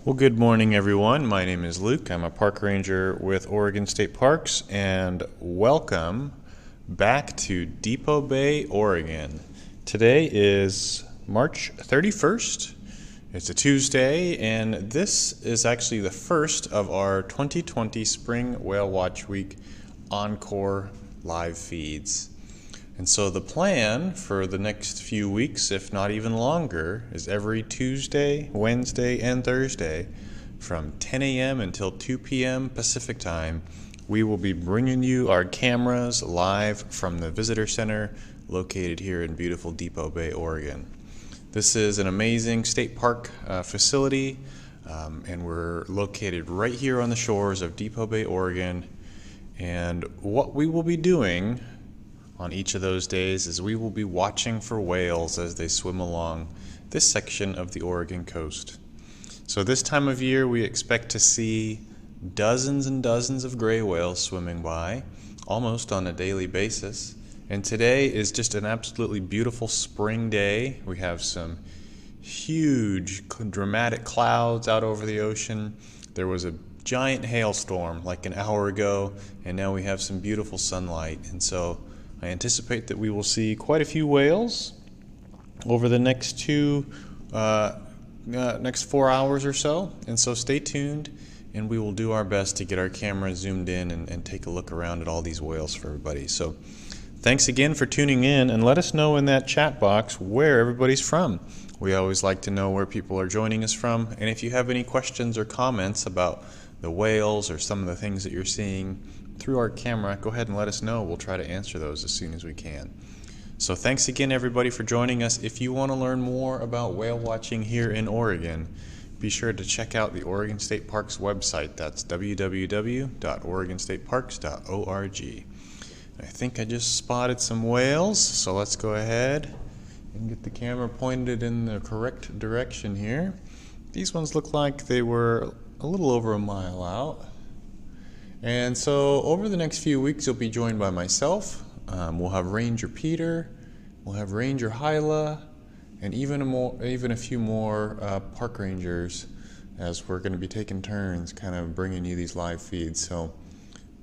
Well, good morning, everyone. My name is Luke. I'm a park ranger with Oregon State Parks, and welcome back to Depot Bay, Oregon. Today is March 31st. It's a Tuesday, and this is actually the first of our 2020 Spring Whale Watch Week Encore live feeds. And so the plan for the next few weeks, if not even longer, is every Tuesday, Wednesday, and Thursday from 10 a.m. until 2 p.m. Pacific time, we will be bringing you our cameras live from the Visitor Center located here in beautiful Depot Bay, Oregon. This is an amazing state park facility, and we're located right here on the shores of Depot Bay, Oregon. And what we will be doing on each of those days is we will be watching for whales as they swim along this section of the Oregon coast. So this time of year we expect to see dozens and dozens of gray whales swimming by almost on a daily basis. And today is just an absolutely beautiful spring day. We have some huge dramatic clouds out over the ocean. There was a giant hailstorm like an hour ago, and now we have some beautiful sunlight. And so I anticipate that we will see quite a few whales over the next 4 hours or so. And so stay tuned, and we will do our best to get our camera zoomed in and take a look around at all these whales for everybody. So thanks again for tuning in, and let us know in that chat box where everybody's from. We always like to know where people are joining us from. And if you have any questions or comments about the whales or some of the things that you're seeing through our camera, go ahead and let us know. We'll try to answer those as soon as we can. So thanks again, everybody, for joining us. If you want to learn more about whale watching here in Oregon, be sure to check out the Oregon State Parks website. That's www.oregonstateparks.org. I think I just spotted some whales, so let's go ahead and get the camera pointed in the correct direction here. These ones look like they were a little over a mile out. And so over the next few weeks, you'll be joined by myself. We'll have Ranger Peter, we'll have Ranger Hyla, and even a few more park rangers, as we're going to be taking turns kind of bringing you these live feeds. So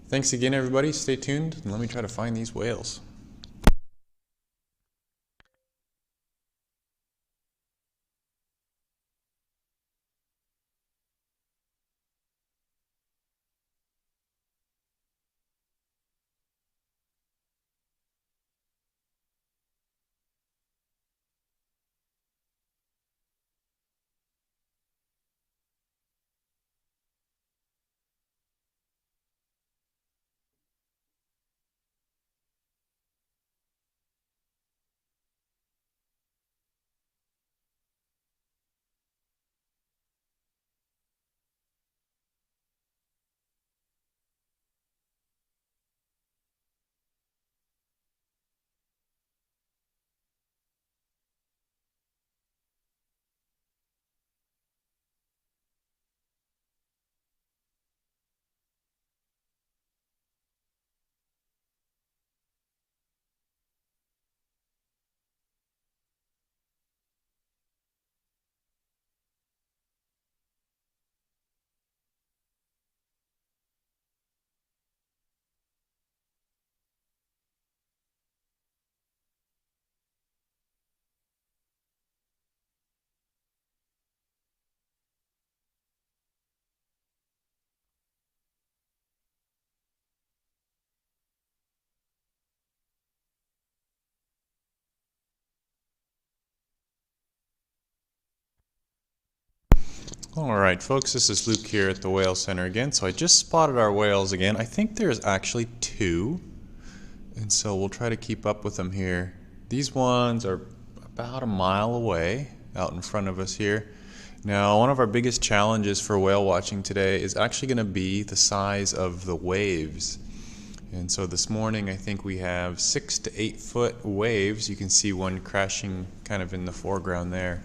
thanks again, everybody. Stay tuned, and let me try to find these whales. Alright folks, this is Luke here at the Whale Center again. So I just spotted our whales again. I think there's actually two, and so we'll try to keep up with them here. These ones are about a mile away out in front of us here. Now, one of our biggest challenges for whale watching today is actually going to be the size of the waves. And so this morning I think we have 6 to 8 foot waves. You can see one crashing kind of in the foreground there.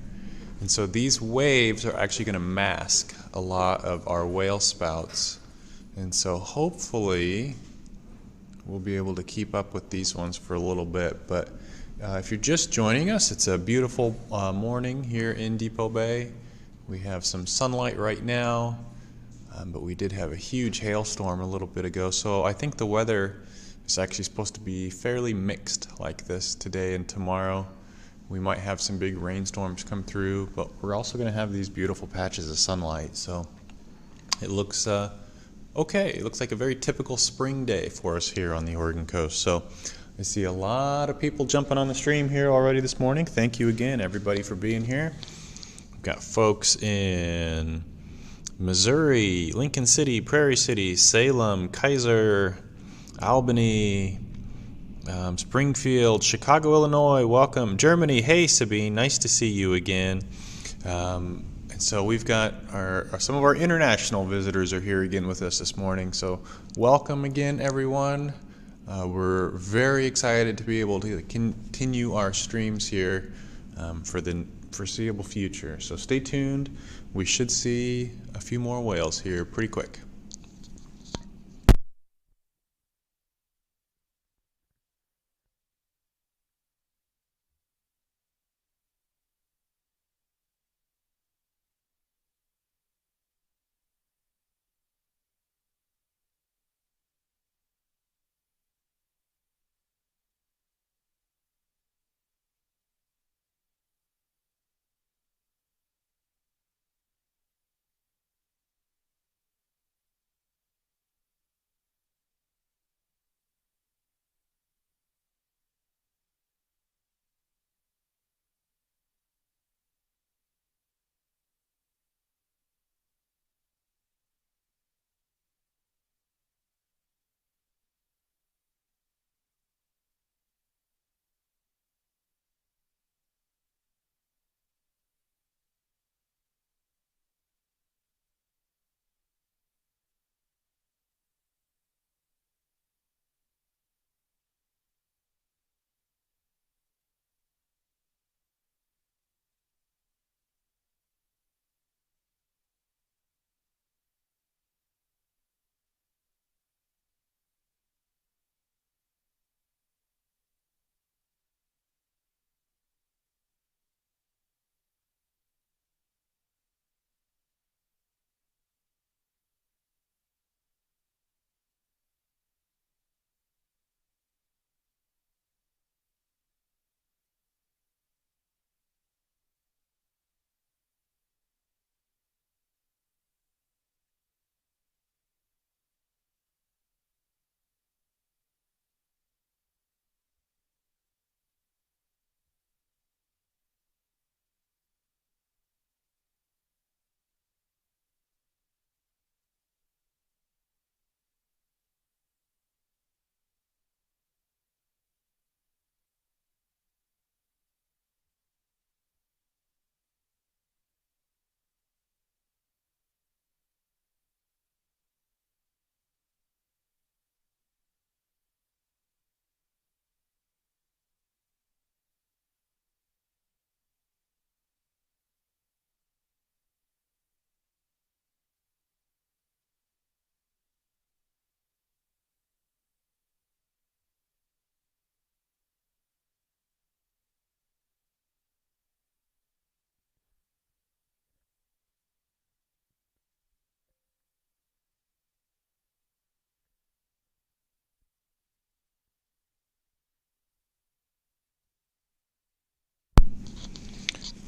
And so these waves are actually going to mask a lot of our whale spouts. And so hopefully we'll be able to keep up with these ones for a little bit. But if you're just joining us, it's a beautiful morning here in Depot Bay. We have some sunlight right now, but we did have a huge hailstorm a little bit ago, so I think the weather is actually supposed to be fairly mixed like this today and tomorrow. We might have some big rainstorms come through, but we're also going to have these beautiful patches of sunlight, so it looks okay. It looks like a very typical spring day for us here on the Oregon coast. So I see a lot of people jumping on the stream here already this morning. Thank you again, everybody, for being here. We've got folks in Missouri, Lincoln City, Prairie City, Salem, Kaiser, Albany, Springfield, Chicago, Illinois, welcome. Germany, hey Sabine, nice to see you again. And so we've got some of our international visitors are here again with us this morning. So welcome again, everyone. We're very excited to be able to continue our streams here for the foreseeable future. So stay tuned. We should see a few more whales here pretty quick.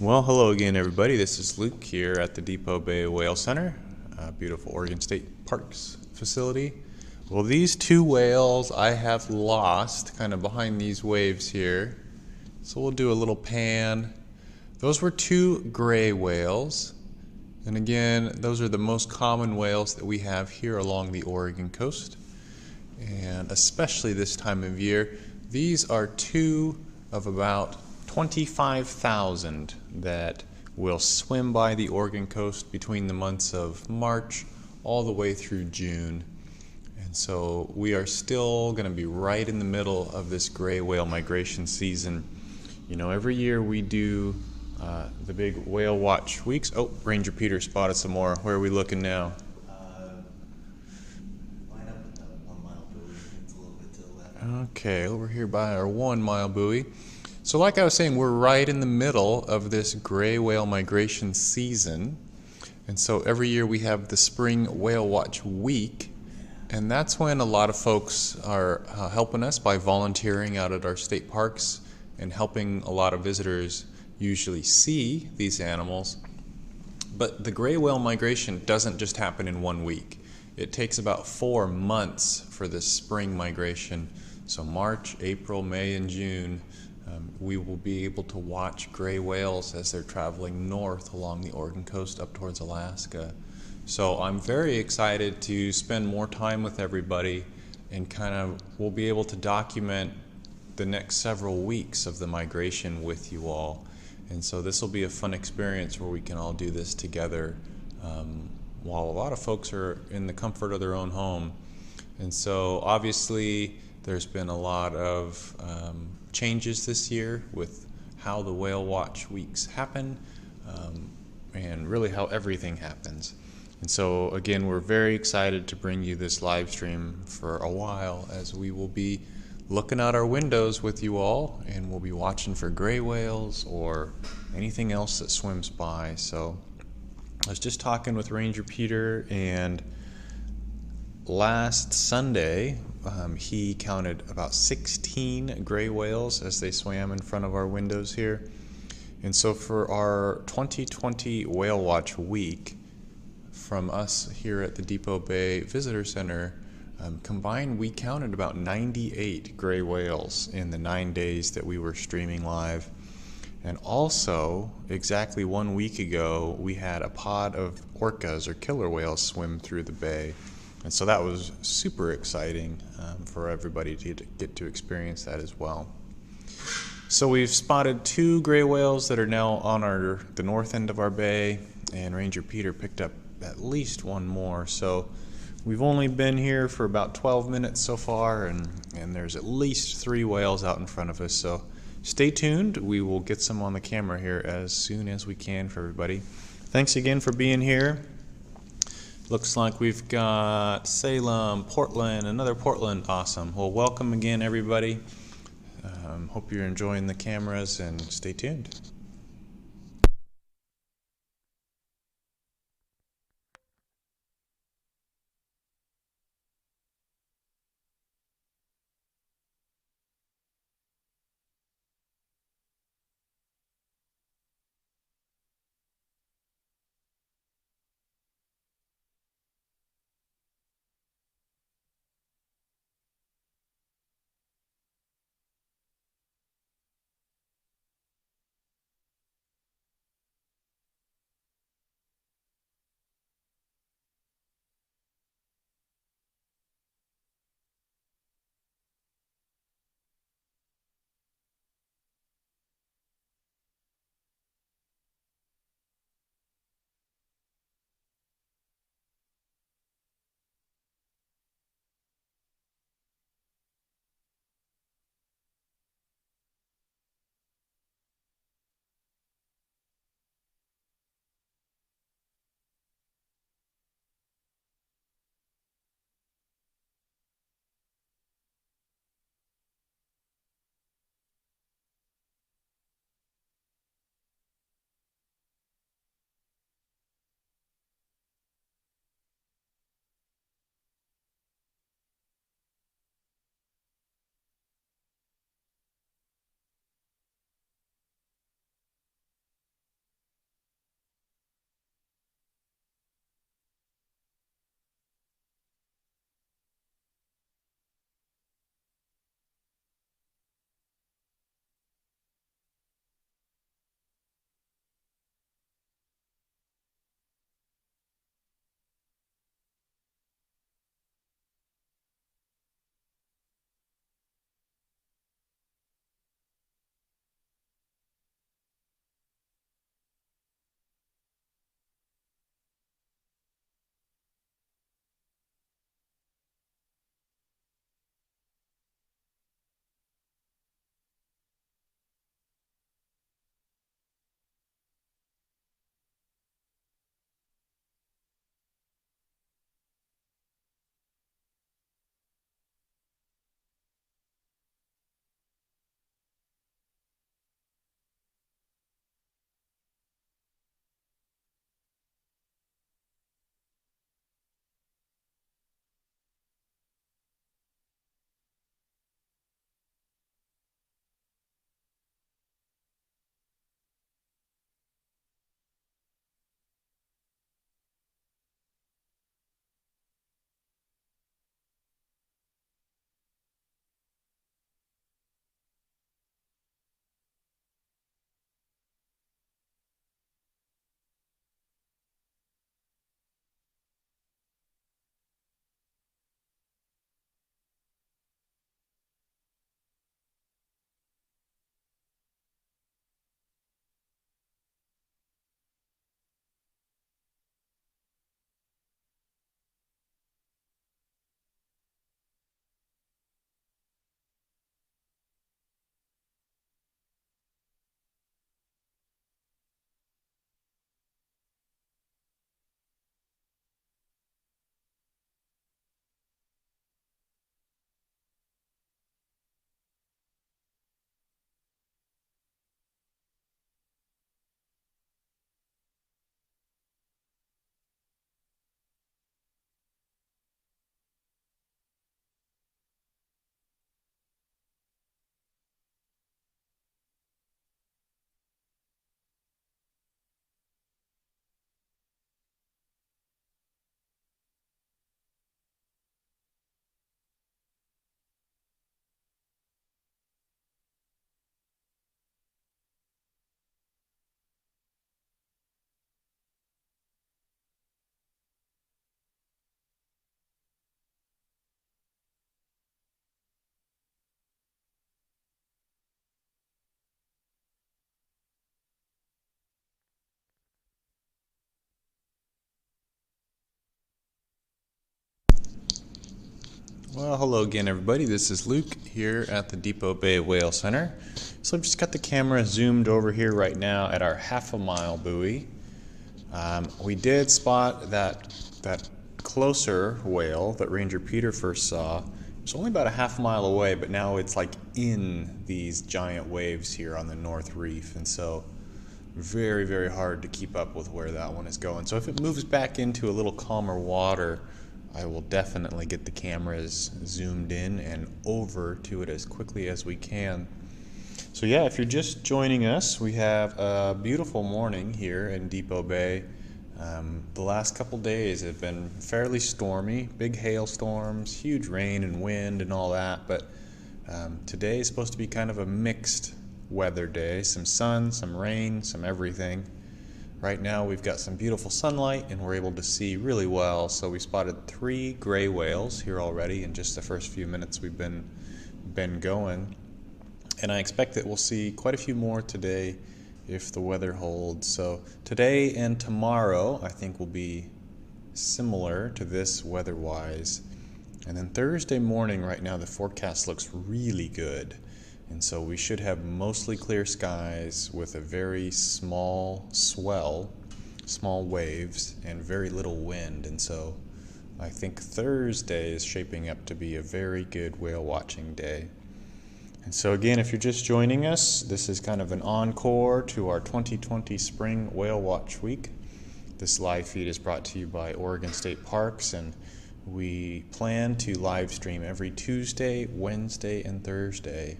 Well, hello again, everybody. This is Luke here at the Depot Bay Whale Center, beautiful Oregon State Parks facility. Well, these two whales I have lost kind of behind these waves here. So we'll do a little pan. Those were two gray whales. And again, those are the most common whales that we have here along the Oregon coast. And especially this time of year, these are two of about 25,000 that will swim by the Oregon coast between the months of March all the way through June. And so we are still going to be right in the middle of this gray whale migration season. You know, every year we do the big whale watch weeks. Oh, Ranger Peter spotted some more. Where are we looking now? Line up at the 1 mile buoy. It's a little bit to the left. Okay, over here by our 1 mile buoy. So like I was saying, we're right in the middle of this gray whale migration season. And so every year we have the Spring Whale Watch Week, and that's when a lot of folks are helping us by volunteering out at our state parks and helping a lot of visitors usually see these animals. But the gray whale migration doesn't just happen in 1 week. It takes about 4 months for this spring migration. So March, April, May, and June, we will be able to watch gray whales as they're traveling north along the Oregon coast up towards Alaska. So I'm very excited to spend more time with everybody, and we'll be able to document the next several weeks of the migration with you all. And so this will be a fun experience where we can all do this together while a lot of folks are in the comfort of their own home. And so obviously there's been a lot of changes this year with how the Whale Watch weeks happen, and really how everything happens. And so again, we're very excited to bring you this live stream for a while, as we will be looking out our windows with you all, and we'll be watching for gray whales or anything else that swims by. So I was just talking with Ranger Peter, and last Sunday he counted about 16 gray whales as they swam in front of our windows here. And so for our 2020 Whale Watch Week, from us here at the Depot Bay Visitor Center, combined we counted about 98 gray whales in the 9 days that we were streaming live. And also, exactly 1 week ago, we had a pod of orcas, or killer whales, swim through the bay. And so that was super exciting for everybody to get to experience that as well. So we've spotted 2 gray whales that are now on the north end of our bay, and Ranger Peter picked up at least 1 more. So we've only been here for about 12 minutes so far, and there's at least 3 whales out in front of us. So stay tuned. We will get some on the camera here as soon as we can for everybody. Thanks again for being here. Looks like we've got Salem, Portland, another Portland. Awesome. Well, welcome again, everybody. Hope you're enjoying the cameras, and stay tuned. Well, hello again, everybody. This is Luke here at the Depot Bay Whale Center. So I've just got the camera zoomed over here right now at our half-a-mile buoy. We did spot that closer whale that Ranger Peter first saw. It's only about a half-mile away, but now it's like in these giant waves here on the North Reef, and so very, very hard to keep up with where that one is going. So if it moves back into a little calmer water, I will definitely get the cameras zoomed in and over to it as quickly as we can. So yeah, if you're just joining us, we have a beautiful morning here in Depot Bay. The last couple days have been fairly stormy, big hailstorms, huge rain and wind and all that, but today is supposed to be kind of a mixed weather day, some sun, some rain, some everything. Right now we've got some beautiful sunlight and we're able to see really well, so we spotted 3 gray whales here already in just the first few minutes we've been going. And I expect that we'll see quite a few more today if the weather holds. So today and tomorrow I think will be similar to this weather-wise. And then Thursday morning right now the forecast looks really good. And so we should have mostly clear skies with a very small swell, small waves, and very little wind. And so I think Thursday is shaping up to be a very good whale watching day. And so again, if you're just joining us, this is kind of an encore to our 2020 Spring Whale Watch Week. This live feed is brought to you by Oregon State Parks, and we plan to live stream every Tuesday, Wednesday, and Thursday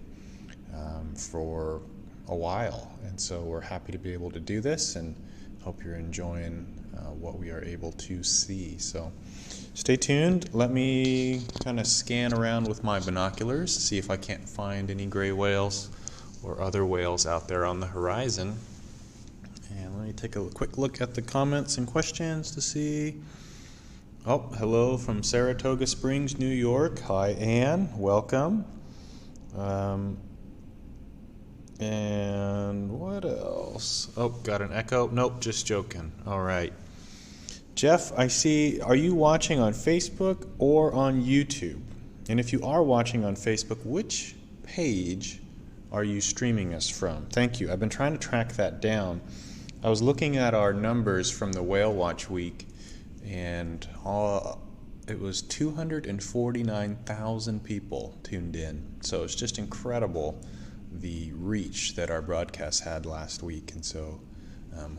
for a while. And so we're happy to be able to do this and hope you're enjoying what we are able to see. So stay tuned. Let me kind of scan around with my binoculars, see if I can't find any gray whales or other whales out there on the horizon. And let me take a quick look at the comments and questions to see. Oh, hello from Saratoga Springs, New York. Hi, Anne. Welcome. And what else? Oh, got an echo? Nope, just joking. All right. Jeff, I see, are you watching on Facebook or on YouTube? And if you are watching on Facebook, which page are you streaming us from? Thank you. I've been trying to track that down. I was looking at our numbers from the Whale Watch Week, and it was 249,000 people tuned in. So it's just incredible the reach that our broadcast had last week. And so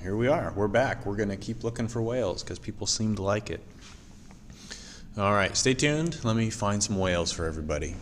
here we are. We're back. We're going to keep looking for whales because people seem to like it. All right, stay tuned. Let me find some whales for everybody.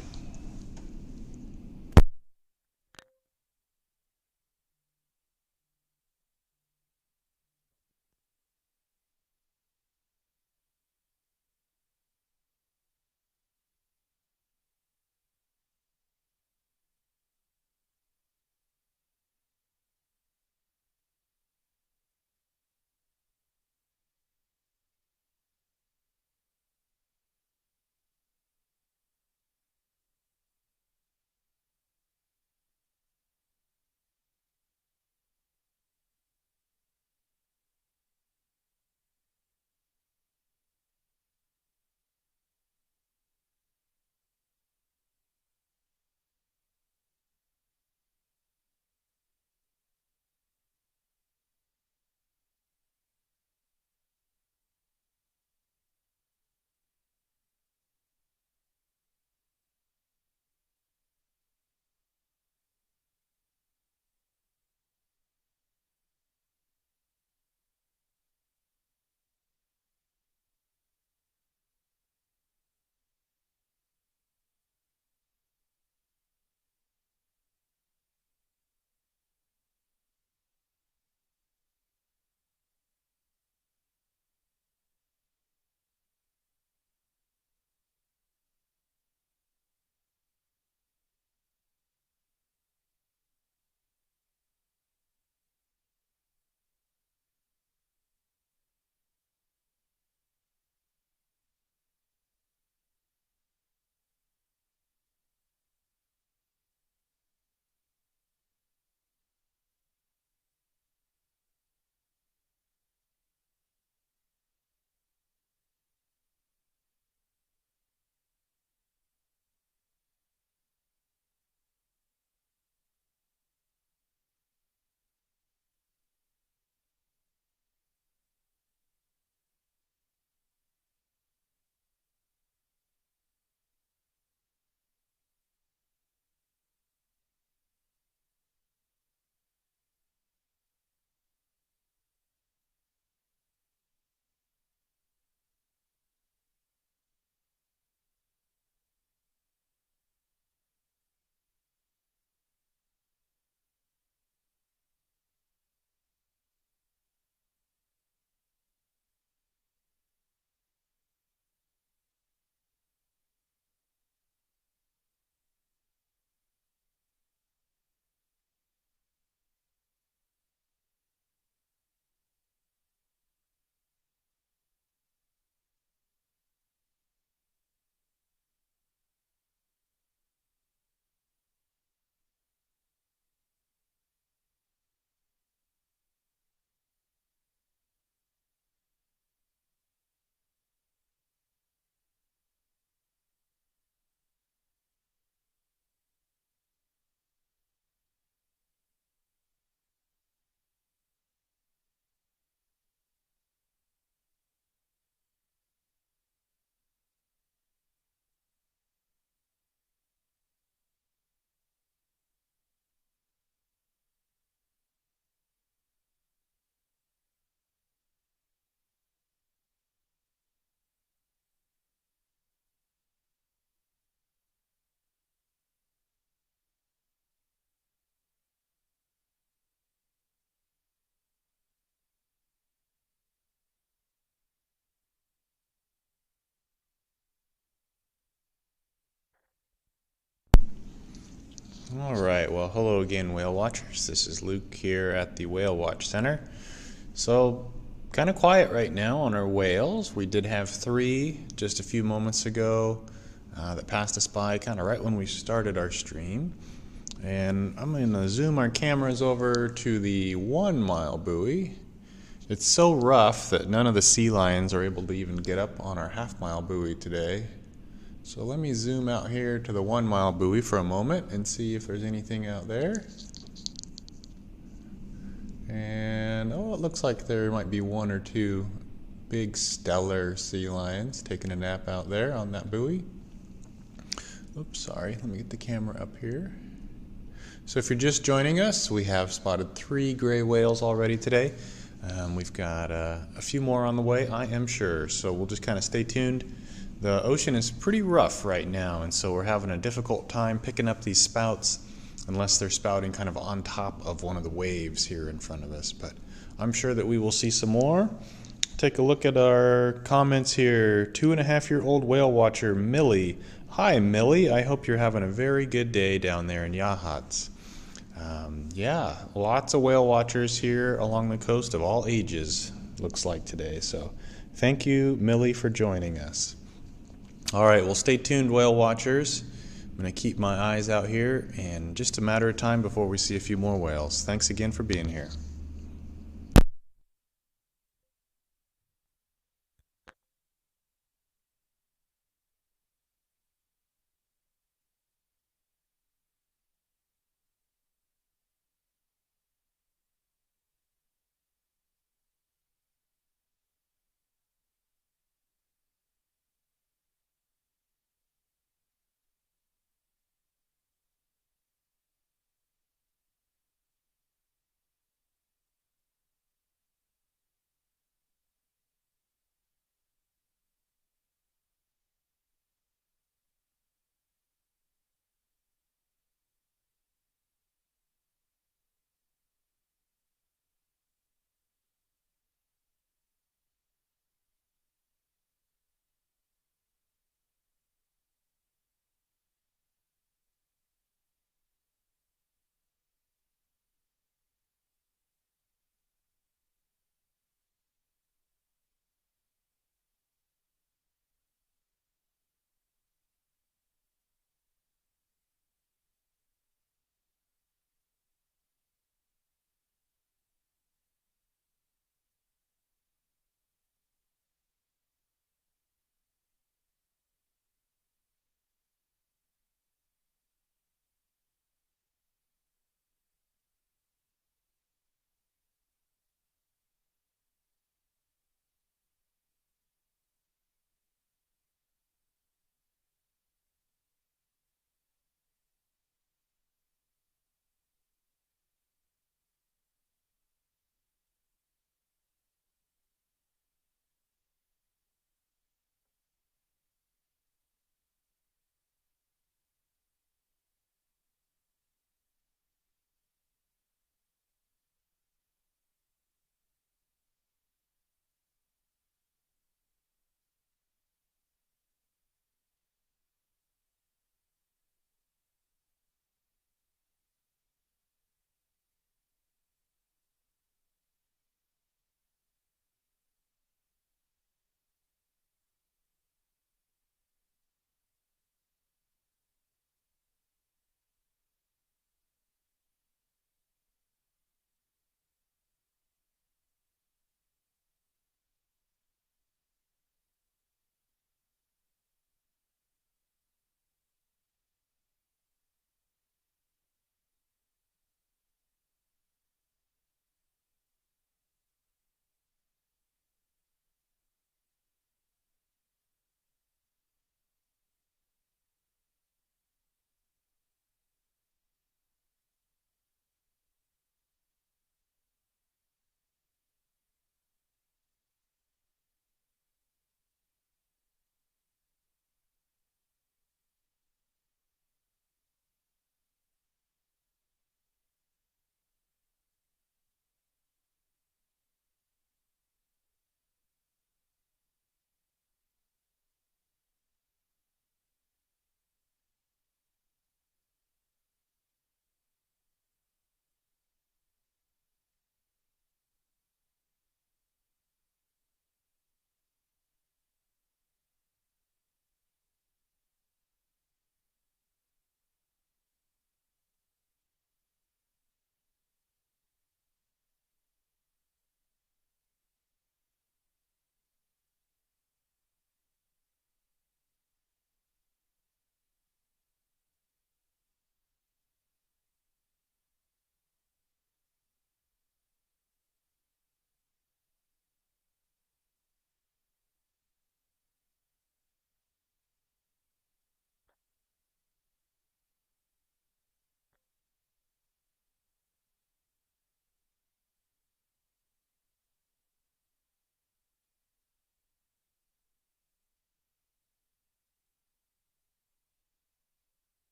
All right, well, hello again, whale watchers. This is Luke here at the Whale Watch Center. So, kind of quiet right now on our whales. We did have three just a few moments ago that passed us by kind of right when we started our stream. And I'm going to zoom our cameras over to the 1 mile buoy. It's so rough that none of the sea lions are able to even get up on our half-mile buoy today. So let me zoom out here to the 1 mile buoy for a moment and see if there's anything out there. And oh, it looks like there might be one or two big stellar sea lions taking a nap out there on that buoy. Oops, sorry, let me get the camera up here. So if you're just joining us, we have spotted 3 gray whales already today. We've got a few more on the way, I am sure, so we'll just kind of stay tuned. The ocean is pretty rough right now, and so we're having a difficult time picking up these spouts unless they're spouting kind of on top of one of the waves here in front of us. But I'm sure that we will see some more. Take a look at our comments here. 2.5-year-old whale watcher Millie. Hi Millie, I hope you're having a very good day down there in Yachats. Yeah, lots of whale watchers here along the coast of all ages, looks like today. So thank you, Millie, for joining us. All right, well, stay tuned, whale watchers. I'm going to keep my eyes out here, and just a matter of time before we see a few more whales. Thanks again for being here.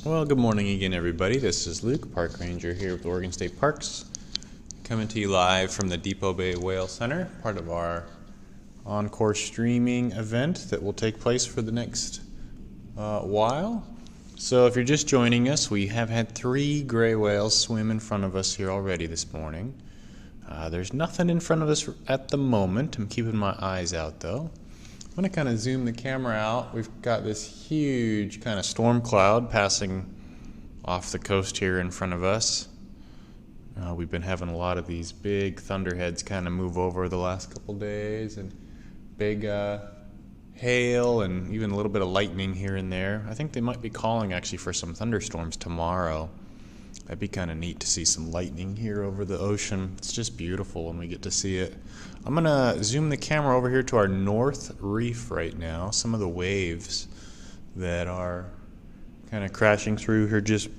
Well, good morning again, everybody. This is Luke, Park Ranger here with Oregon State Parks, coming to you live from the Depot Bay Whale Center, part of our Encore streaming event that will take place for the next while. So if you're just joining us, we have had 3 gray whales swim in front of us here already this morning. There's nothing in front of us at the moment. I'm keeping my eyes out, though. I'm going to kind of zoom the camera out. We've got this huge kind of storm cloud passing off the coast here in front of us. We've been having a lot of these big thunderheads kind of move over the last couple days, and big hail and even a little bit of lightning here and there. I think they might be calling actually for some thunderstorms tomorrow. That'd be kind of neat to see some lightning here over the ocean. It's just beautiful when we get to see it. I'm going to zoom the camera over here to our north reef right now. Some of the waves that are kind of crashing through here, just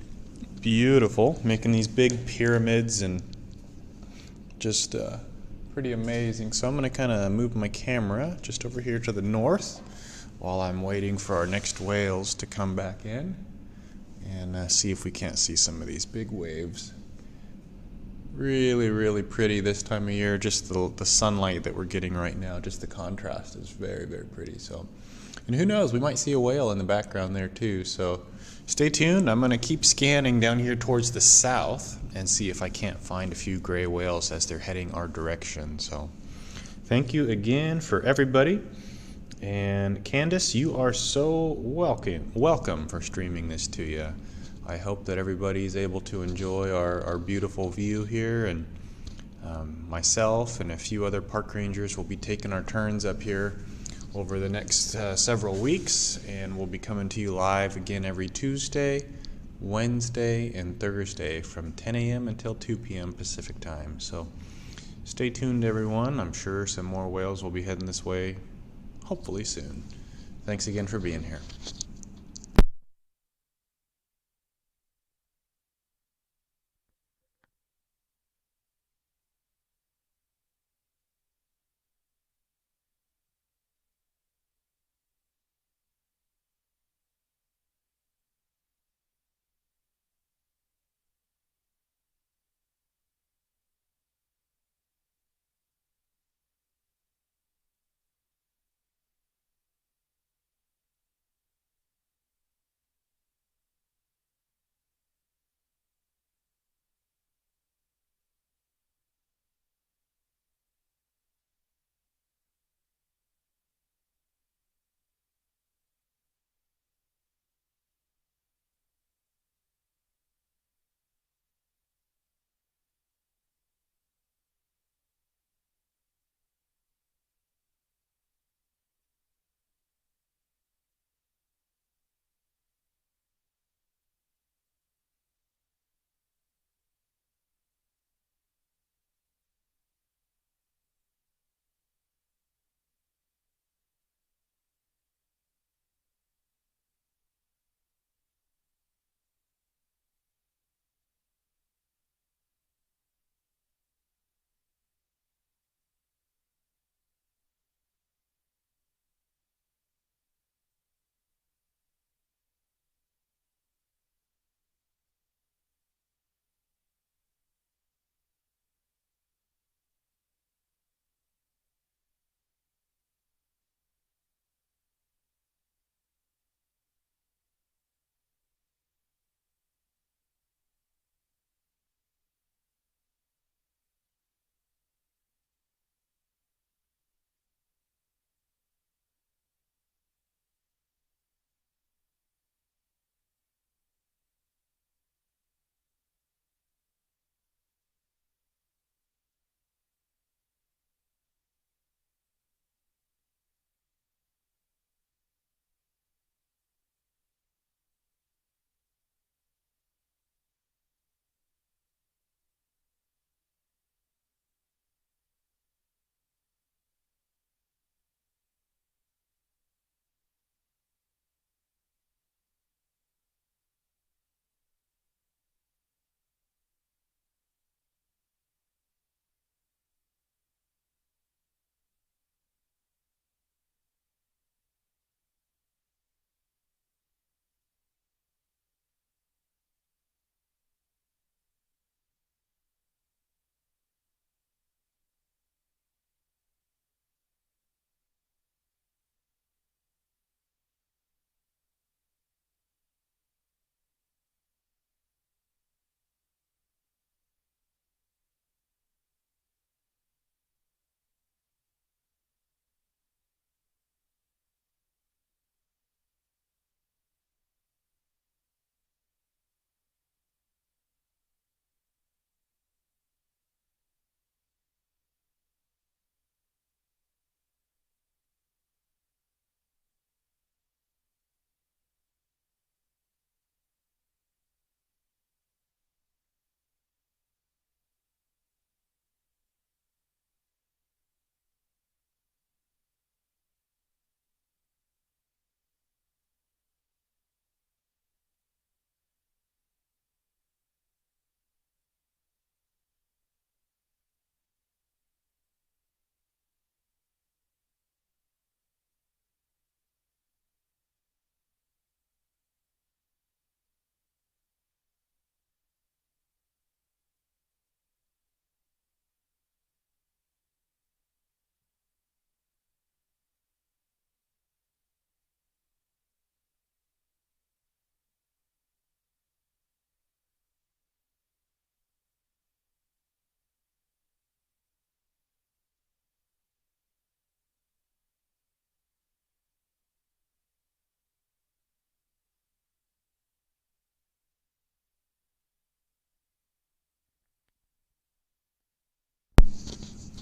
beautiful, making these big pyramids and just pretty amazing. So I'm going to kind of move my camera just over here to the north while I'm waiting for our next whales to come back in and see if we can't see some of these big waves. Really, really pretty this time of year. Just the sunlight that we're getting right now, just the contrast is very, very pretty. So, and who knows, we might see a whale in the background there too. So stay tuned. I'm going to keep scanning down here towards the south and see if I can't find a few gray whales as they're heading our direction. So thank you again for everybody. And Candace, you are so welcome for streaming this to you. I hope that everybody is able to enjoy our beautiful view here, and myself and a few other park rangers will be taking our turns up here over the next several weeks, and we'll be coming to you live again every Tuesday, Wednesday, and Thursday from 10 a.m. until 2 p.m. Pacific time. So stay tuned, everyone. I'm sure some more whales will be heading this way hopefully soon. Thanks again for being here.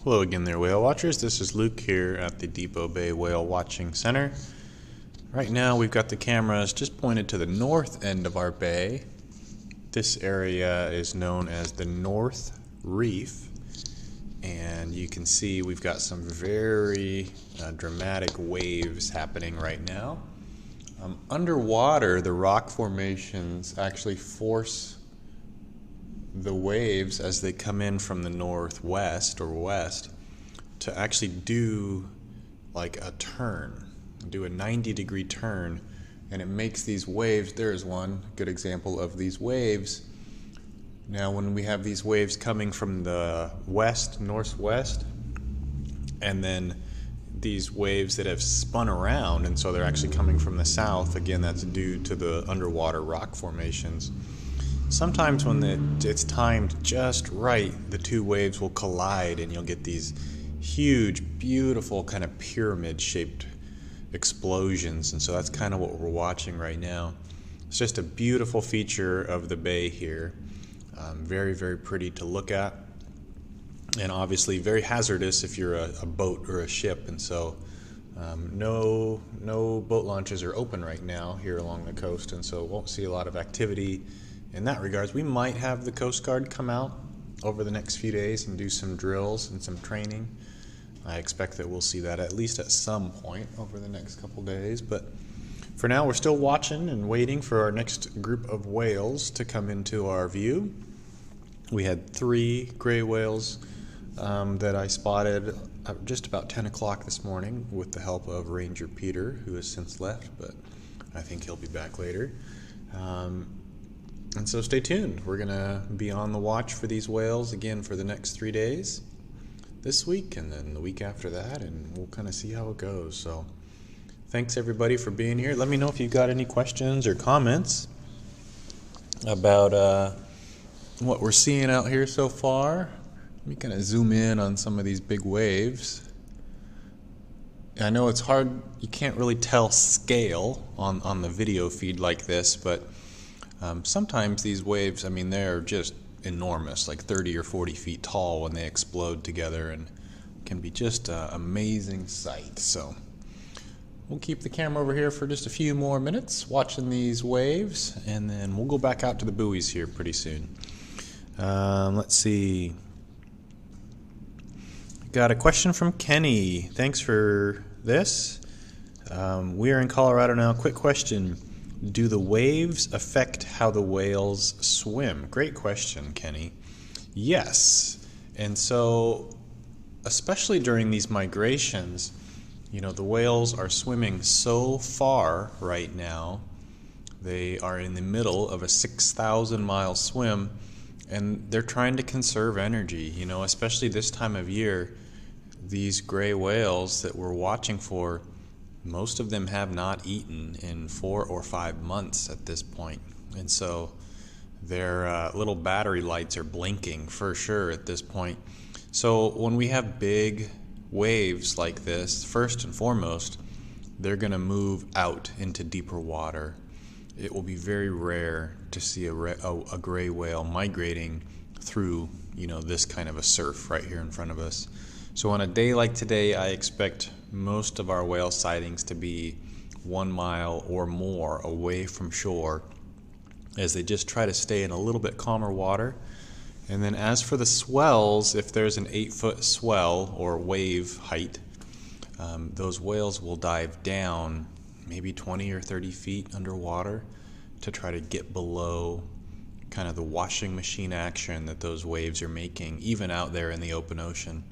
Hello again there, whale watchers. This is Luke here at the Depot Bay Whale Watching Center. Right now we've got the cameras just pointed to the north end of our bay. This area is known as the North Reef, and you can see we've got some very dramatic waves happening right now. Underwater, the rock formations actually force the waves as they come in from the northwest or west to actually do like a turn, do a 90-degree turn, and it makes these waves. There's one good example of these waves. Now when we have these waves coming from the west, northwest, and then these waves that have spun around, and so they're actually coming from the south, again that's due to the underwater rock formations. Sometimes when it's timed just right, the two waves will collide and you'll get these huge, beautiful kind of pyramid-shaped explosions, and so that's kind of what we're watching right now. It's just a beautiful feature of the bay here. Very, very pretty to look at, and obviously very hazardous if you're a boat or a ship, and so no boat launches are open right now here along the coast, and so won't see a lot of activity in that regards. We might have the Coast Guard come out over the next few days and do some drills and some training. I expect that we'll see that at least at some point over the next couple days, but for now we're still watching and waiting for our next group of whales to come into our view. We had 3 gray whales that I spotted just about 10 o'clock this morning with the help of Ranger Peter, who has since left, but I think he'll be back later. And so stay tuned. We're going to be on the watch for these whales again for the next 3 days this week and then the week after that, and we'll kind of see how it goes. So thanks everybody for being here. Let me know if you've got any questions or comments about what we're seeing out here so far. Let me kind of zoom in on some of these big waves. I know it's hard, you can't really tell scale on the video feed like this, but sometimes these waves, I mean, they're just enormous, like 30 or 40 feet tall when they explode together, and can be just an amazing sight. So we'll keep the camera over here for just a few more minutes watching these waves, and then we'll go back out to the buoys here pretty soon. Let's see. Got a question from Kenny. Thanks for this. We are in Colorado now. Quick question. Do the waves affect how the whales swim? Great question, Kenny. Yes. And so, especially during these migrations, you know, the whales are swimming so far right now. They are in the middle of a 6,000-mile swim, and they're trying to conserve energy, you know, especially this time of year. These gray whales that we're watching for, most of them have not eaten in 4 or 5 months at this point. And so their little battery lights are blinking for sure at this point. So when we have big waves like this, first and foremost, they're going to move out into deeper water. It will be very rare to see a gray whale migrating through, you know, this kind of a surf right here in front of us. So on a day like today, I expect most of our whale sightings to be 1 mile or more away from shore as they just try to stay in a little bit calmer water. And then as for the swells, if there's an 8-foot swell or wave height, those whales will dive down maybe 20 or 30 feet underwater to try to get below kind of the washing machine action that those waves are making, even out there in the open ocean.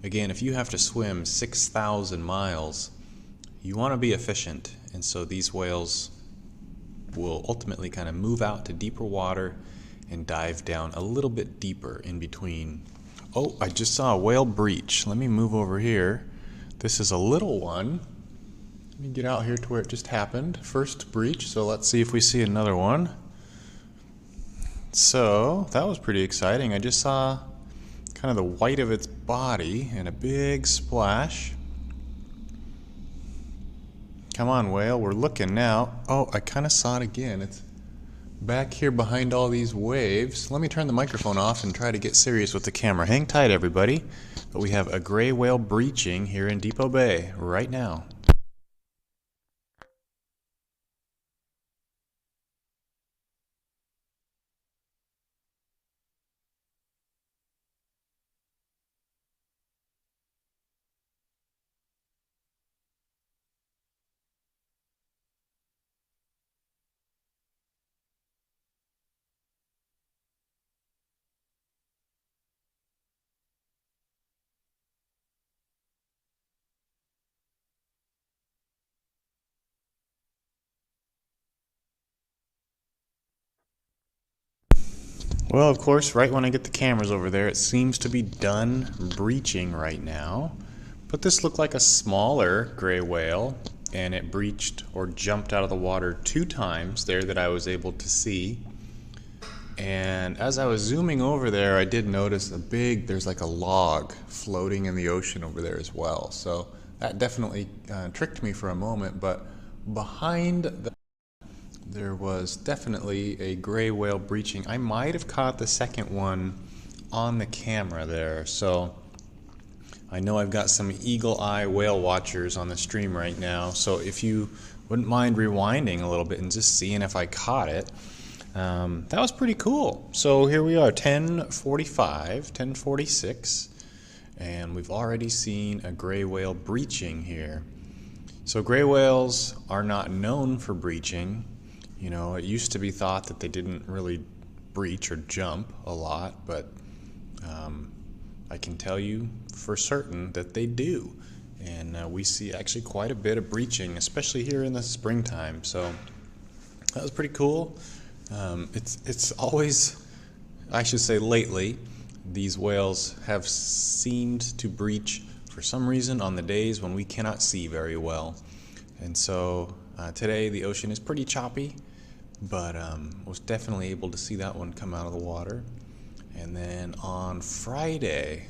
Again, if you have to swim 6,000 miles, you want to be efficient, and so these whales will ultimately kind of move out to deeper water and dive down a little bit deeper in between. Oh, I just saw a whale breach. Let me move over here. This is a little one. Let me get out here to where it just happened. First breach, so let's see if we see another one. So, that was pretty exciting. I just saw kind of the white of its body and a big splash. Come on, whale, we're looking now. Oh, I kind of saw it again. It's back here behind all these waves. Let me turn the microphone off and try to get serious with the camera. Hang tight, everybody. But we have a gray whale breaching here in Depot Bay right now. Well, of course, right when I get the cameras over there, it seems to be done breaching right now. But this looked like a smaller gray whale, and it breached or jumped out of the water 2 times there that I was able to see. And as I was zooming over there, I did notice there's like a log floating in the ocean over there as well. So that definitely tricked me for a moment, but there was definitely a gray whale breaching. I might have caught the second one on the camera there. So I know I've got some eagle eye whale watchers on the stream right now. So if you wouldn't mind rewinding a little bit and just seeing if I caught it, that was pretty cool. So here we are, 10:45, 10:46, and we've already seen a gray whale breaching here. So gray whales are not known for breaching. You know, it used to be thought that they didn't really breach or jump a lot, but I can tell you for certain that they do. And we see actually quite a bit of breaching, especially here in the springtime. So that was pretty cool. It's always, I should say lately, these whales have seemed to breach for some reason on the days when we cannot see very well. And so today the ocean is pretty choppy, but was definitely able to see that one come out of the water. And then on Friday,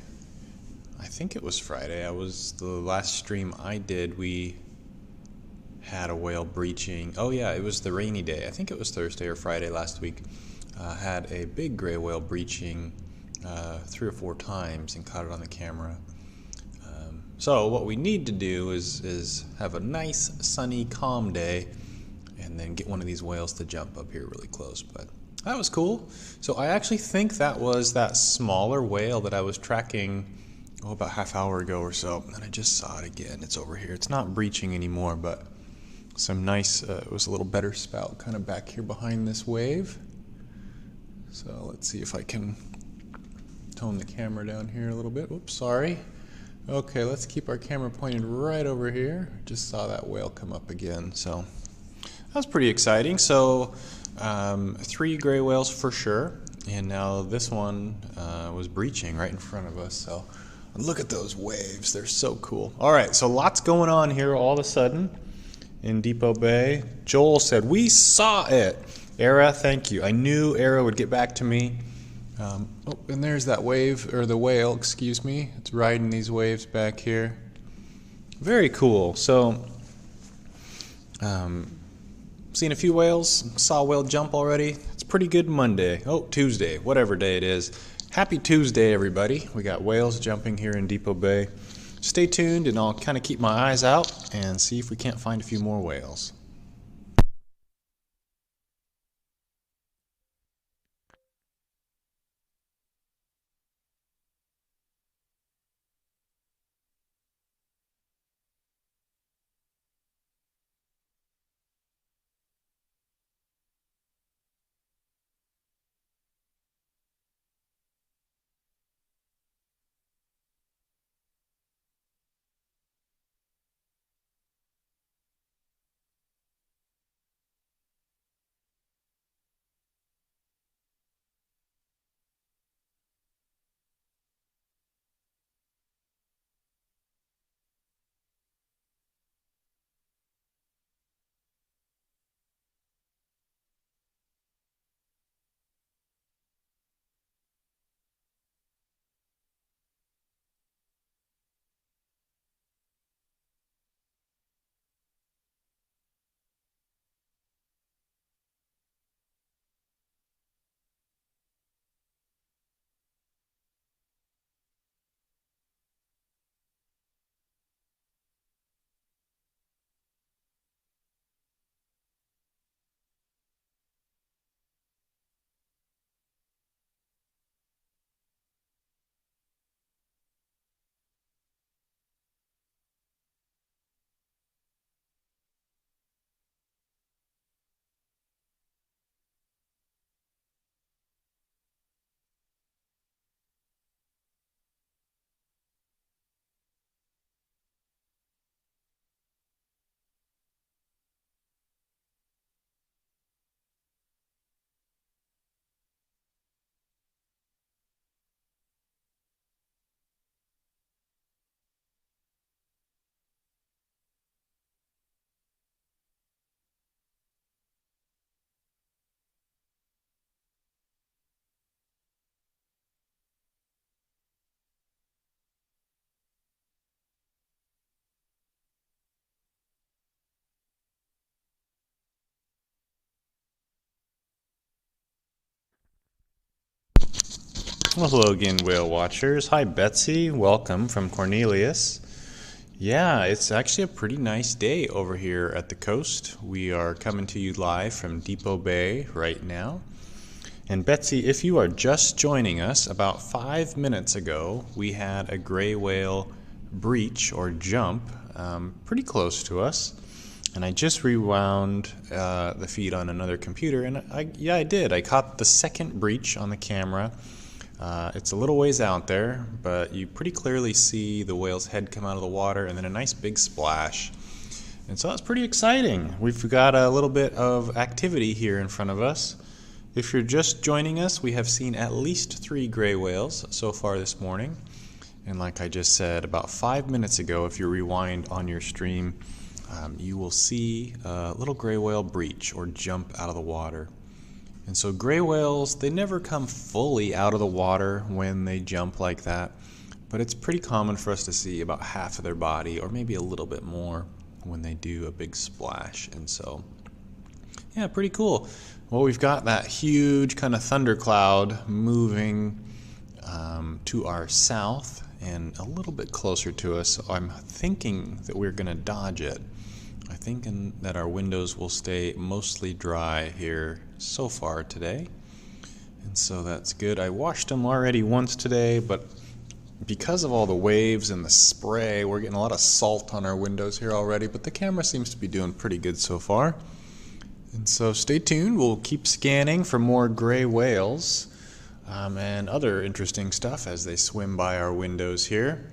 I think it was Friday, the last stream I did, we had a whale breaching. Oh yeah, it was the rainy day. I think it was Thursday or Friday last week. Had a big gray whale breaching 3 or 4 times and caught it on the camera. So what we need to do is have a nice, sunny, calm day and then get one of these whales to jump up here really close. But that was cool. So I actually think that was that smaller whale that I was tracking about half hour ago or so. And I just saw it again. It's over here. It's not breaching anymore, but some nice, it was a little better spout kind of back here behind this wave. So let's see if I can tone the camera down here a little bit. Oops, sorry. Okay, let's keep our camera pointed right over here. Just saw that whale come up again, so that was pretty exciting. So 3 gray whales for sure, and now this one was breaching right in front of us. So look at those waves, they're so cool. All right, so lots going on here all of a sudden in Depot Bay. Joel said, we saw it. Era, thank you. I knew Era would get back to me. Oh, and there's that wave, or the whale, excuse me. It's riding these waves back here. Very cool. So, seen a few whales. Saw a whale jump already. It's pretty good Monday. Oh, Tuesday, whatever day it is. Happy Tuesday, everybody. We got whales jumping here in Depot Bay. Stay tuned, and I'll kind of keep my eyes out and see if we can't find a few more whales. Well, hello again, whale watchers. Hi, Betsy. Welcome from Cornelius. Yeah, it's actually a pretty nice day over here at the coast. We are coming to you live from Depot Bay right now. And Betsy, if you are just joining us, about 5 minutes ago, we had a gray whale breach or jump pretty close to us. And I just rewound the feed on another computer, and I did. I caught the second breach on the camera. It's a little ways out there, but you pretty clearly see the whale's head come out of the water and then a nice big splash. And so that's pretty exciting. We've got a little bit of activity here in front of us. If you're just joining us, we have seen at least 3 gray whales so far this morning. And like I just said, about 5 minutes ago, if you rewind on your stream, you will see a little gray whale breach or jump out of the water. And so gray whales, they never come fully out of the water when they jump like that, but it's pretty common for us to see about half of their body or maybe a little bit more when they do a big splash. And so, yeah, pretty cool. Well, we've got that huge kind of thundercloud moving to our south and a little bit closer to us. So I'm thinking that we're going to dodge it. I'm thinking that our windows will stay mostly dry here so far today. And so that's good. I washed them already once today, but because of all the waves and the spray, we're getting a lot of salt on our windows here already, but the camera seems to be doing pretty good so far. And so stay tuned. We'll keep scanning for more gray whales and other interesting stuff as they swim by our windows here.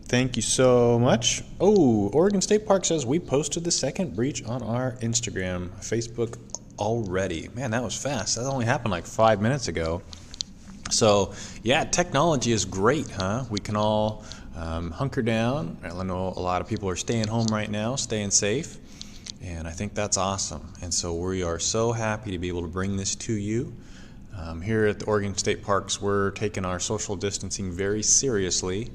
Thank you so much. Oh, Oregon State Park says we posted the second breach on our Instagram, Facebook already. Man, that was fast. That only happened like 5 minutes ago. So, yeah, technology is great, huh? We can all hunker down. I know a lot of people are staying home right now, staying safe, and I think that's awesome. And so we are so happy to be able to bring this to you. Here at the Oregon State Parks, we're taking our social distancing very seriously.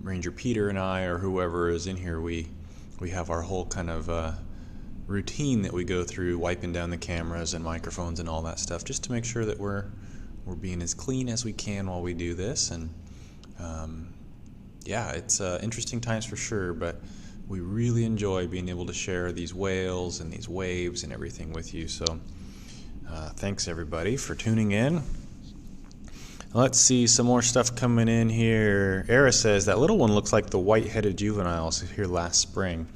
Ranger Peter and I, or whoever is in here, we have our whole kind of routine that we go through, wiping down the cameras and microphones and all that stuff, just to make sure that we're being as clean as we can while we do this. And yeah, it's interesting times for sure, but we really enjoy being able to share these whales and these waves and everything with you. So thanks everybody for tuning in. Let's see some more stuff coming in here. Era says that little one looks like the white-headed juveniles here last spring.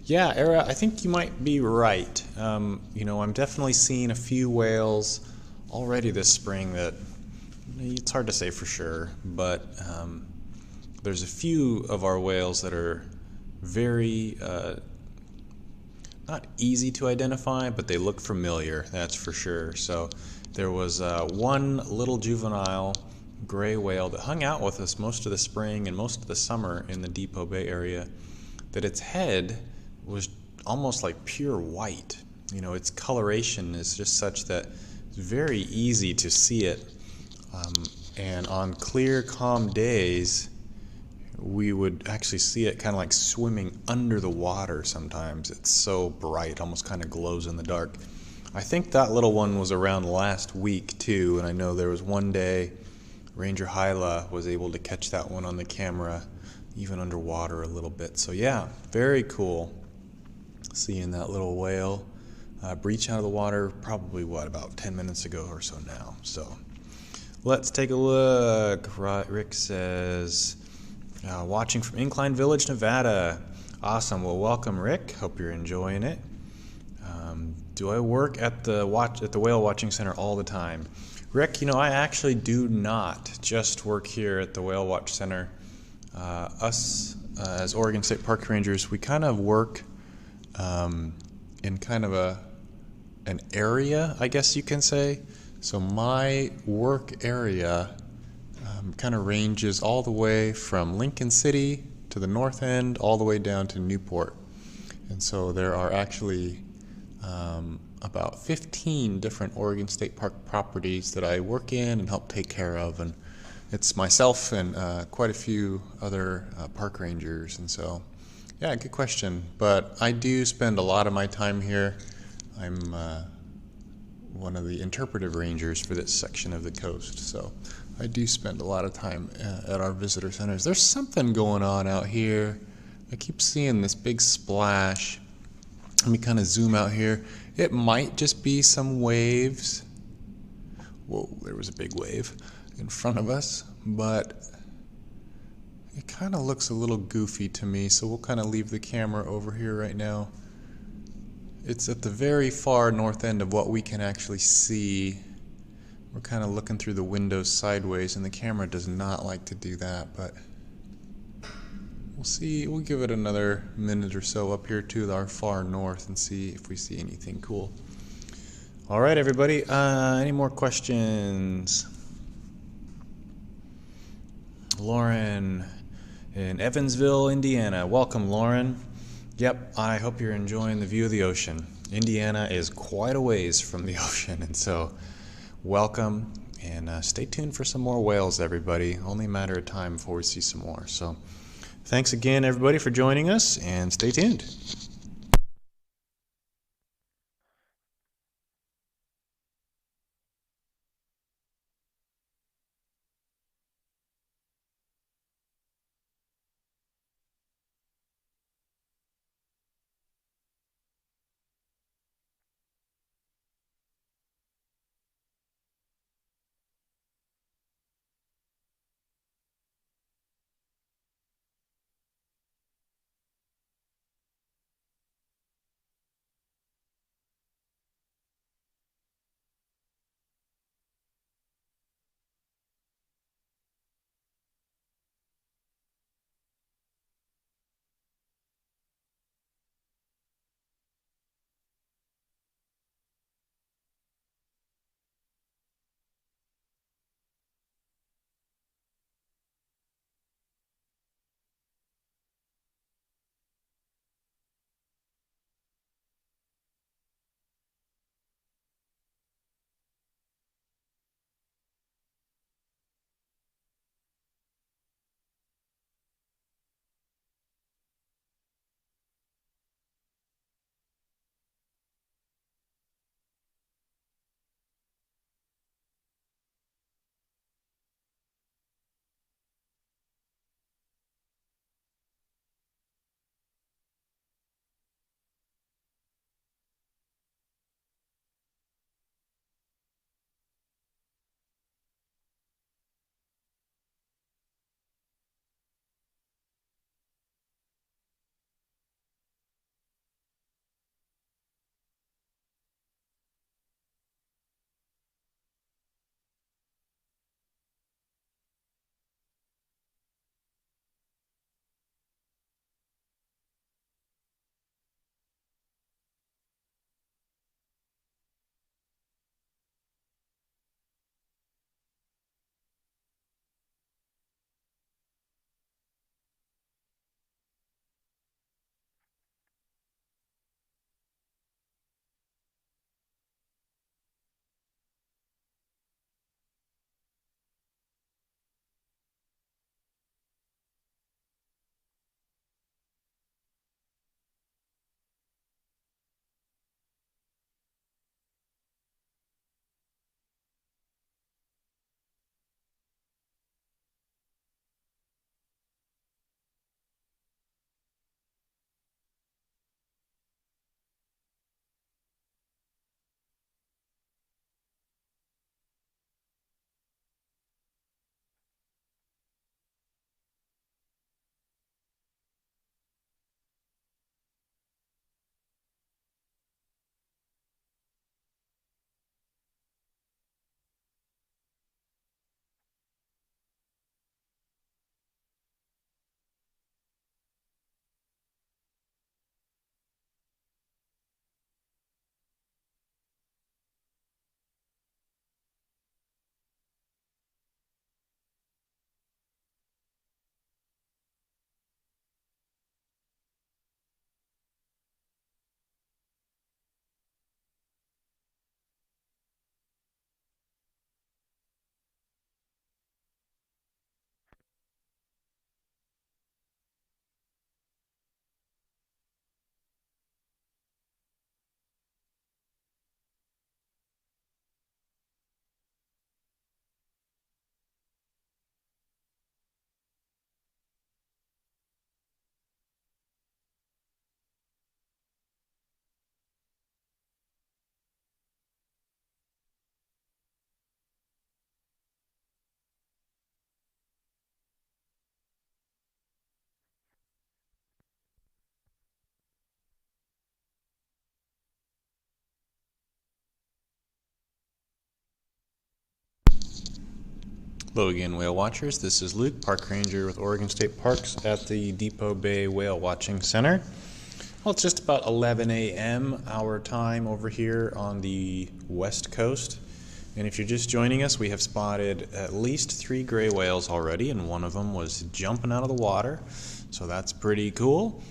Yeah, Era, I think you might be right. You know, I'm definitely seeing a few whales already this spring that it's hard to say for sure, but there's a few of our whales that are very not easy to identify, but they look familiar, that's for sure. So there was one little juvenile gray whale that hung out with us most of the spring and most of the summer in the Depot Bay area, that its head was almost like pure white. You know, its coloration is just such that it's very easy to see it. And on clear, calm days, we would actually see it kind of like swimming under the water sometimes. It's so bright, almost kind of glows in the dark. I think that little one was around last week too, and I know there was one day Ranger Hyla was able to catch that one on the camera, even underwater a little bit. So yeah, very cool seeing that little whale breach out of the water probably, about 10 minutes ago or so now. So let's take a look. Rick says, watching from Incline Village, Nevada. Awesome. Well, welcome, Rick. Hope you're enjoying it. Do I work at the Whale Watching Center all the time? Rick, you know, I actually do not just work here at the Whale Watch Center. Us, as Oregon State Park Rangers, we kind of work in kind of an area, I guess you can say. So my work area kind of ranges all the way from Lincoln City to the north end, all the way down to Newport. And so there are actually about 15 different Oregon State Park properties that I work in and help take care of. And it's myself and quite a few other park rangers. And so, yeah, good question. But I do spend a lot of my time here. I'm one of the interpretive rangers for this section of the coast. So I do spend a lot of time at our visitor centers. There's something going on out here. I keep seeing this big splash. Let me kind of zoom out here. It might just be some waves. Whoa, there was a big wave in front of us, but it kind of looks a little goofy to me, so we'll kind of leave the camera over here right now. It's at the very far north end of what we can actually see. We're kind of looking through the windows sideways, and the camera does not like to do that, but we'll see. We'll give it another minute or so up here to our far north and see if we see anything cool. All right, everybody. Any more questions? Lauren in Evansville, Indiana. Welcome, Lauren. Yep, I hope you're enjoying the view of the ocean. Indiana is quite a ways from the ocean, and so welcome, and stay tuned for some more whales, everybody. Only a matter of time before we see some more. So thanks again, everybody, for joining us, and stay tuned. Hello again, whale watchers. This is Luke, park ranger with Oregon State Parks at the Depot Bay Whale Watching Center. Well, it's just about 11 a.m. our time over here on the west coast. And if you're just joining us, we have spotted at least 3 gray whales already, and one of them was jumping out of the water. So that's pretty cool.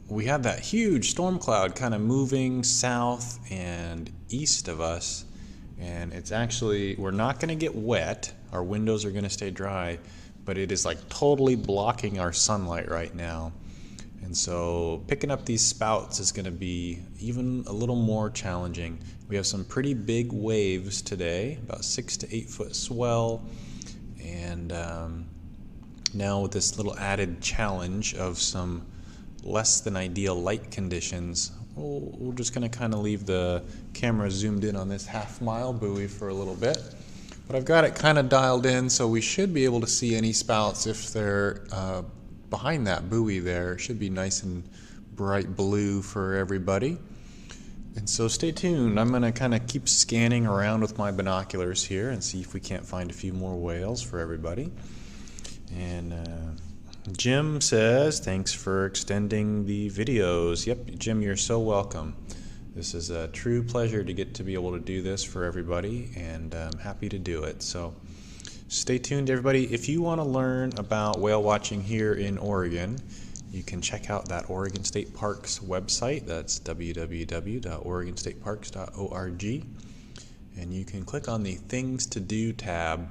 We had that huge storm cloud kind of moving south and east of us. And it's actually, we're not going to get wet. Our windows are going to stay dry, but it is like totally blocking our sunlight right now. And so picking up these spouts is going to be even a little more challenging. We have some pretty big waves today, about 6 to 8 foot swell. And now with this little added challenge of some less than ideal light conditions, we're just going to kind of leave the camera zoomed in on this half-mile buoy for a little bit. But I've got it kind of dialed in, so we should be able to see any spouts if they're behind that buoy there. It should be nice and bright blue for everybody. And so stay tuned. I'm going to kind of keep scanning around with my binoculars here and see if we can't find a few more whales for everybody. And Jim says, thanks for extending the videos. Yep, Jim, you're so welcome. This is a true pleasure to get to be able to do this for everybody, and I'm happy to do it. So stay tuned, everybody. If you want to learn about whale watching here in Oregon, you can check out that Oregon State Parks website. That's www.oregonstateparks.org. And you can click on the Things to Do tab.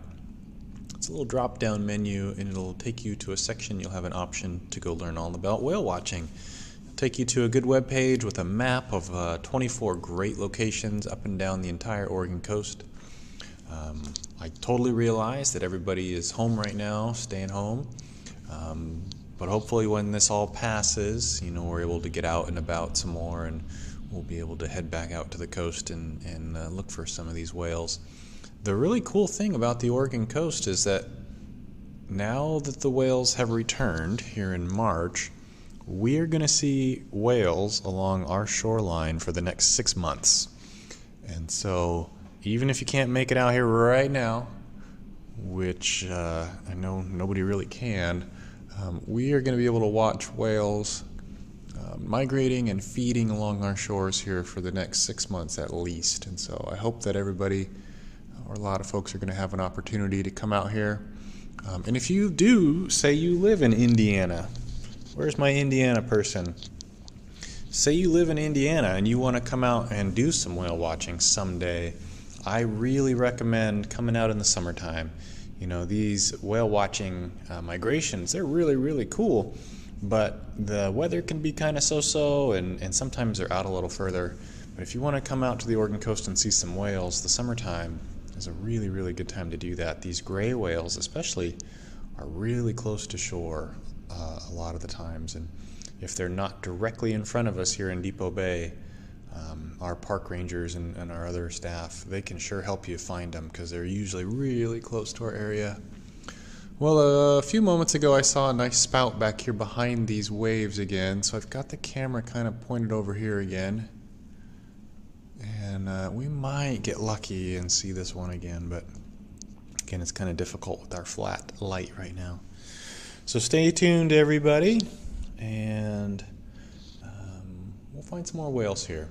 It's a little drop-down menu, and it'll take you to a section. You'll have an option to go learn all about whale watching. It'll take you to a good web page with a map of 24 great locations up and down the entire Oregon coast. I totally realize that everybody is home right now, staying home. But hopefully when this all passes, you know, we're able to get out and about some more, and we'll be able to head back out to the coast and look for some of these whales. The really cool thing about the Oregon coast is that now that the whales have returned here in March, we're going to see whales along our shoreline for the next 6 months. And so even if you can't make it out here right now, which I know nobody really can, we are going to be able to watch whales migrating and feeding along our shores here for the next 6 months at least. And so I hope that everybody, or a lot of folks, are going to have an opportunity to come out here. And if you do, say you live in Indiana. Where's my Indiana person? Say you live in Indiana and you want to come out and do some whale watching someday. I really recommend coming out in the summertime. You know, these whale watching migrations, they're really, really cool. But the weather can be kind of so-so, and sometimes they're out a little further. But if you want to come out to the Oregon coast and see some whales, the summertime is a really, really good time to do that. These gray whales especially are really close to shore a lot of the times, and if they're not directly in front of us here in Depot Bay, our park rangers and our other staff, they can sure help you find them because they're usually really close to our area. Well, a few moments ago I saw a nice spout back here behind these waves again, so I've got the camera kind of pointed over here again. And we might get lucky and see this one again, but again, it's kind of difficult with our flat light right now. So stay tuned, everybody, and we'll find some more whales here.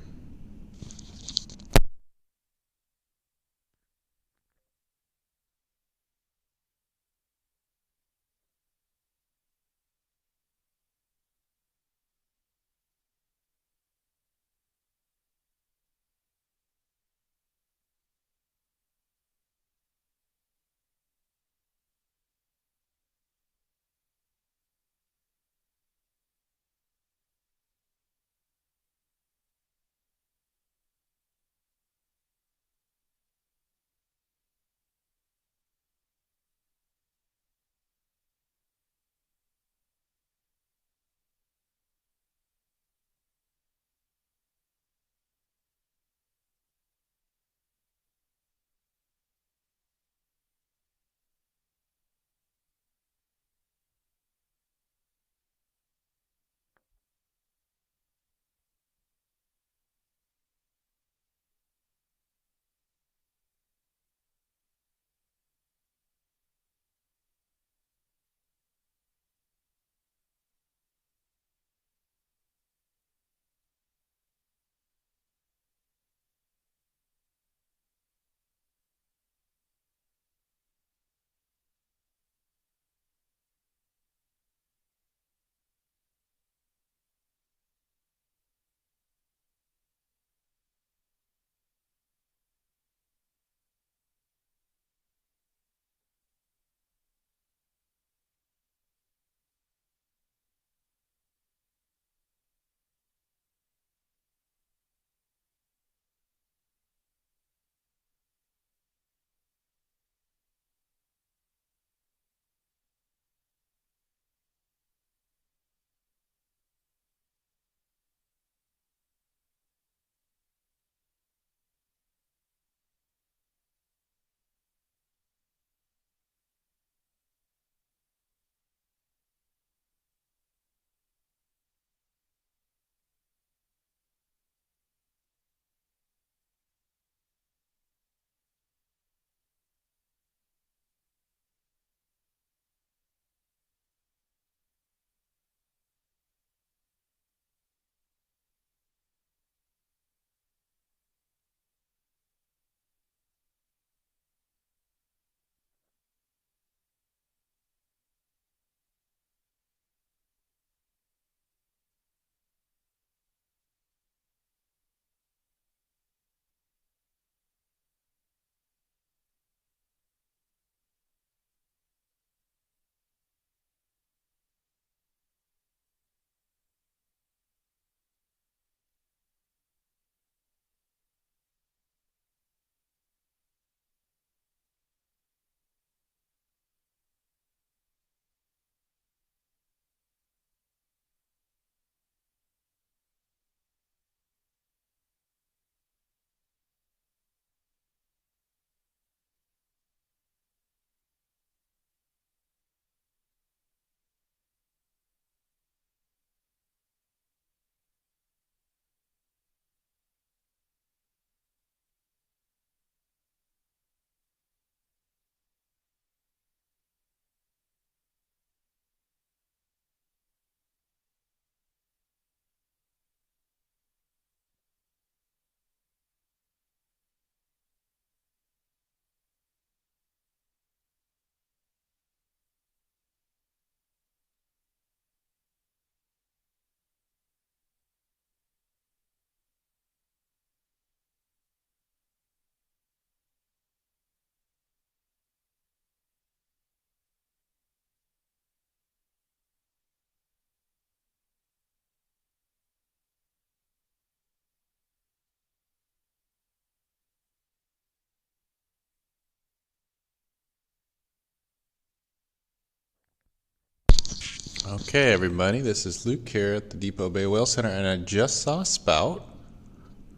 Okay, everybody, this is Luke here at the Depot Bay Whale Center, and I just saw a spout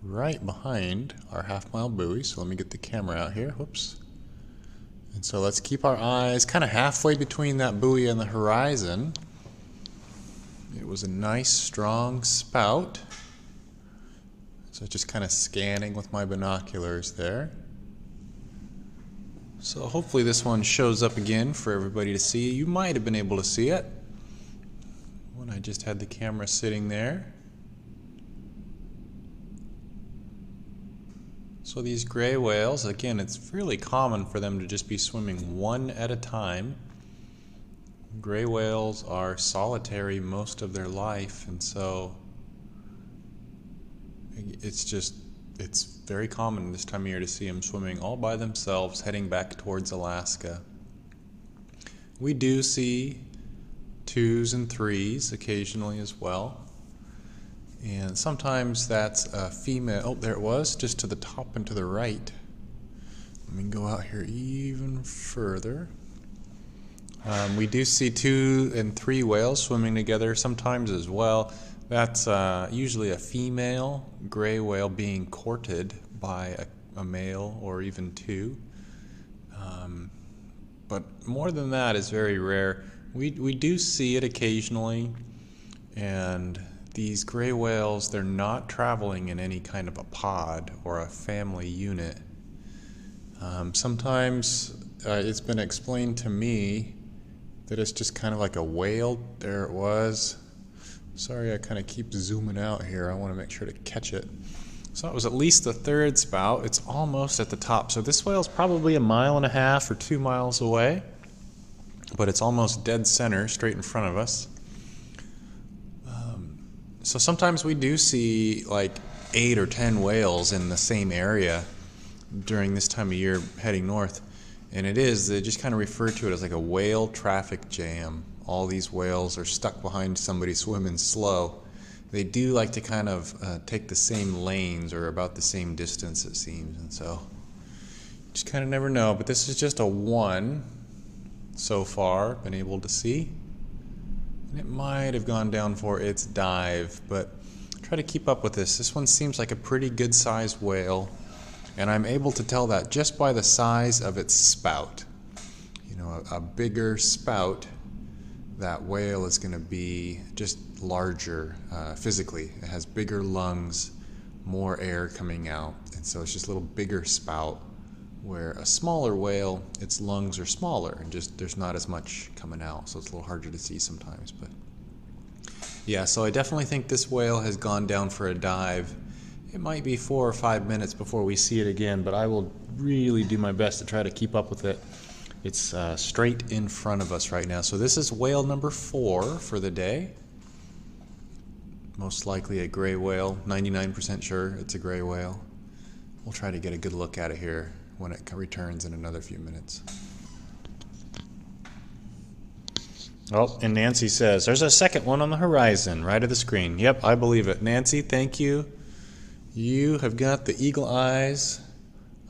right behind our half-mile buoy. So let me get the camera out here. Whoops. And so let's keep our eyes kind of halfway between that buoy and the horizon. It was a nice, strong spout. So just kind of scanning with my binoculars there. So hopefully this one shows up again for everybody to see. You might have been able to see it when I just had the camera sitting there. So these gray whales, again, it's really common for them to just be swimming one at a time. Gray whales are solitary most of their life, and so it's very common this time of year to see them swimming all by themselves, heading back towards Alaska. We do see twos and threes occasionally as well. And sometimes that's a female. Oh, there it was, just to the top and to the right. Let me go out here even further. We do see 2 and 3 whales swimming together sometimes as well. That's usually a female gray whale being courted by a male or even 2. But more than that is very rare. We do see it occasionally, and these gray whales, they're not traveling in any kind of a pod or a family unit. Sometimes it's been explained to me that it's just kind of like a whale. There it was. Sorry, I kind of keep zooming out here. I want to make sure to catch it. So it was at least the 3rd spout. It's almost at the top. So this whale's probably 1.5 miles or 2 miles away, but it's almost dead center, straight in front of us. So sometimes we do see like 8 or 10 whales in the same area during this time of year heading north. And they just kind of refer to it as like a whale traffic jam. All these whales are stuck behind somebody swimming slow. They do like to kind of take the same lanes or about the same distance, it seems. And so you just kind of never know. But this is just a 1 so far, been able to see. And it might have gone down for its dive, but try to keep up with this. This one seems like a pretty good sized whale, and I'm able to tell that just by the size of its spout. You know, a bigger spout, that whale is going to be just larger physically. It has bigger lungs, more air coming out, and so it's just a little bigger spout, where a smaller whale, its lungs are smaller and just there's not as much coming out, so it's a little harder to see sometimes. But yeah, so I definitely think this whale has gone down for a dive. It might be 4 or 5 minutes before we see it again, but I will really do my best to try to keep up with it. It's straight in front of us right now. So this is whale number 4 for the day. Most likely a gray whale, 99% sure it's a gray whale. We'll try to get a good look at it here when it returns in another few minutes. Oh, and Nancy says, there's a second one on the horizon, right of the screen. Yep, I believe it. Nancy, thank you. You have got the eagle eyes.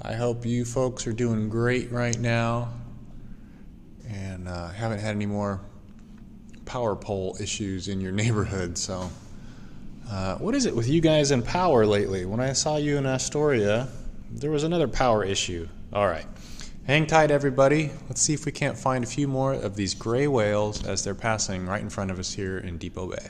I hope you folks are doing great right now and haven't had any more power pole issues in your neighborhood. So what is it with you guys in power lately? When I saw you in Astoria, there was another power issue. All right. Hang tight, everybody. Let's see if we can't find a few more of these gray whales as they're passing right in front of us here in Depot Bay.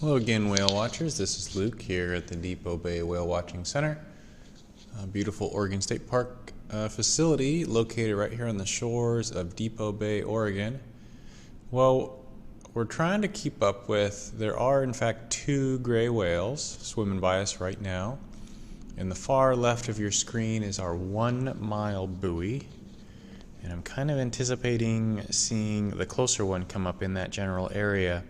Hello again, whale watchers. This is Luke here at the Depot Bay Whale Watching Center, a beautiful Oregon State Park facility located right here on the shores of Depot Bay, Oregon. Well, we're trying to keep up with, there are in fact 2 gray whales swimming by us right now. In the far left of your screen is our 1-mile buoy, and I'm kind of anticipating seeing the closer one come up in that general area.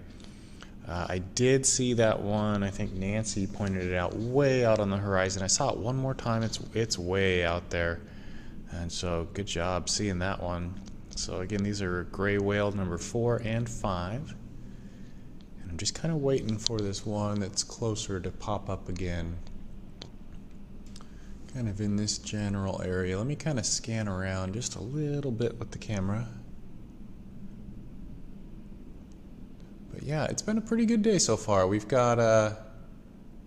I did see that one. I think Nancy pointed it out way out on the horizon. I saw it one more time. It's way out there, and so good job seeing that one. So again, these are gray whale number 4 and 5, and I'm just kind of waiting for this one that's closer to pop up again, kind of in this general area. Let me kind of scan around just a little bit with the camera. But yeah, it's been a pretty good day so far. We've got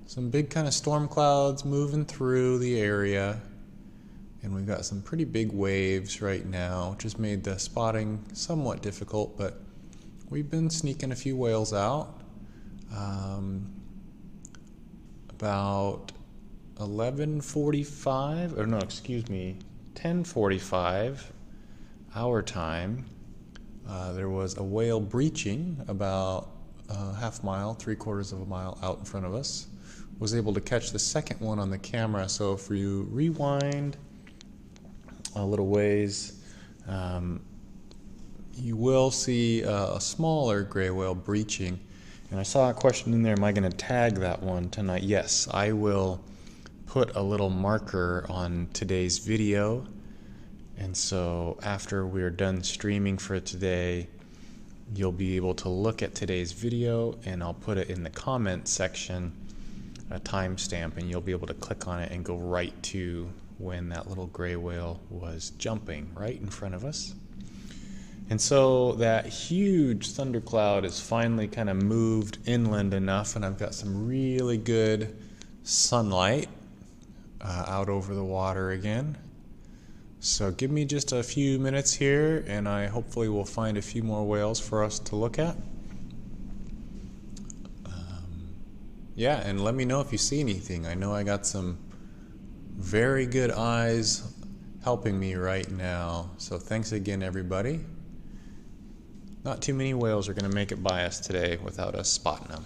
some big kind of storm clouds moving through the area, and we've got some pretty big waves right now, which has made the spotting somewhat difficult, but we've been sneaking a few whales out. About 11:45, or no, excuse me, 10:45 our time. There was a whale breaching about a half mile, 3/4 of a mile out in front of us. Was able to catch the second one on the camera, so if you rewind a little ways, you will see a smaller gray whale breaching. And I saw a question in there, am I going to tag that one tonight? Yes, I will put a little marker on today's video. And so after we're done streaming for today, you'll be able to look at today's video, and I'll put it in the comment section, a timestamp, and you'll be able to click on it and go right to when that little gray whale was jumping right in front of us. And so that huge thundercloud is finally kind of moved inland enough, and I've got some really good sunlight out over the water again. So give me just a few minutes here, and I hopefully will find a few more whales for us to look at. Yeah, and let me know if you see anything. I know I got some very good eyes helping me right now. So thanks again, everybody. Not too many whales are going to make it by us today without us spotting them.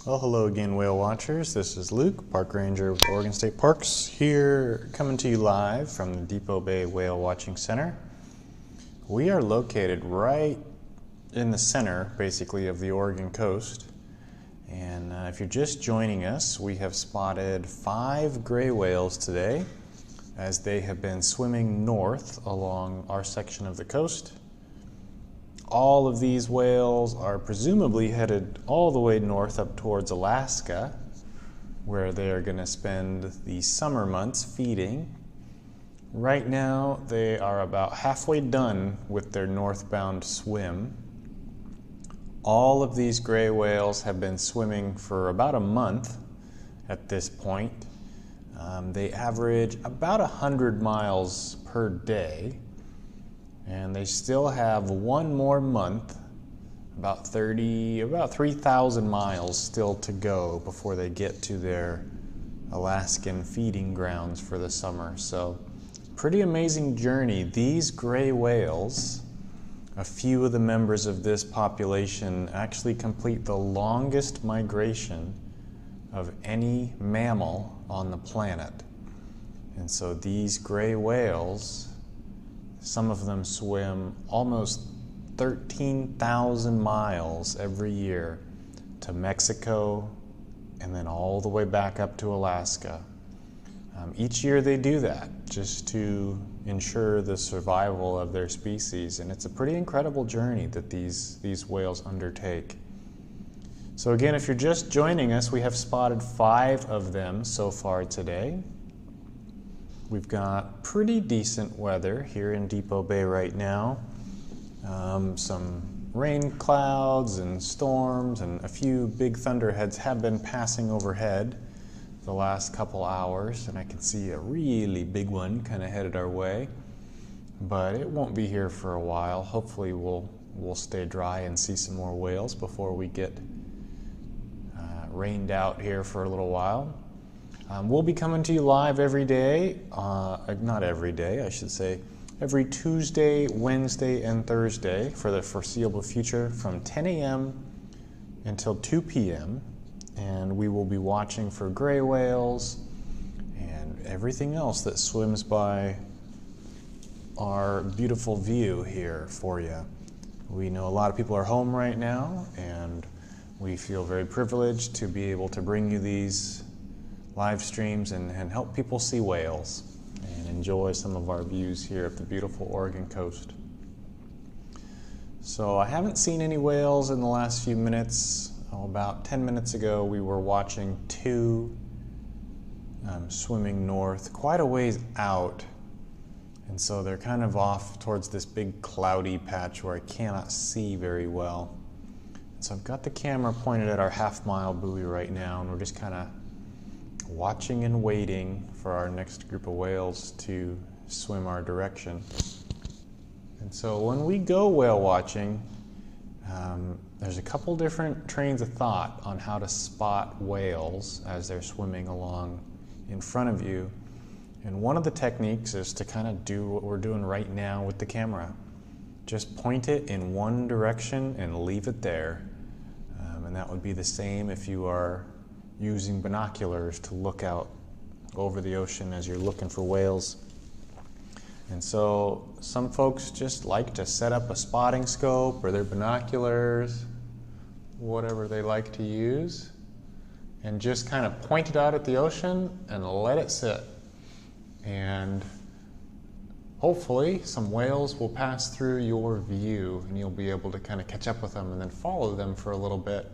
Well, hello again, whale watchers. This is Luke, park ranger with Oregon State Parks, here coming to you live from the Depot Bay Whale Watching Center. We are located right in the center, basically, of the Oregon coast. And if you're just joining us, we have spotted 5 gray whales today as they have been swimming north along our section of the coast. All of these whales are presumably headed all the way north up towards Alaska, where they are going to spend the summer months feeding. Right now, they are about halfway done with their northbound swim. All of these gray whales have been swimming for about a month at this point. They average about 100 miles per day. And they still have one more month, about 3,000 miles still to go before they get to their Alaskan feeding grounds for the summer. So, pretty amazing journey. These gray whales, a few of the members of this population actually complete the longest migration of any mammal on the planet. And so these gray whales, some of them swim almost 13,000 miles every year to Mexico and then all the way back up to Alaska. Each year they do that just to ensure the survival of their species, and it's a pretty incredible journey that these whales undertake. So again, if you're just joining us, we have spotted 5 of them so far today. We've got pretty decent weather here in Depot Bay right now. Some rain clouds and storms and a few big thunderheads have been passing overhead the last couple hours, and I can see a really big one kind of headed our way. But it won't be here for a while. Hopefully we'll stay dry and see some more whales before we get rained out here for a little while. We'll be coming to you live every day, not every day, I should say, every Tuesday, Wednesday, and Thursday for the foreseeable future from 10 a.m. until 2 p.m. And we will be watching for gray whales and everything else that swims by our beautiful view here for you. We know a lot of people are home right now, and we feel very privileged to be able to bring you these live streams and help people see whales and enjoy some of our views here of the beautiful Oregon coast. So I haven't seen any whales in the last few minutes. About 10 minutes ago we were watching 2 swimming north quite a ways out, and so they're kind of off towards this big cloudy patch where I cannot see very well. So I've got the camera pointed at our half-mile buoy right now, and we're just kind of watching and waiting for our next group of whales to swim our direction. And so when we go whale watching, there's a couple different trains of thought on how to spot whales as they're swimming along in front of you. And one of the techniques is to kind of do what we're doing right now with the camera. Just point it in one direction and leave it there. And that would be the same if you are using binoculars to look out over the ocean as you're looking for whales. And so some folks just like to set up a spotting scope or their binoculars, whatever they like to use, and just kind of point it out at the ocean and let it sit. And hopefully some whales will pass through your view and you'll be able to kind of catch up with them and then follow them for a little bit.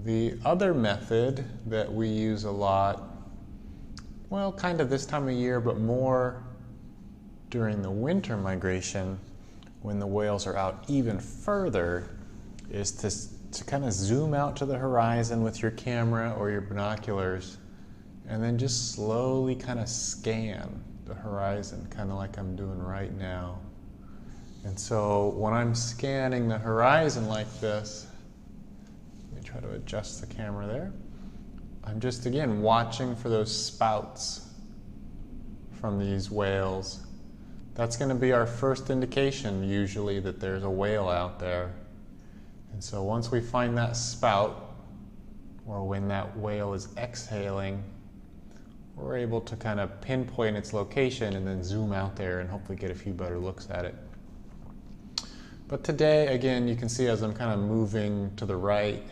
The other method that we use a lot, well, kind of this time of year, but more during the winter migration when the whales are out even further, is to kind of zoom out to the horizon with your camera or your binoculars and then just slowly kind of scan the horizon, kind of like I'm doing right now. And so when I'm scanning the horizon like this, let me try to adjust the camera there. I'm just, again, watching for those spouts from these whales. That's going to be our first indication, usually, that there's a whale out there. And so once we find that spout, or when that whale is exhaling, we're able to kind of pinpoint its location and then zoom out there and hopefully get a few better looks at it. But today, again, you can see as I'm kind of moving to the right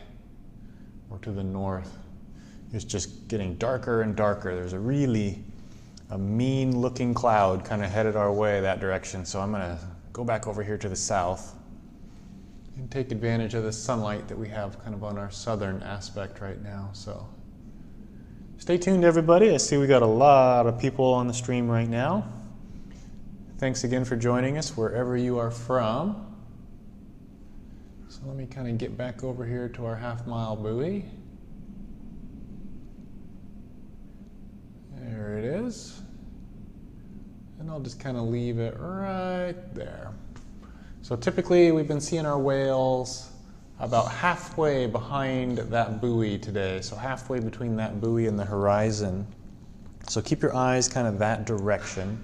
or to the north, it's just getting darker and darker. There's a mean looking cloud kind of headed our way that direction. So I'm gonna go back over here to the south and take advantage of the sunlight that we have kind of on our southern aspect right now. So stay tuned, everybody. I see we got a lot of people on the stream right now. Thanks again for joining us wherever you are from. So let me kind of get back over here to our half-mile buoy. There it is. And I'll just kind of leave it right there. So typically we've been seeing our whales about halfway behind that buoy today. So halfway between that buoy and the horizon. So keep your eyes kind of that direction.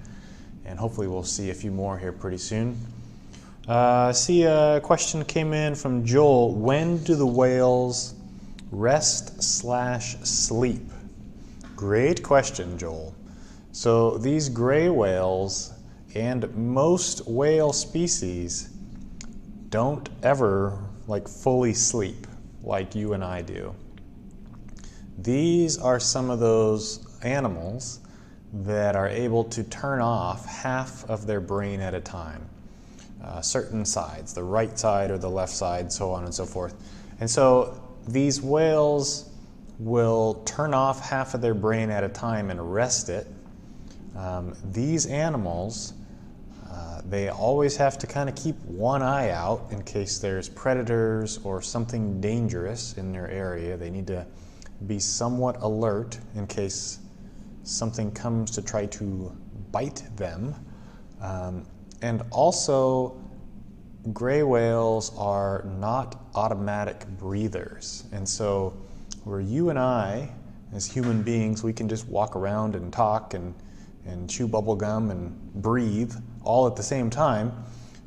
And hopefully we'll see a few more here pretty soon. I see a question came in from Joel. When do the whales rest/sleep? Great question, Joel. So these gray whales and most whale species don't ever fully sleep like you and I do. These are some of those animals that are able to turn off half of their brain at a time. Certain sides, the right side or the left side, so on and so forth. And so these whales will turn off half of their brain at a time and rest it. These animals, they always have to kind of keep one eye out in case there's predators or something dangerous in their area. They need to be somewhat alert in case something comes to try to bite them. And also, gray whales are not automatic breathers. And so where you and I, as human beings, we can just walk around and talk and chew bubble gum and breathe all at the same time.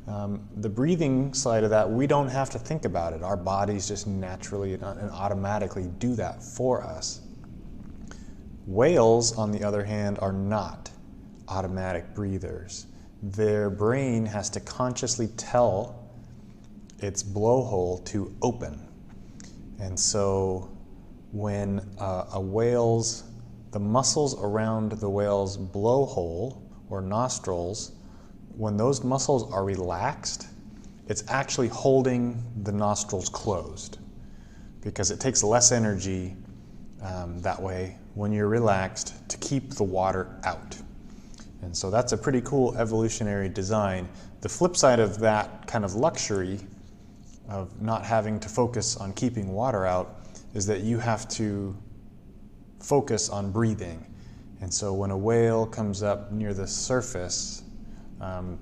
The breathing side of that, we don't have to think about it. Our bodies just naturally and automatically do that for us. Whales, on the other hand, are not automatic breathers. Their brain has to consciously tell its blowhole to open. And so when the muscles around the whale's blowhole or nostrils, when those muscles are relaxed, it's actually holding the nostrils closed because it takes less energy that way when you're relaxed to keep the water out. And so that's a pretty cool evolutionary design. The flip side of that kind of luxury of not having to focus on keeping water out is that you have to focus on breathing. And so when a whale comes up near the surface,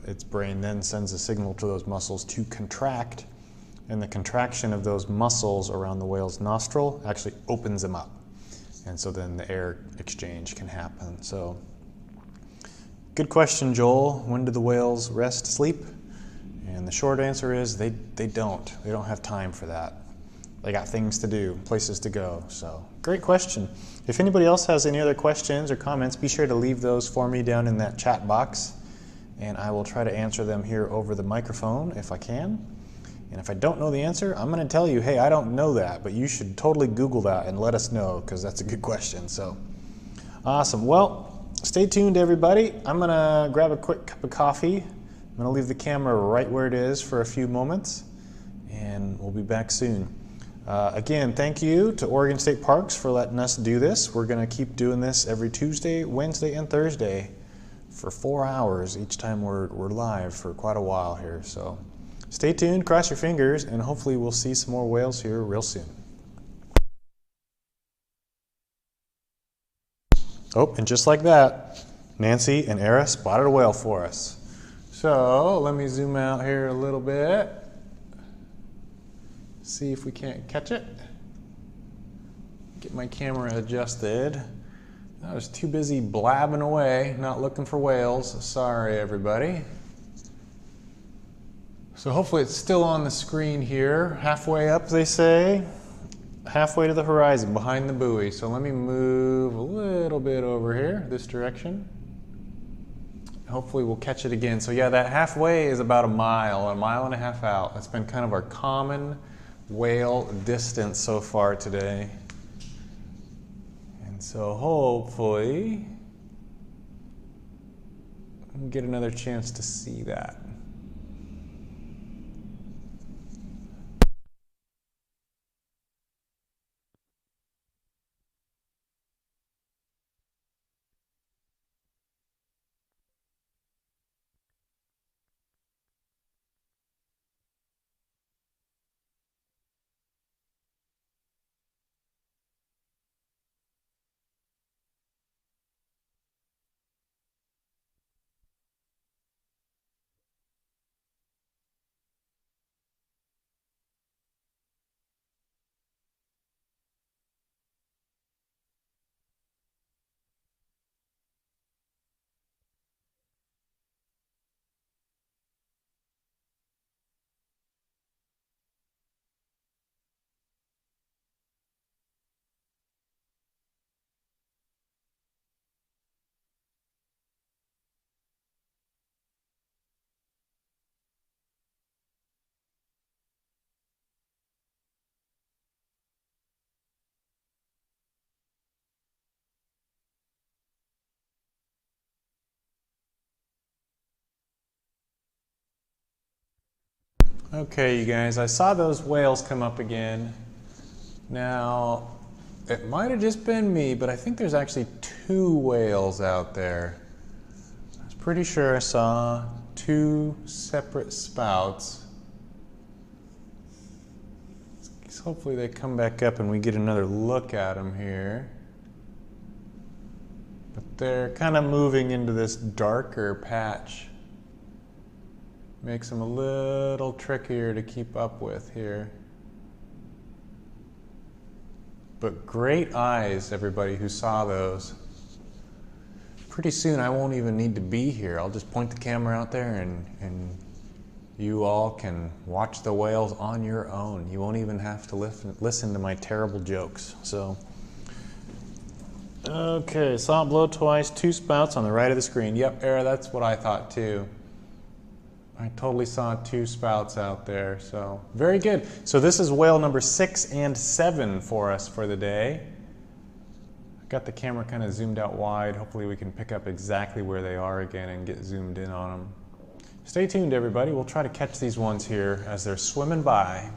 its brain then sends a signal to those muscles to contract, and the contraction of those muscles around the whale's nostril actually opens them up. And so then the air exchange can happen. So good question, Joel. When do the whales rest, sleep? And the short answer is they don't. They don't have time for that. They got things to do, places to go. So great question. If anybody else has any other questions or comments, be sure to leave those for me down in that chat box, and I will try to answer them here over the microphone if I can. And if I don't know the answer, I'm going to tell you, hey, I don't know that, but you should totally Google that and let us know, because that's a good question. So awesome. Well, stay tuned, everybody. I'm going to grab a quick cup of coffee. I'm going to leave the camera right where it is for a few moments, and we'll be back soon. Again, thank you to Oregon State Parks for letting us do this. We're going to keep doing this every Tuesday, Wednesday, and Thursday for 4 hours each time we're live for quite a while here. So stay tuned, cross your fingers, and hopefully we'll see some more whales here real soon. Oh, and just like that, Nancy and Era spotted a whale for us. So let me zoom out here a little bit. See if we can't catch it. Get my camera adjusted. I was too busy blabbing away, not looking for whales. Sorry, everybody. So hopefully it's still on the screen here. Halfway up, they say. halfway to the horizon behind the buoy. So let me move a little bit over here, this direction. Hopefully we'll catch it again. So yeah, that halfway is about a mile and a half out. That's been kind of our common whale distance so far today. And so hopefully we'll get another chance to see that. Okay, you guys, I saw those whales come up again. Now, it might have just been me, but I think there's actually two whales out there. I was pretty sure I saw two separate spouts. So hopefully they come back up and we get another look at them here. But they're kind of moving into this darker patch. Makes them a little trickier to keep up with here. But great eyes, everybody who saw those. Pretty soon I won't even need to be here. I'll just point the camera out there and you all can watch the whales on your own. You won't even have to listen to my terrible jokes. So, okay, saw it blow twice, two spouts on the right of the screen. Yep, Era, that's what I thought too. I totally saw two spouts out there, so very good. So this is whale number 6 and 7 for us for the day. I got the camera kind of zoomed out wide. Hopefully we can pick up exactly where they are again and get zoomed in on them. Stay tuned, everybody. We'll try to catch these ones here as they're swimming by.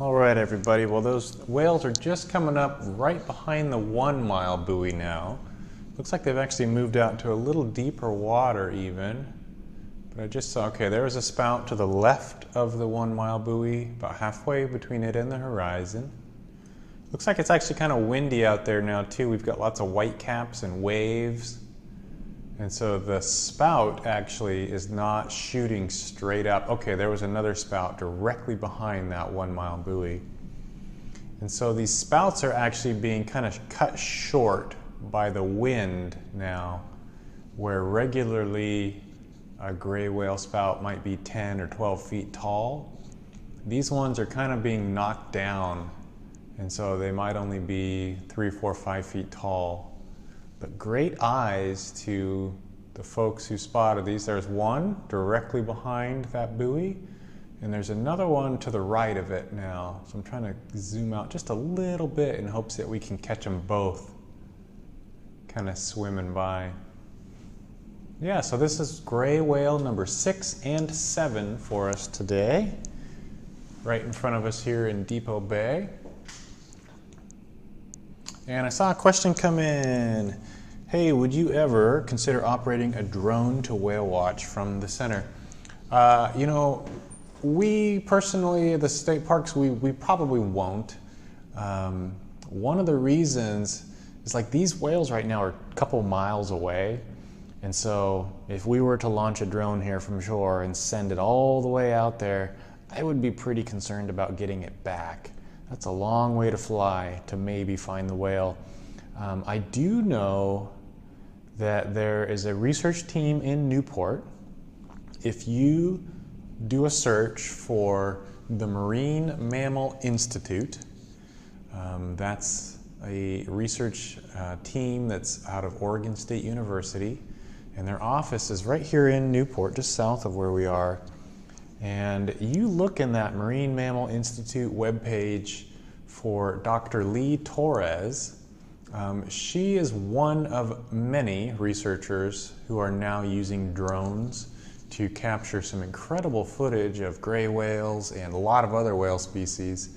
All right, everybody. Well, those whales are just coming up right behind the 1 mile buoy now. Looks like they've actually moved out to a little deeper water even. But I just saw, okay, there was a spout to the left of the 1 mile buoy, about halfway between it and the horizon. Looks like it's actually kind of windy out there now too. We've got lots of white caps and waves. And so the spout actually is not shooting straight up. Okay, there was another spout directly behind that 1 mile buoy. And so these spouts are actually being kind of cut short by the wind now, where regularly a gray whale spout might be 10 or 12 feet tall. These ones are kind of being knocked down, and so they might only be 3, 4, 5 feet tall. But great eyes to the folks who spotted these. There's one directly behind that buoy, and there's another one to the right of it now. So I'm trying to zoom out just a little bit in hopes that we can catch them both kind of swimming by. Yeah, so this is gray whale number 6 and 7 for us today, right in front of us here in Depot Bay. And I saw a question come in. Hey, would you ever consider operating a drone to whale watch from the center? You know, we personally, at the state parks, we probably won't. One of the reasons is like these whales right now are a couple miles away. And so if we were to launch a drone here from shore and send it all the way out there, I would be pretty concerned about getting it back. That's a long way to fly to maybe find the whale. I do know that there is a research team in Newport. If you do a search for the Marine Mammal Institute, that's a research team that's out of Oregon State University, and their office is right here in Newport, just south of where we are. And you look in that Marine Mammal Institute webpage for Dr. Lee Torres. She is one of many researchers who are now using drones to capture some incredible footage of gray whales and a lot of other whale species.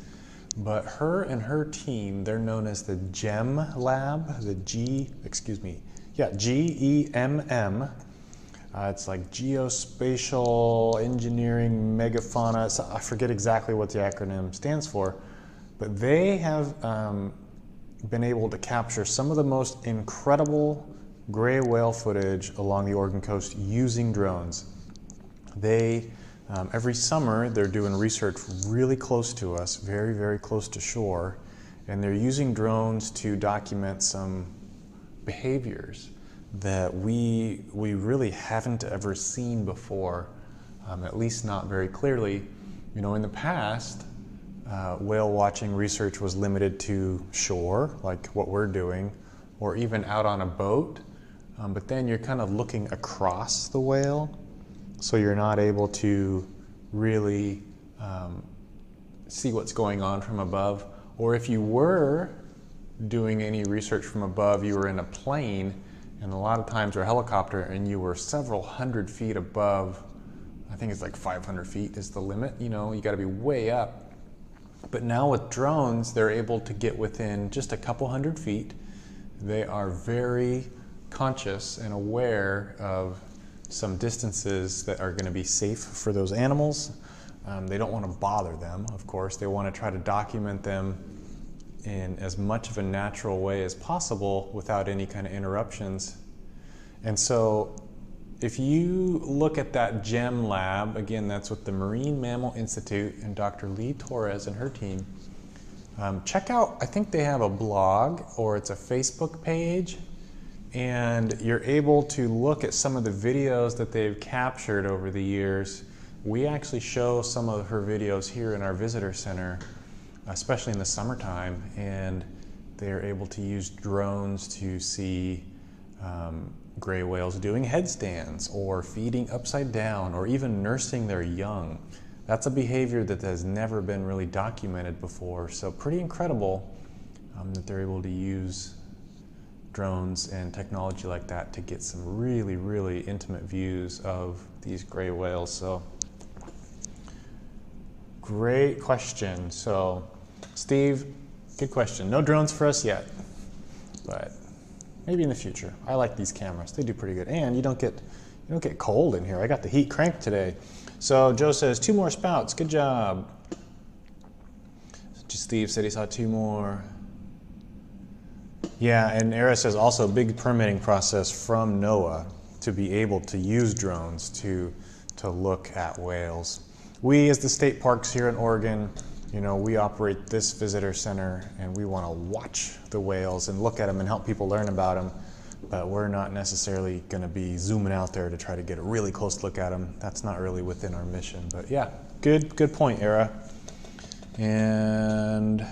But her and her team, they're known as the GEM Lab, GEMM. It's like Geospatial Engineering Megafauna. I forget exactly what the acronym stands for, but they have been able to capture some of the most incredible gray whale footage along the Oregon coast using drones. They every summer, they're doing research really close to us, very, very close to shore, and they're using drones to document some behaviors that we really haven't ever seen before, at least not very clearly. You know, in the past, whale watching research was limited to shore, like what we're doing, or even out on a boat, but then you're kind of looking across the whale, so you're not able to really see what's going on from above. Or if you were doing any research from above, you were in a plane, and a lot of times, or a helicopter, and you were several hundred feet above. I think it's like 500 feet is the limit. You know, you got to be way up. But now with drones, they're able to get within just a couple hundred feet. They are very conscious and aware of some distances that are going to be safe for those animals. They don't want to bother them, of course. They want to try to document them in as much of a natural way as possible without any kind of interruptions. And so if you look at that GEM lab, again, that's with the Marine Mammal Institute and Dr. Lee Torres and her team, check out, I think they have a blog or it's a Facebook page, and you're able to look at some of the videos that they've captured over the years. We actually show some of her videos here in our visitor center, especially in the summertime, and they're able to use drones to see gray whales doing headstands or feeding upside down or even nursing their young. That's a behavior that has never been really documented before, so pretty incredible that they're able to use drones and technology like that to get some really, really intimate views of these gray whales. So Great question. So, Steve, good question. No drones for us yet, but maybe in the future. I like these cameras. They do pretty good. And you don't get cold in here. I got the heat cranked today. So Joe says 2 more spouts. Good job. Steve said he saw 2 more. Yeah, and Era says also big permitting process from NOAA to be able to use drones to look at whales. We, as the state parks here in Oregon, we operate this visitor center and we want to watch the whales and look at them and help people learn about them. But we're not necessarily going to be zooming out there to try to get a really close look at them. That's not really within our mission. But yeah, good point, Era. And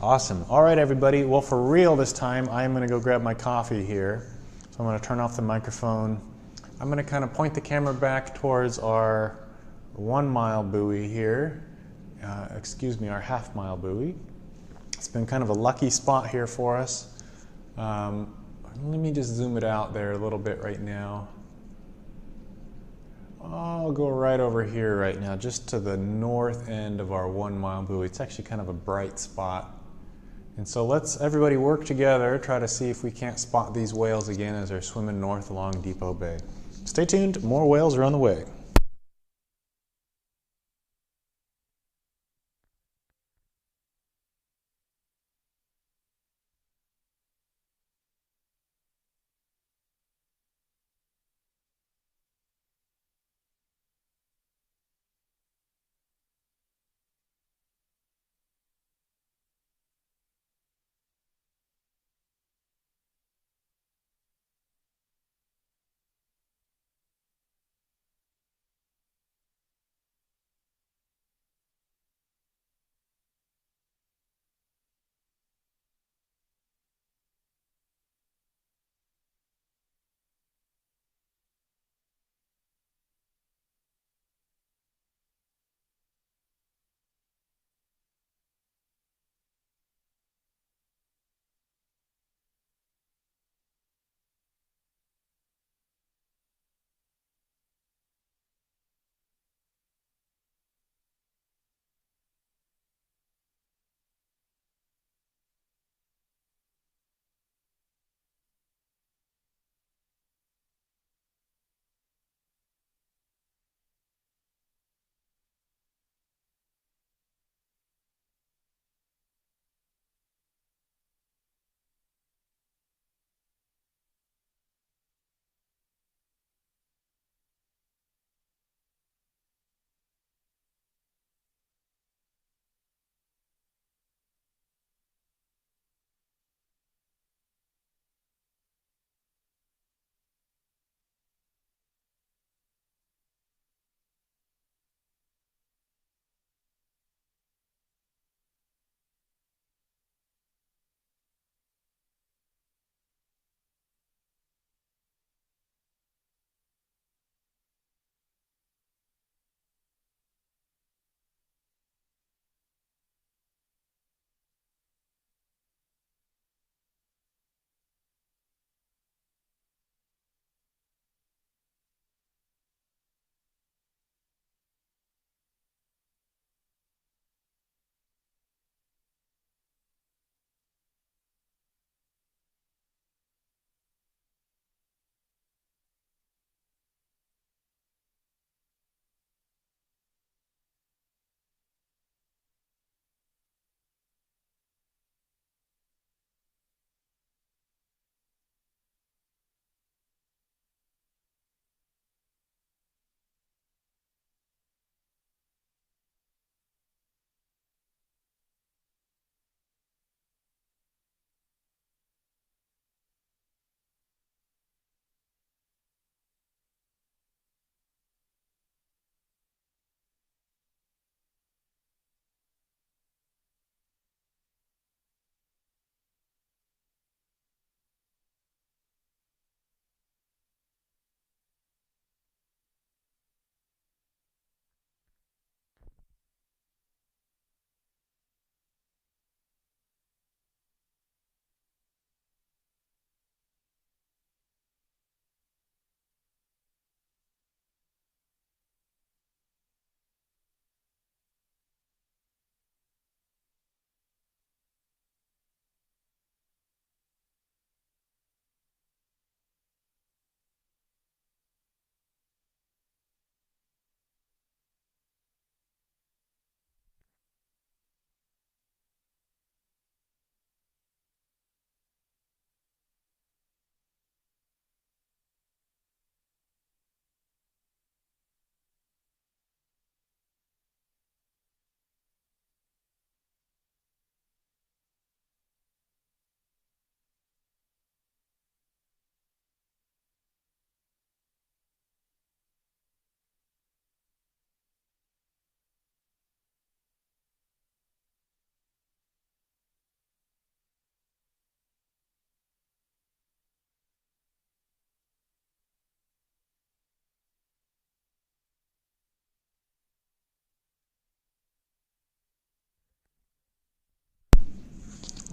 awesome. All right, everybody. Well, for real this time, I'm going to go grab my coffee here. So I'm going to turn off the microphone. I'm going to kind of point the camera back towards our 1 mile buoy here. Our half-mile buoy. It's been kind of a lucky spot here for us. Let me just zoom it out there a little bit right now. I'll go right over here right now, just to the north end of our 1 mile buoy. It's actually kind of a bright spot. And so let's everybody work together, try to see if we can't spot these whales again as they're swimming north along Depot Bay. Stay tuned, more whales are on the way.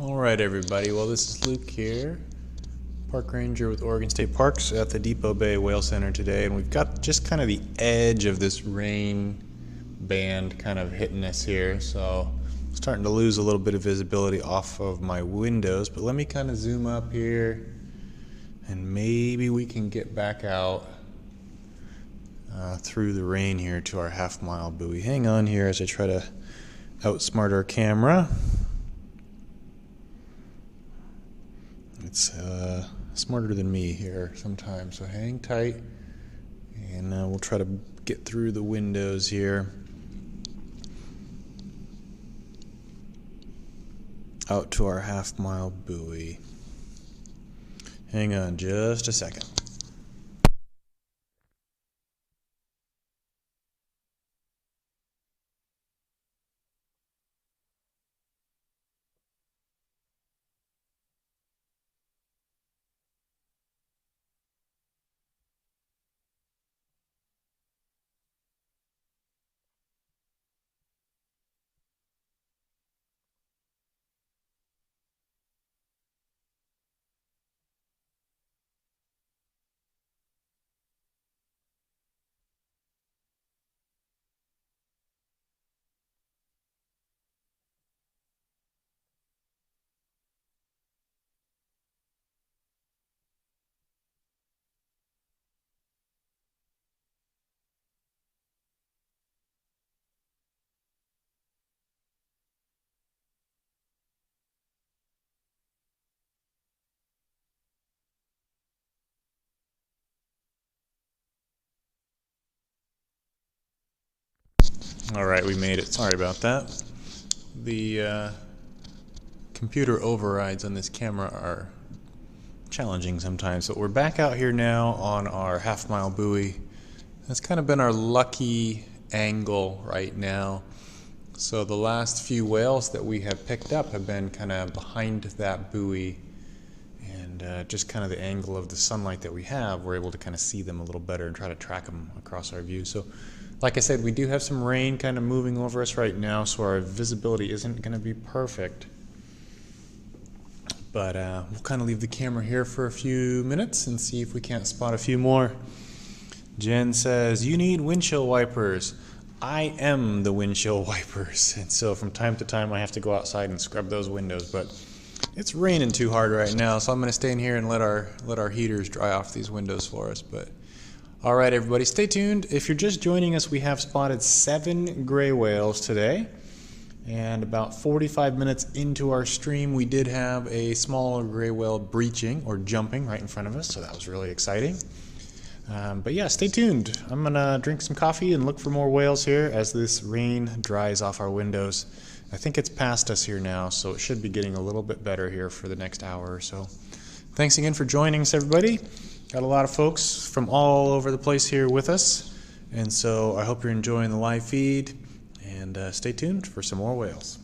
All right, everybody. Well, this is Luke here, park ranger with Oregon State Parks at the Depot Bay Whale Center today, and we've got just kind of the edge of this rain band kind of hitting us here, so I'm starting to lose a little bit of visibility off of my windows, but let me kind of zoom up here, and maybe we can get back out through the rain here to our half-mile buoy. Hang on here as I try to outsmart our camera. It's smarter than me here sometimes, so hang tight, and we'll try to get through the windows here out to our half-mile buoy. Hang on just a second. All right, we made it. Sorry about that. The computer overrides on this camera are challenging sometimes, but we're back out here now on our half-mile buoy. That's kind of been our lucky angle right now. So the last few whales that we have picked up have been kind of behind that buoy, and just kind of the angle of the sunlight that we have, we're able to kind of see them a little better and try to track them across our view. So like I said, we do have some rain kind of moving over us right now, so our visibility isn't going to be perfect. But we'll kind of leave the camera here for a few minutes and see if we can't spot a few more. Jen says, you need windshield wipers. I am the windshield wipers. And so from time to time I have to go outside and scrub those windows. But it's raining too hard right now, so I'm going to stay in here and let our heaters dry off these windows for us. But all right, everybody, stay tuned. If you're just joining us, we have spotted 7 gray whales today. And about 45 minutes into our stream, we did have a smaller gray whale breaching or jumping right in front of us, so that was really exciting. But yeah, stay tuned. I'm going to drink some coffee and look for more whales here as this rain dries off our windows. I think it's past us here now, so it should be getting a little bit better here for the next hour or so. Thanks again for joining us, everybody. Got a lot of folks from all over the place here with us, and so I hope you're enjoying the live feed, and stay tuned for some more whales.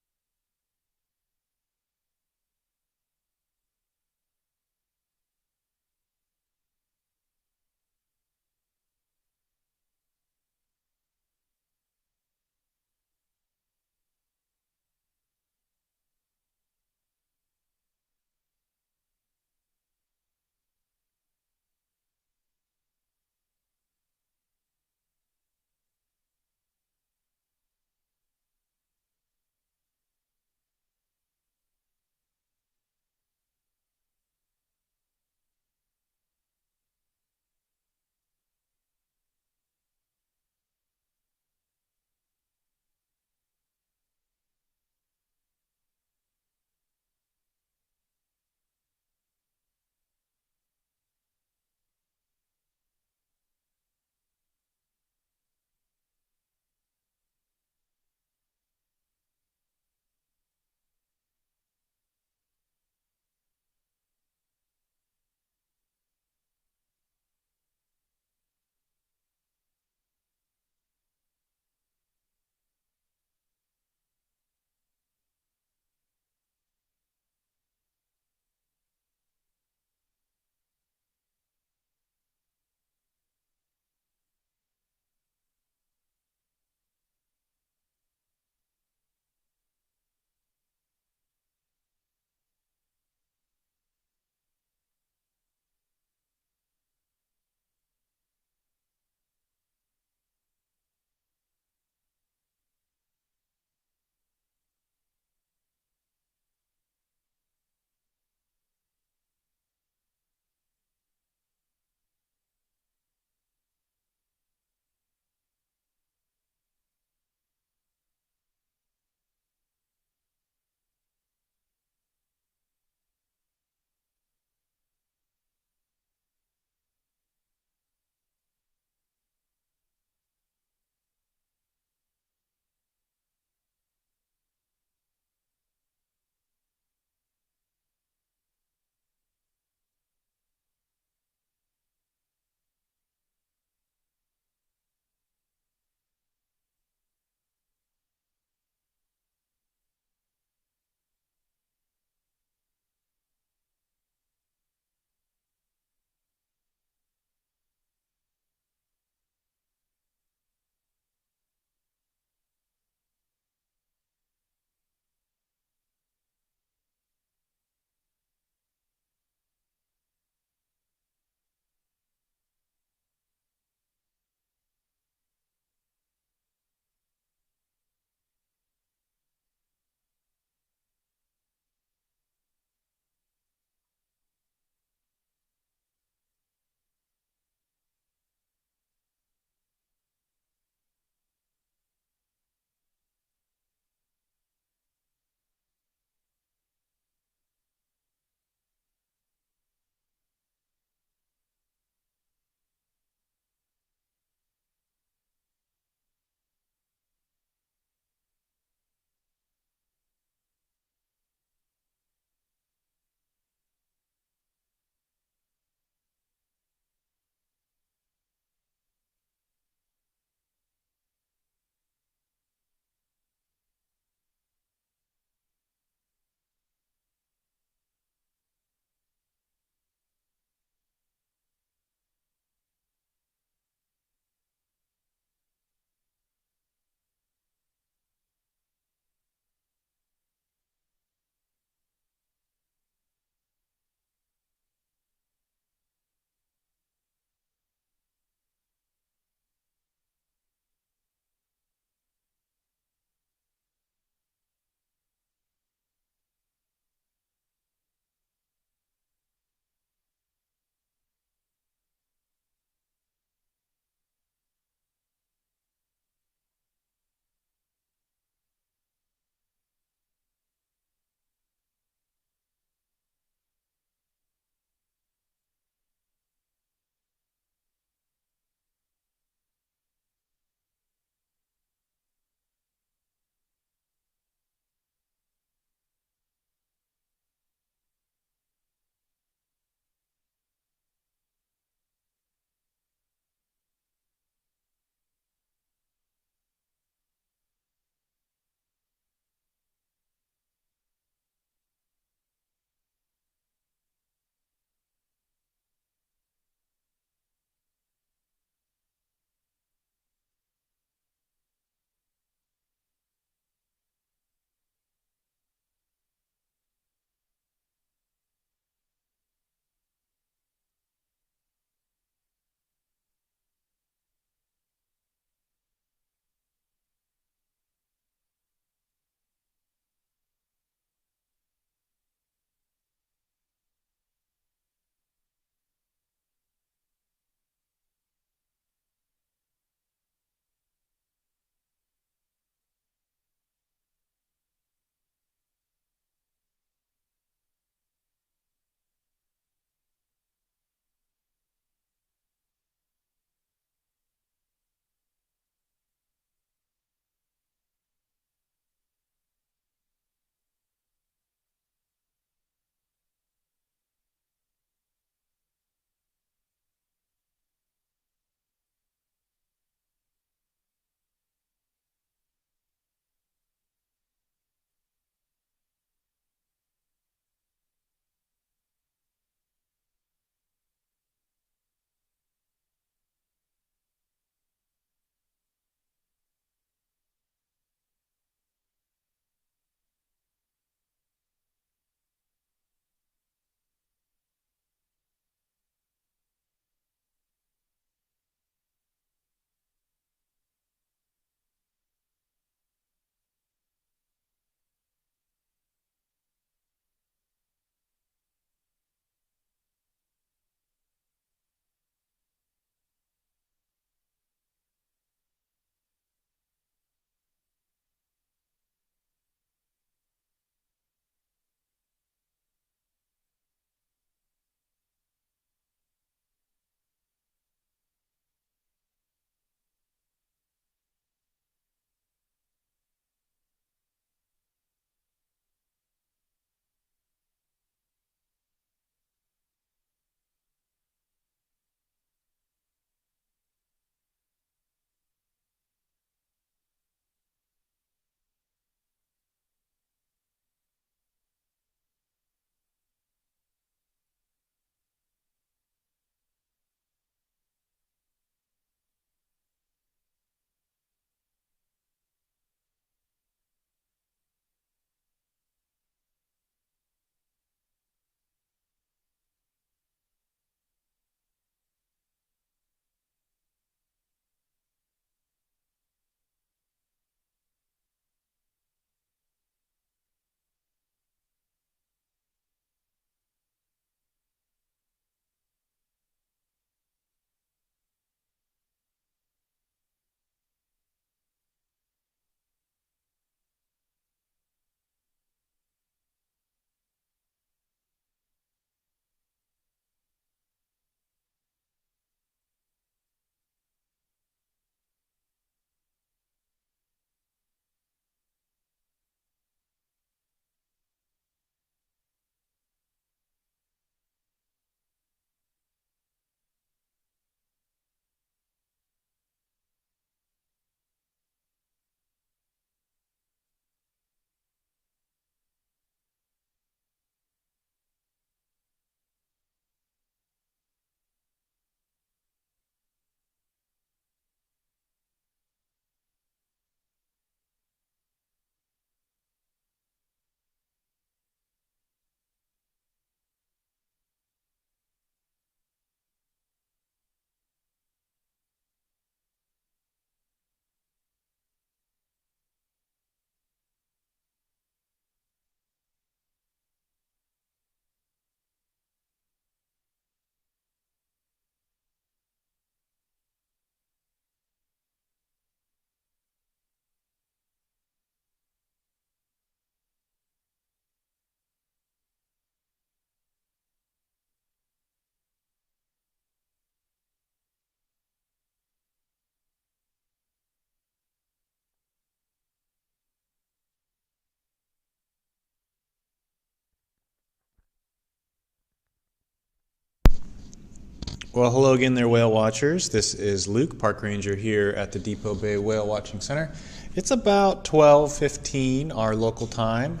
Well, hello again there, whale watchers. This is Luke, park ranger here at the Depot Bay Whale Watching Center. It's about 12:15 our local time,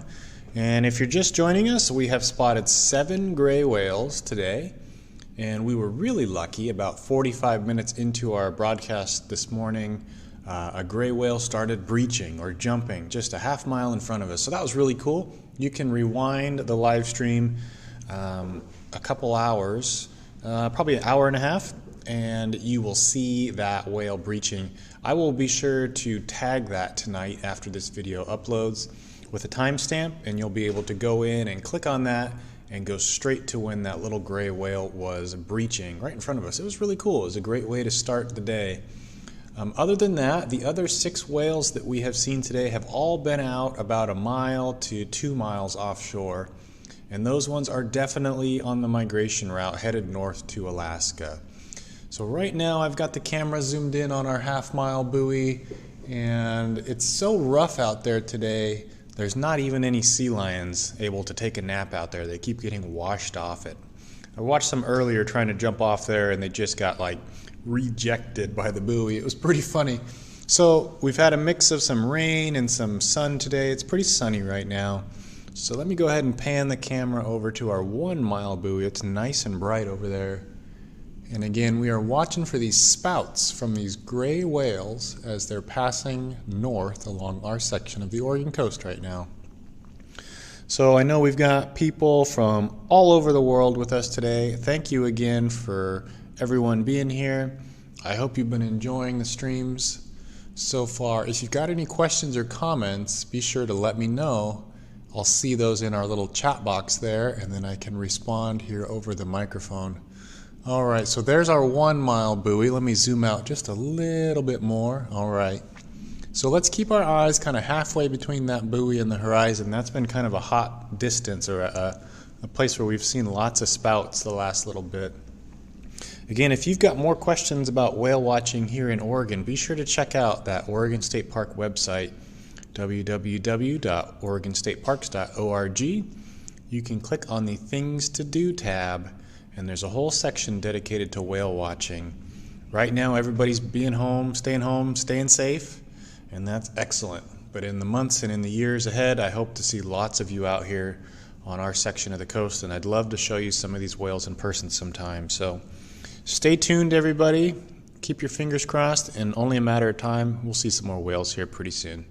and if you're just joining us, we have spotted 7 gray whales today, and we were really lucky. About 45 minutes into our broadcast this morning, a gray whale started breaching or jumping just a half mile in front of us, so that was really cool. You can rewind the live stream a couple hours, probably an hour and a half, and you will see that whale breaching. I will be sure to tag that tonight after this video uploads with a timestamp, and you'll be able to go in and click on that and go straight to when that little gray whale was breaching right in front of us. It was really cool. It was a great way to start the day. Other than that, the other 6 whales that we have seen today have all been out about 1 mile to 2 miles offshore. And those ones are definitely on the migration route headed north to Alaska. So right now I've got the camera zoomed in on our half-mile buoy, and it's so rough out there today, there's not even any sea lions able to take a nap out there. They keep getting washed off it. I watched some earlier trying to jump off there, and they just got like rejected by the buoy. It was pretty funny. So we've had a mix of some rain and some sun today. It's pretty sunny right now. So let me go ahead and pan the camera over to our 1 mile buoy. It's nice and bright over there. And again, we are watching for these spouts from these gray whales as they're passing north along our section of the Oregon coast right now. So I know we've got people from all over the world with us today. Thank you again for everyone being here. I hope you've been enjoying the streams so far. If you've got any questions or comments, be sure to let me know. I'll see those in our little chat box there, and then I can respond here over the microphone. All right, so there's our 1 mile buoy. Let me zoom out just a little bit more. All right, so let's keep our eyes kind of halfway between that buoy and the horizon. That's been kind of a hot distance, or a place where we've seen lots of spouts the last little bit. Again, if you've got more questions about whale watching here in Oregon, be sure to check out that Oregon State Park website, www.oregonstateparks.org. You can click on the Things to Do tab, and there's a whole section dedicated to whale watching. Right now, everybody's staying home, staying safe, and that's excellent. But in the months and in the years ahead, I hope to see lots of you out here on our section of the coast, and I'd love to show you some of these whales in person sometime. So stay tuned, everybody. Keep your fingers crossed, and only a matter of time, we'll see some more whales here pretty soon.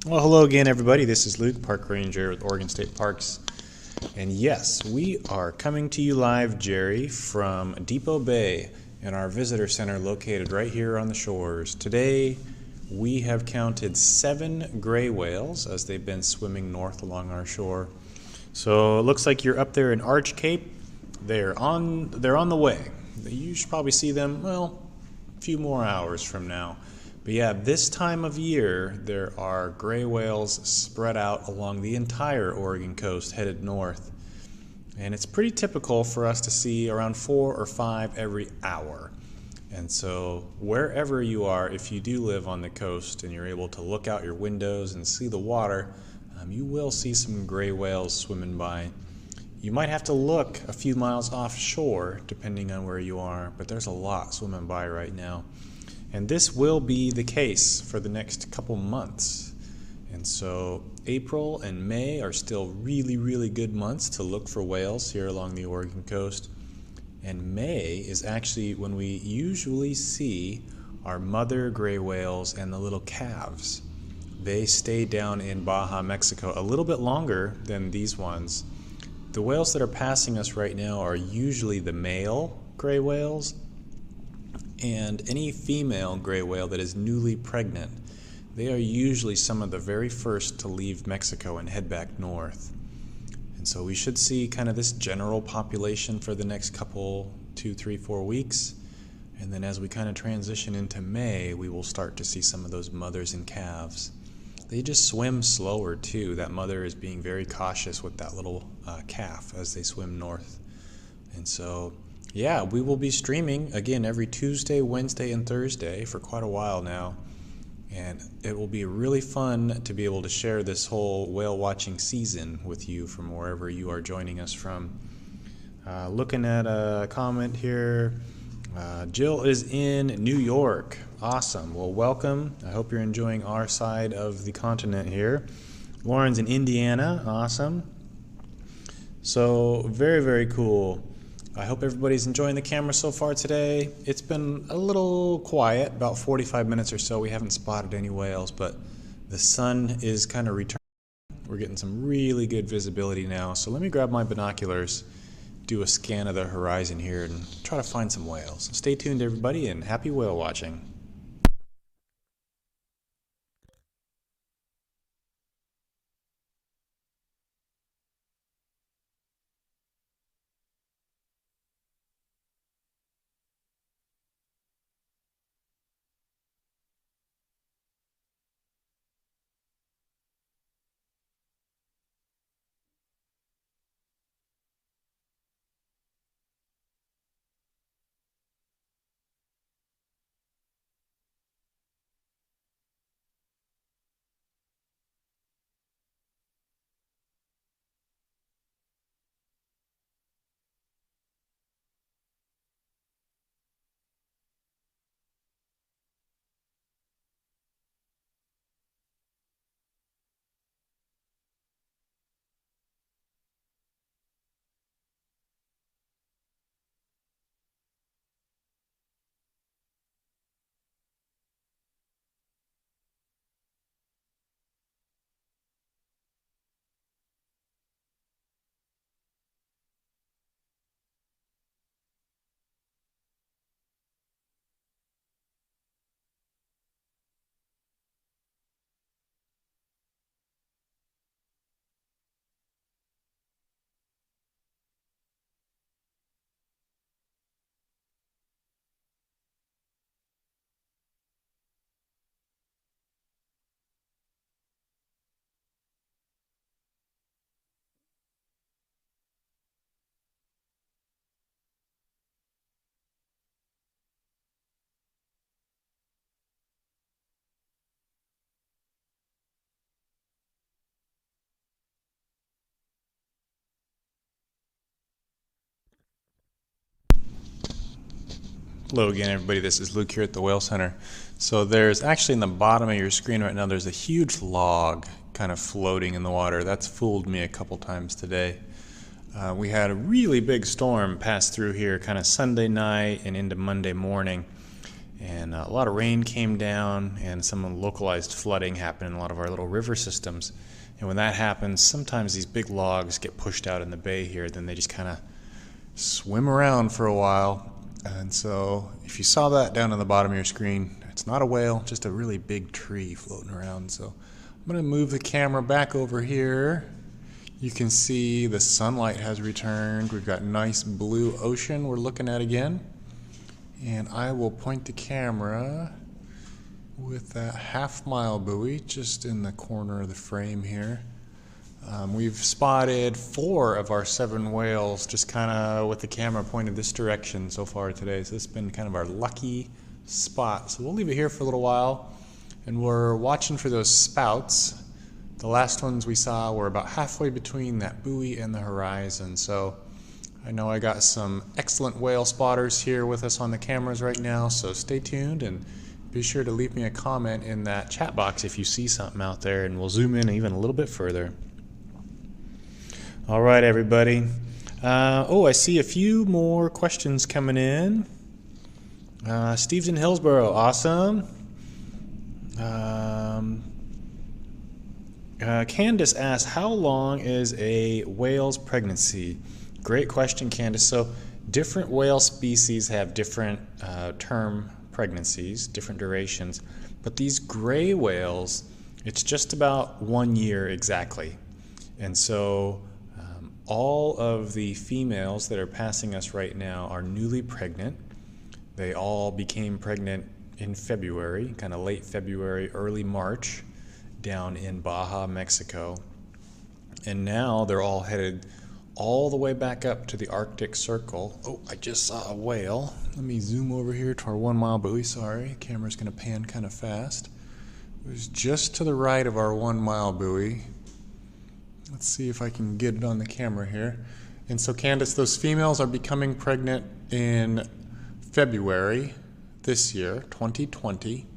Well, hello again, everybody. This is Luke, Park Ranger with Oregon State Parks. And yes, we are coming to you live, Jerry, from Depot Bay in our visitor center located right here on the shores. Today, we have counted 7 gray whales as they've been swimming north along our shore. So it looks like you're up there in Arch Cape. They're on the way. You should probably see them, well, a few more hours from now. But yeah, this time of year, there are gray whales spread out along the entire Oregon coast headed north. And it's pretty typical for us to see around 4 or 5 every hour. And so wherever you are, if you do live on the coast and you're able to look out your windows and see the water, you will see some gray whales swimming by. You might have to look a few miles offshore depending on where you are, but there's a lot swimming by right now. And this will be the case for the next couple months. And so April and May are still really, really good months to look for whales here along the Oregon coast. And May is actually when we usually see our mother gray whales and the little calves. They stay down in Baja, Mexico a little bit longer than these ones. The whales that are passing us right now are usually the male gray whales, and any female gray whale that is newly pregnant. They are usually some of the very first to leave Mexico and head back north. And so we should see kind of this general population for the next couple, 2, 3, 4 weeks. And then as we kind of transition into May, we will start to see some of those mothers and calves. They just swim slower too. That mother is being very cautious with that little calf as they swim north. And so yeah, we will be streaming again every Tuesday, Wednesday, and Thursday for quite a while now. And it will be really fun to be able to share this whole whale watching season with you from wherever you are joining us from. Looking at a comment here, Jill is in New York. Awesome. Well, welcome. I hope you're enjoying our side of the continent here. Lauren's in Indiana. Awesome. So very, very cool. I hope everybody's enjoying the camera so far today. It's been a little quiet, about 45 minutes or so. We haven't spotted any whales, but the sun is kind of returning. We're getting some really good visibility now. So let me grab my binoculars, do a scan of the horizon here, and try to find some whales. Stay tuned, everybody, and happy whale watching. Hello again, everybody. This is Luke here at the Whale Center. So there's actually in the bottom of your screen right now, there's a huge log kind of floating in the water. That's fooled me a couple times today. We had a really big storm pass through here kind of Sunday night and into Monday morning. and a lot of rain came down, and some localized flooding happened in a lot of our little river systems. And when that happens, sometimes these big logs get pushed out in the bay here, then they just kind of swim around for a while. And so if you saw that down on the bottom of your screen, it's not a whale, just a really big tree floating around. So I'm going to move the camera back over here. You can see the sunlight has returned. We've got nice blue ocean we're looking at again. And I will point the camera with that half-mile buoy just in the corner of the frame here. We've spotted 4 of our 7 whales just kind of with the camera pointed this direction so far today. So this has been kind of our lucky spot. So we'll leave it here for a little while, and we're watching for those spouts. The last ones we saw were about halfway between that buoy and the horizon. So I know I got some excellent whale spotters here with us on the cameras right now, so stay tuned and be sure to leave me a comment in that chat box if you see something out there, and we'll zoom in even a little bit further. All right, everybody. I see a few more questions coming in. Steve's in Hillsboro. Awesome. Candace asks, how long is a whale's pregnancy? Great question, Candace. So different whale species have different term pregnancies, different durations. But these gray whales, it's just about 1 year exactly. And so all of the females that are passing us right now are newly pregnant. They all became pregnant in February, kind of late February, early March, down in Baja, Mexico. And now they're all headed all the way back up to the Arctic Circle. Oh, I just saw a whale. Let me zoom over here to our 1 mile buoy. Sorry, camera's going to pan kind of fast. It was just to the right of our 1 mile buoy. Let's see if I can get it on the camera here. And so, Candace, those females are becoming pregnant in February this year, 2020.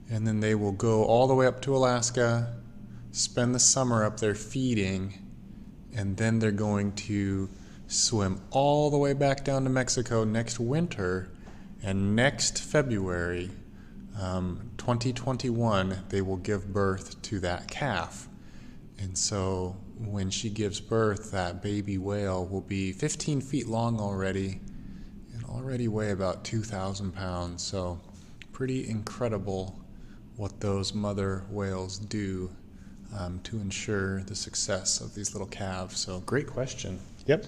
And then they will go all the way up to Alaska, spend the summer up there feeding, and then they're going to swim all the way back down to Mexico next winter. And next February, 2021, they will give birth to that calf. And so when she gives birth, that baby whale will be 15 feet long already and already weigh about 2,000 pounds. So pretty incredible what those mother whales do to ensure the success of these little calves. So great question. Yep.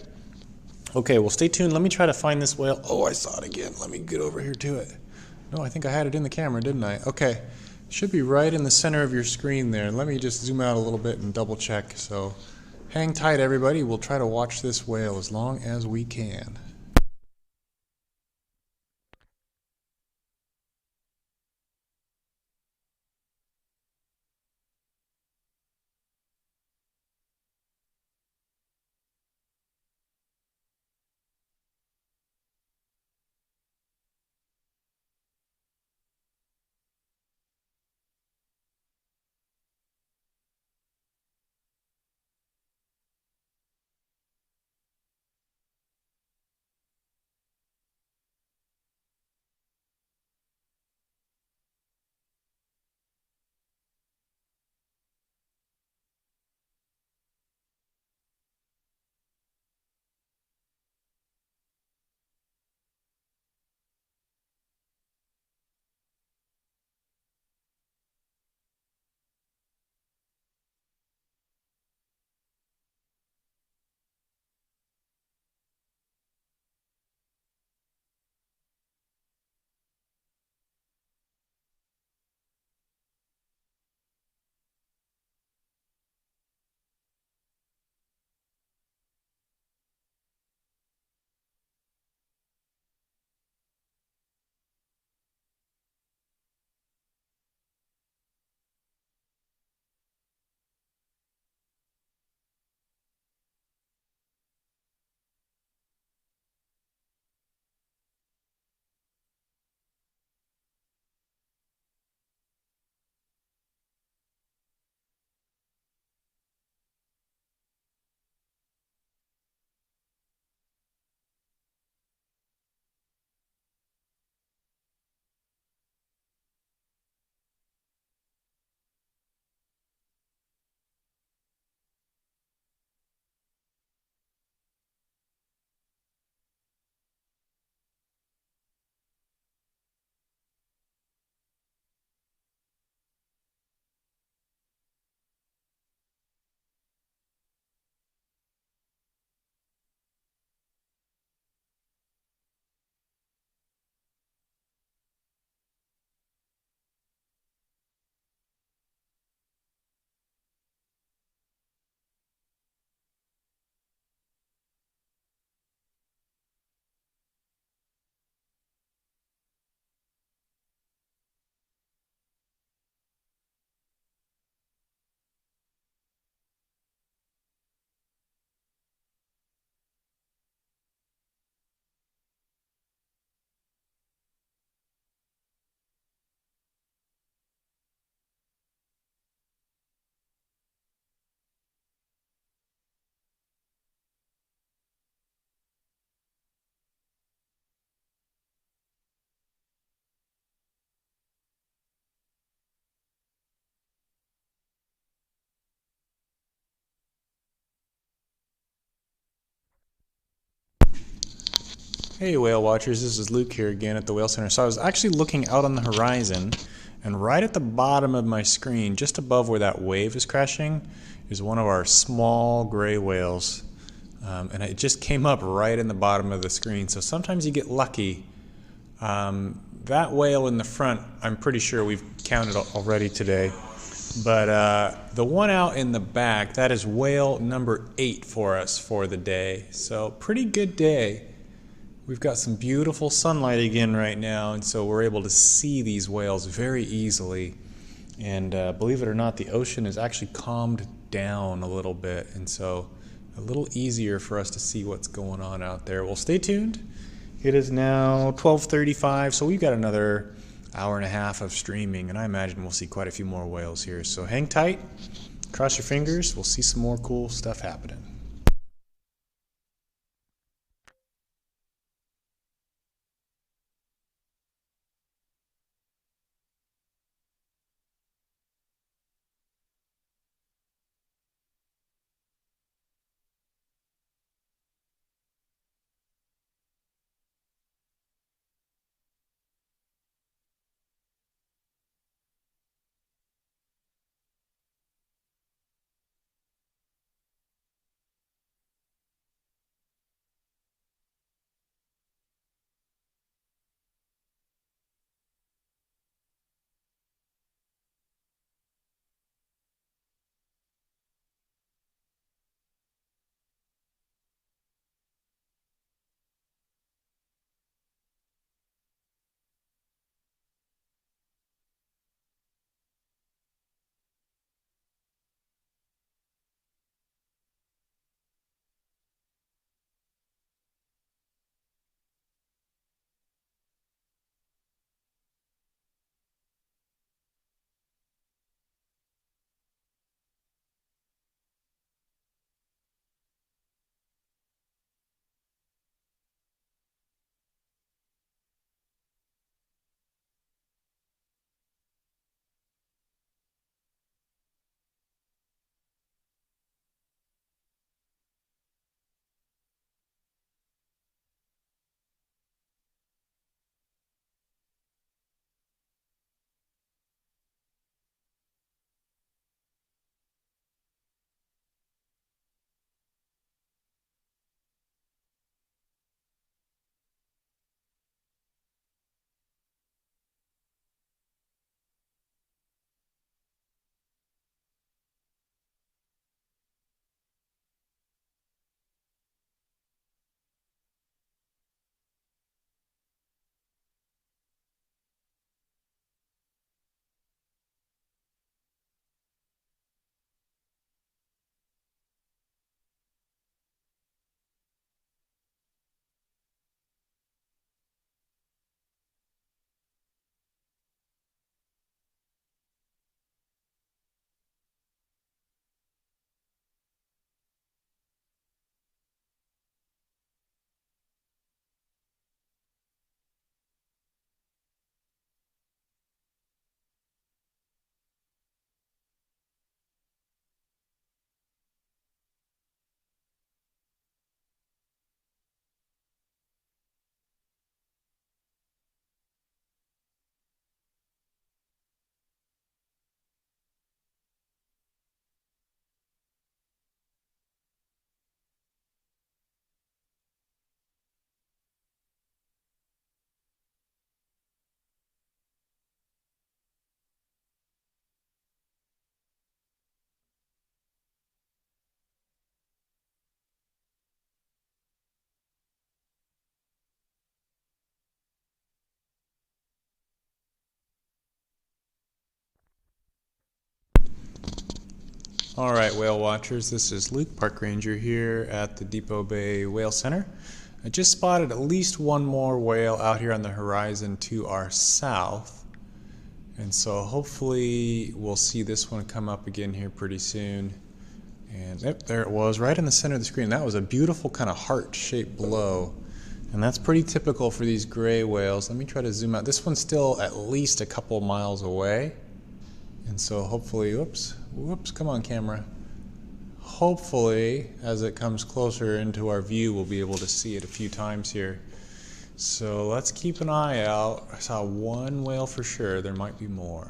Okay, well, stay tuned. Let me try to find this whale. Oh, I saw it again. Let me get over here to it. No, I think I had it in the camera, didn't I? Okay. Should be right in the center of your screen there. Let me just zoom out a little bit and double check. So hang tight, everybody. We'll try to watch this whale as long as we can. Hey whale watchers, this is Luke here again at the Whale Center. So I was actually looking out on the horizon, and right at the bottom of my screen, just above where that wave is crashing, is one of our small gray whales. And it just came up right in the bottom of the screen. So sometimes you get lucky. That whale in the front, I'm pretty sure we've counted already today. But the one out in the back, that is whale number 8 for us for the day. So pretty good day. We've got some beautiful sunlight again right now, and so we're able to see these whales very easily. And believe it or not, the ocean is actually calmed down a little bit, and so a little easier for us to see what's going on out there. Well, stay tuned. It is now 12:35, so we've got another hour and a half of streaming, and I imagine we'll see quite a few more whales here. So hang tight, cross your fingers, we'll see some more cool stuff happening. All right, whale watchers, this is Luke, Park Ranger here at the Depot Bay Whale Center. I just spotted at least one more whale out here on the horizon to our south. And so hopefully we'll see this one come up again here pretty soon. And yep, there it was, right in the center of the screen. That was a beautiful kind of heart-shaped blow. And that's pretty typical for these gray whales. Let me try to zoom out. This one's still at least a couple miles away. And so hopefully, whoops, come on camera. Hopefully, as it comes closer into our view, we'll be able to see it a few times here. So let's keep an eye out. I saw one whale for sure. There might be more.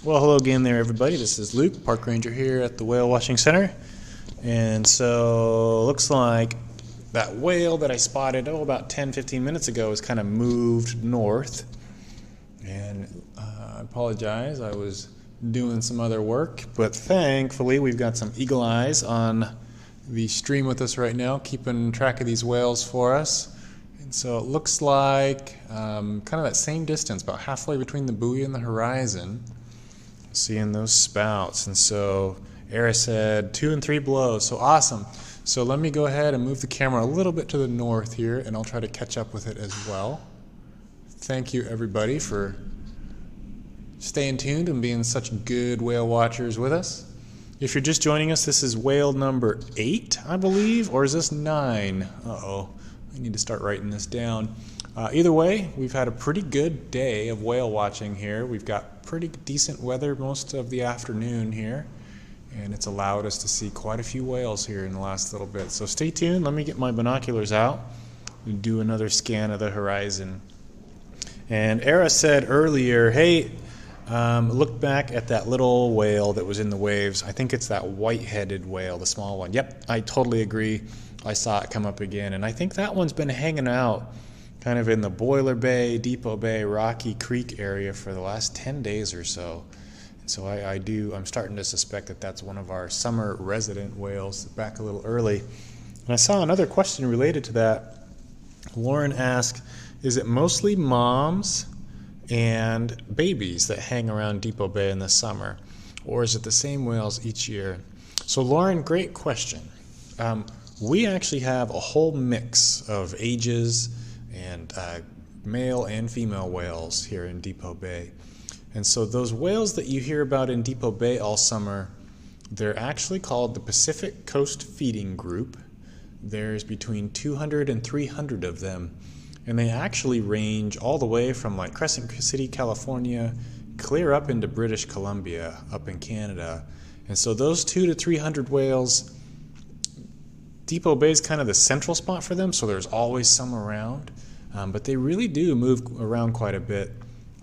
Well, hello again there, everybody. This is Luke, Park Ranger here at the Whale Watching Center. And so, looks like that whale that I spotted, about 10-15 minutes ago has kind of moved north. And I apologize, I was doing some other work, but thankfully we've got some eagle eyes on the stream with us right now, keeping track of these whales for us. And so it looks like kind of that same distance, about halfway between the buoy and the horizon, seeing those spouts. And so Era said 2 and 3 blows, so awesome. So let me go ahead and move the camera a little bit to the north here, and I'll try to catch up with it as well. Thank you, everybody, for staying tuned and being such good whale watchers with us. If you're just joining us, this is whale number 8, I believe, or is this 9? Uh-oh, I need to start writing this down. Either way, we've had a pretty good day of whale watching here. We've got pretty decent weather most of the afternoon here, and it's allowed us to see quite a few whales here in the last little bit. So stay tuned. Let me get my binoculars out and do another scan of the horizon. And Era said earlier, hey, look back at that little whale that was in the waves. I think it's that white-headed whale, the small one. Yep, I totally agree. I saw it come up again. And I think that one's been hanging out kind of in the Boiler Bay, Depot Bay, Rocky Creek area for the last 10 days or so. And so I'm starting to suspect that that's one of our summer resident whales back a little early. And I saw another question related to that. Lauren asked, is it mostly moms and babies that hang around Depot Bay in the summer, or is it the same whales each year? So Lauren, great question. We actually have a whole mix of ages and male and female whales here in Depot Bay. And so those whales that you hear about in Depot Bay all summer, they're actually called the Pacific Coast Feeding Group. There's between 200 and 300 of them. And they actually range all the way from like Crescent City, California, clear up into British Columbia, up in Canada. And so those 200 to 300 whales, Depot Bay is kind of the central spot for them, so there's always some around. But they really do move around quite a bit.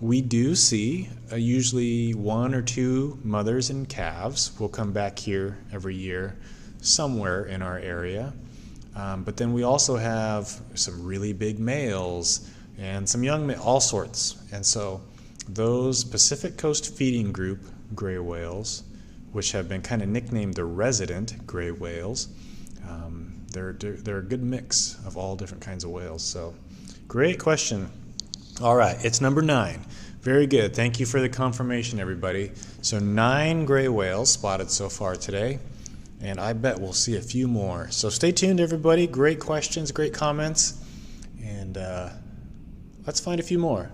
We do see usually 1 or 2 mothers and calves will come back here every year somewhere in our area. But then we also have some really big males and some young males, all sorts. And so those Pacific Coast Feeding Group gray whales, which have been kind of nicknamed the resident gray whales, they're a good mix of all different kinds of whales. So great question. All right, it's number 9. Very good. Thank you for the confirmation, everybody. So 9 gray whales spotted so far today. And I bet we'll see a few more. So stay tuned, everybody. Great questions, great comments. And let's find a few more.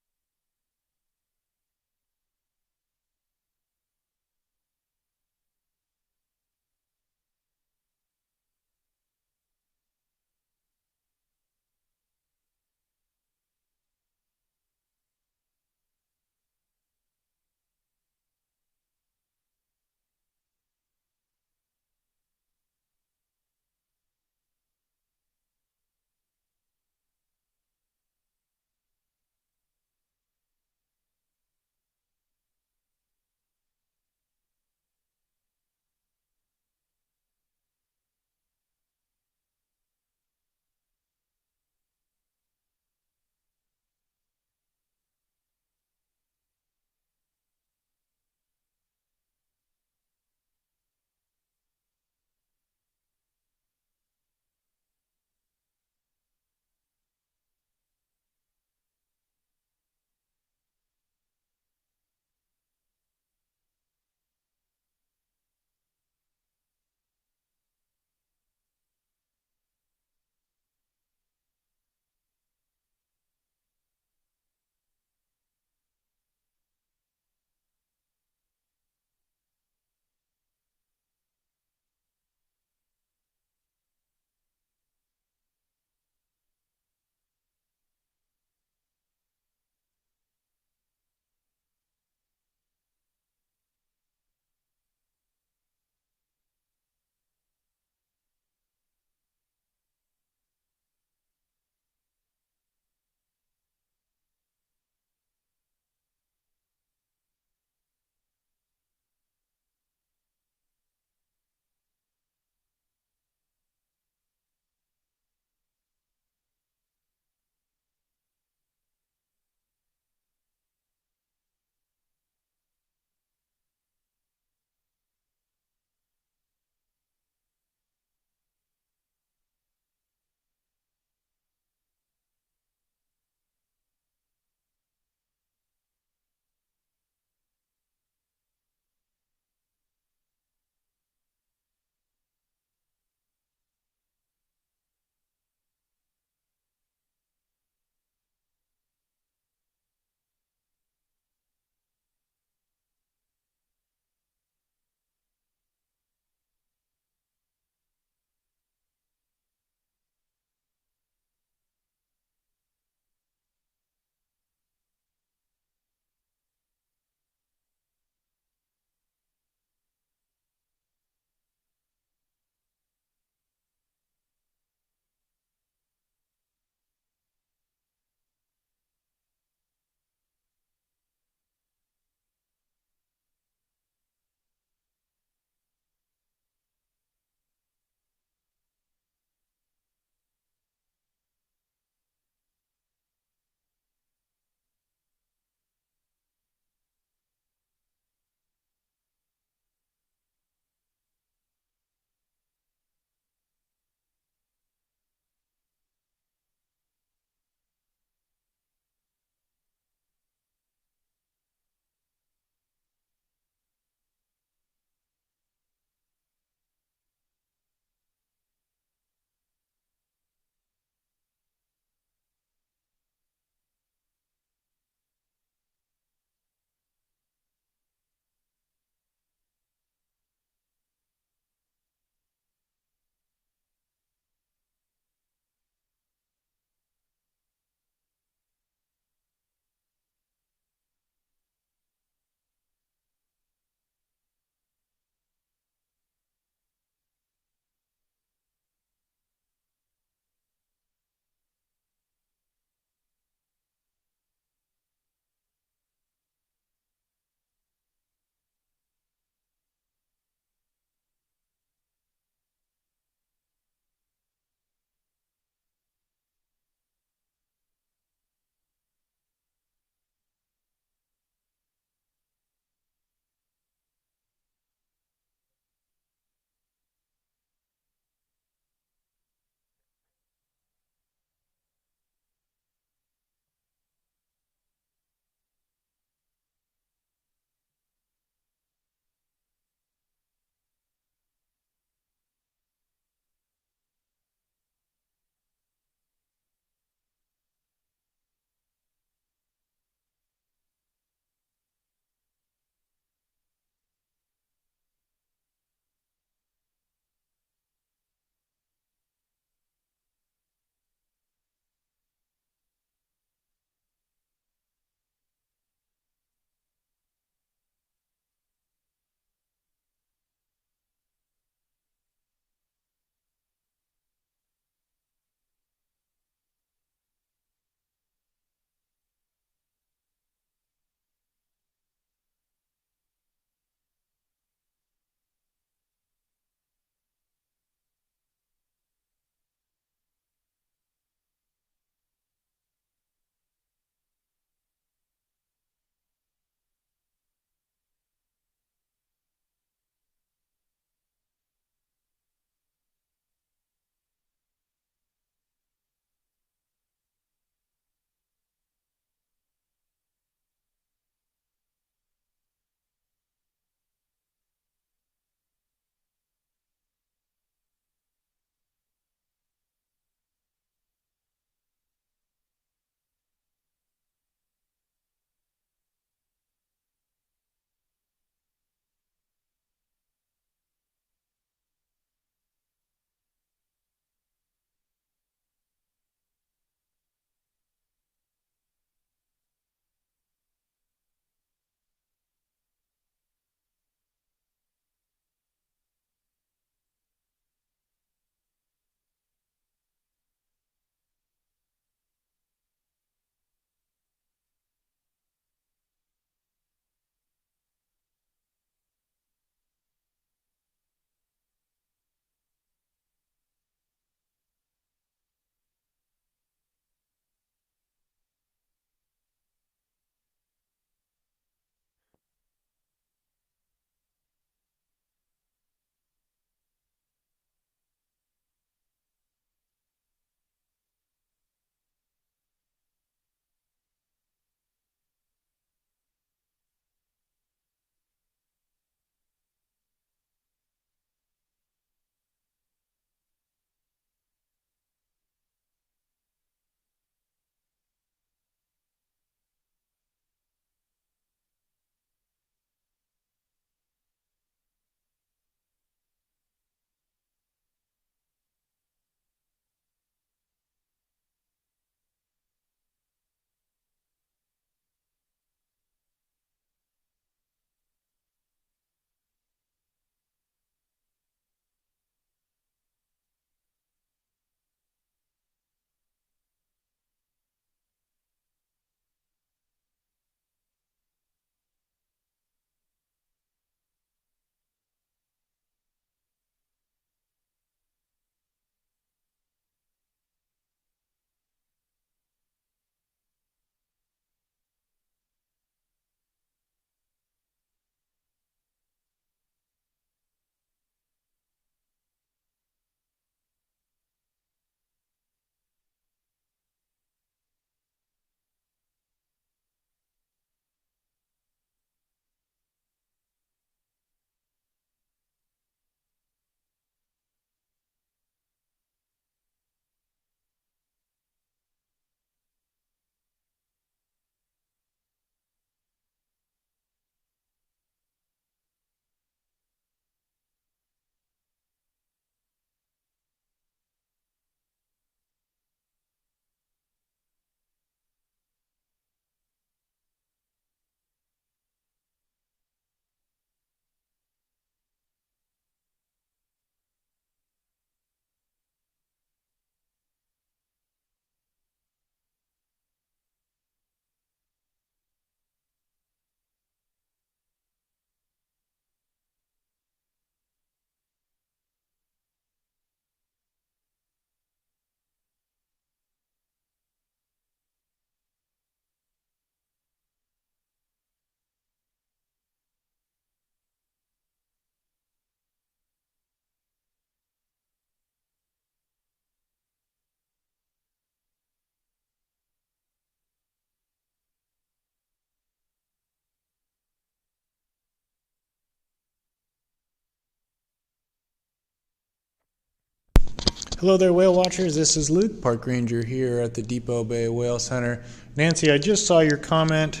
Hello there, whale watchers. This is Luke, park ranger here at the Depot Bay Whale Center. Nancy, I just saw your comment.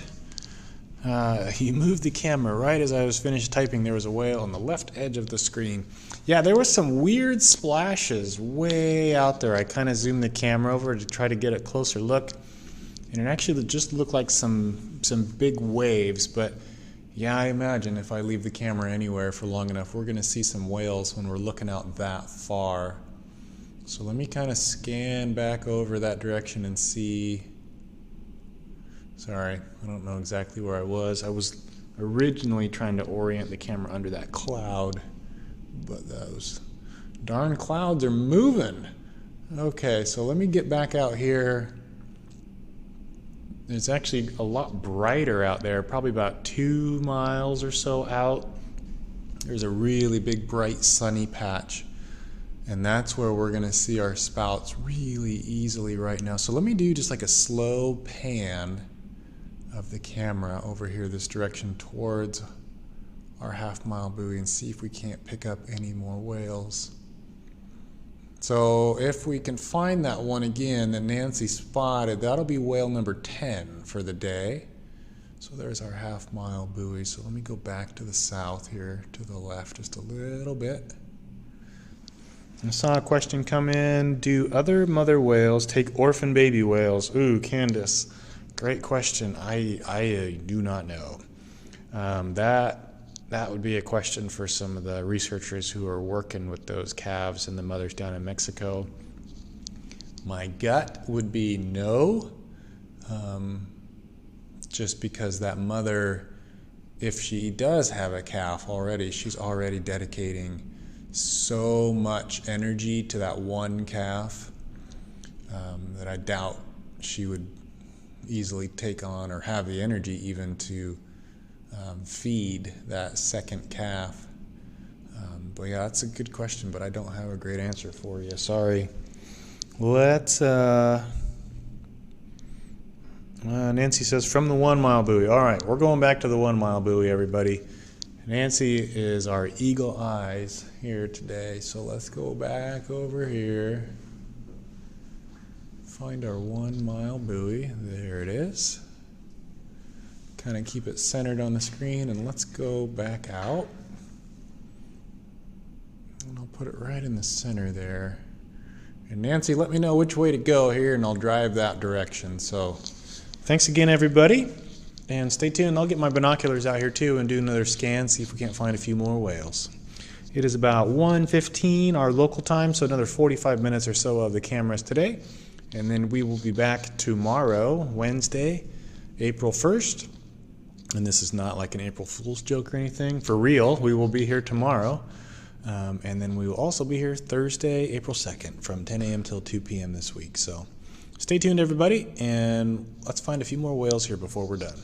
You moved the camera right as I was finished typing. There was a whale on the left edge of the screen. Yeah, there were some weird splashes way out there. I kind of zoomed the camera over to try to get a closer look, and it actually just looked like some big waves. But yeah, I imagine if I leave the camera anywhere for long enough, we're going to see some whales when we're looking out that far. So let me kind of scan back over that direction and see. Sorry, I don't know exactly where I was. I was originally trying to orient the camera under that cloud, but those darn clouds are moving. Okay, so let me get back out here. It's actually a lot brighter out there, probably about 2 miles or so out. There's a really big bright sunny patch. And that's where we're going to see our spouts really easily right now. So let me do just like a slow pan of the camera over here this direction towards our half-mile buoy and see if we can't pick up any more whales. So if we can find that one again that Nancy spotted, that'll be whale number 10 for the day. So there's our half-mile buoy. So let me go back to the south here, to the left just a little bit. I saw a question come in. Do other mother whales take orphan baby whales? Ooh, Candace, great question. I do not know. That would be a question for some of the researchers who are working with those calves and the mothers down in Mexico. My gut would be no, just because that mother, if she does have a calf already, she's already dedicating so much energy to that one calf that I doubt she would easily take on or have the energy even to feed that second calf. But yeah, that's a good question, but I don't have a great answer for you. Sorry. Let's Nancy says from the 1 mile buoy. All right, we're going back to the 1 mile buoy, everybody. Nancy is our eagle eyes here today, so let's go back over here. Find our 1 mile buoy. There it is. Kind of keep it centered on the screen, and let's go back out. And I'll put it right in the center there. And Nancy, let me know which way to go here, and I'll drive that direction. So thanks again, everybody. And stay tuned. I'll get my binoculars out here too and do another scan, see if we can't find a few more whales. It is about 1:15 our local time, so another 45 minutes or so of the cameras today. And then we will be back tomorrow, Wednesday, April 1st. And this is not like an April Fool's joke or anything. For real, we will be here tomorrow. And then we will also be here Thursday, April 2nd from 10 a.m. till 2 p.m. this week. So stay tuned, everybody, and let's find a few more whales here before we're done.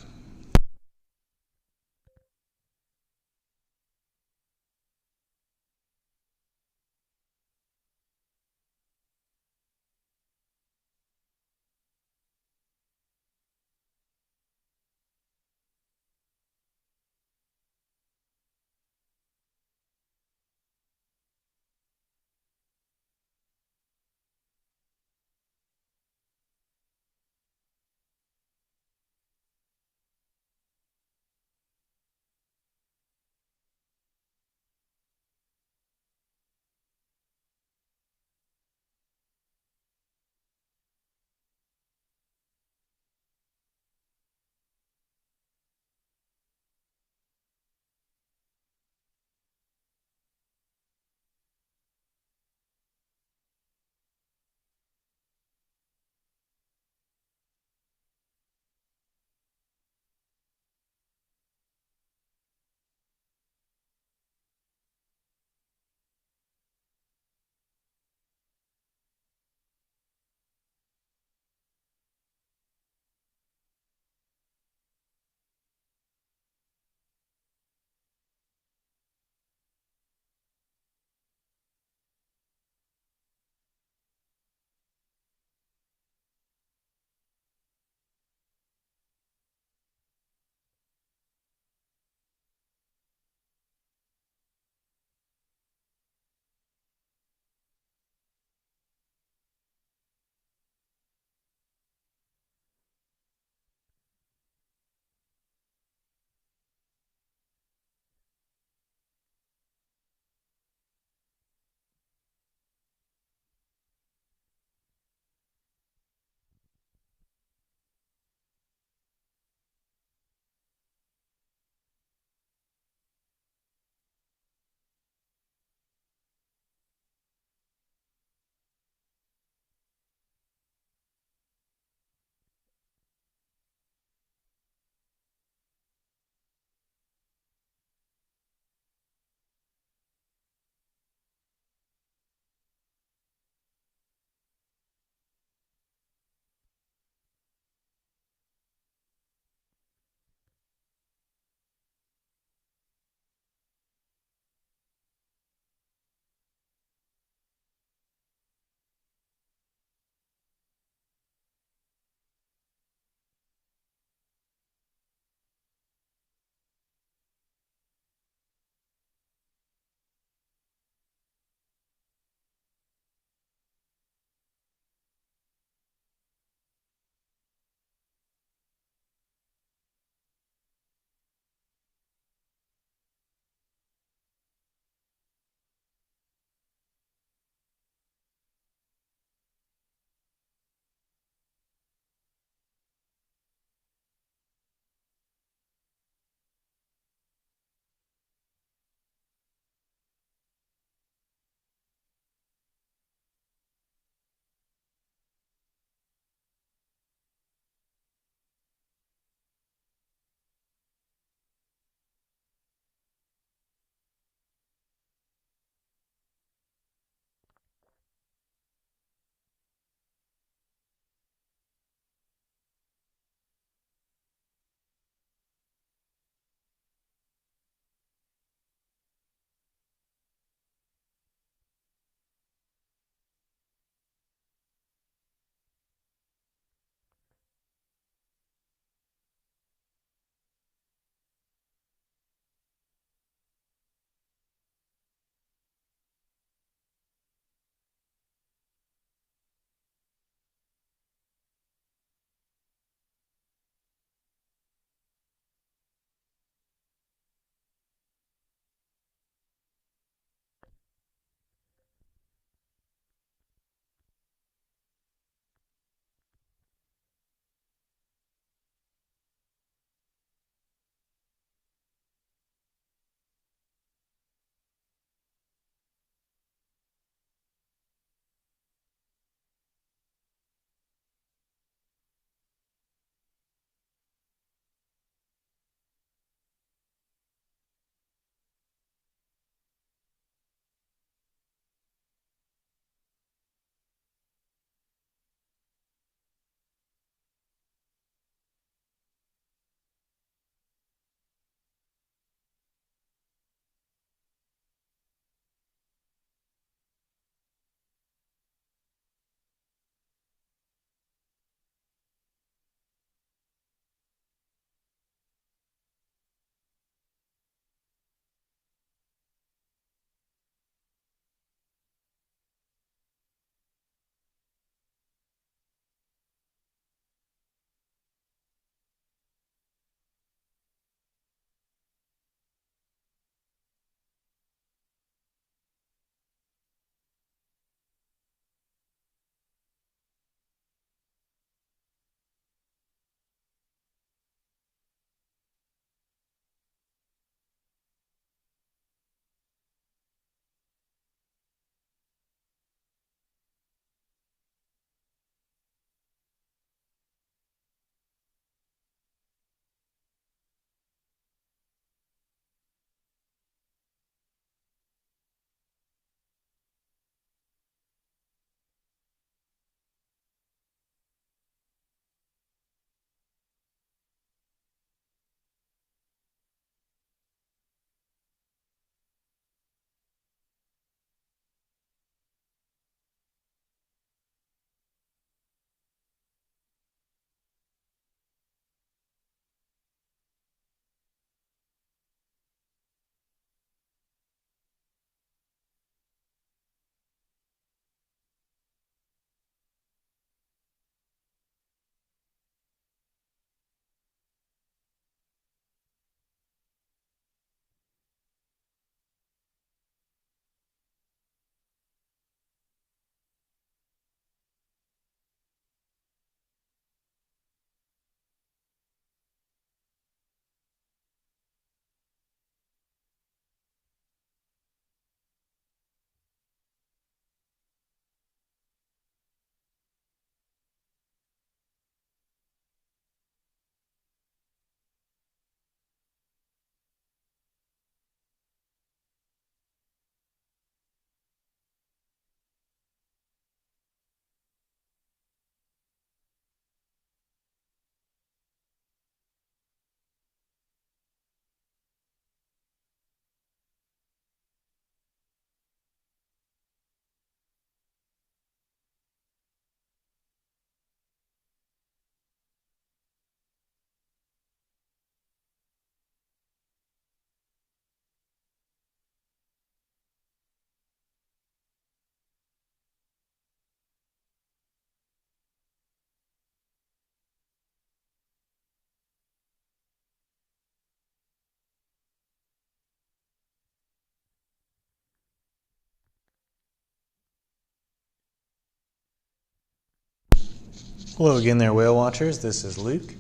Hello again there, whale watchers. This is Luke,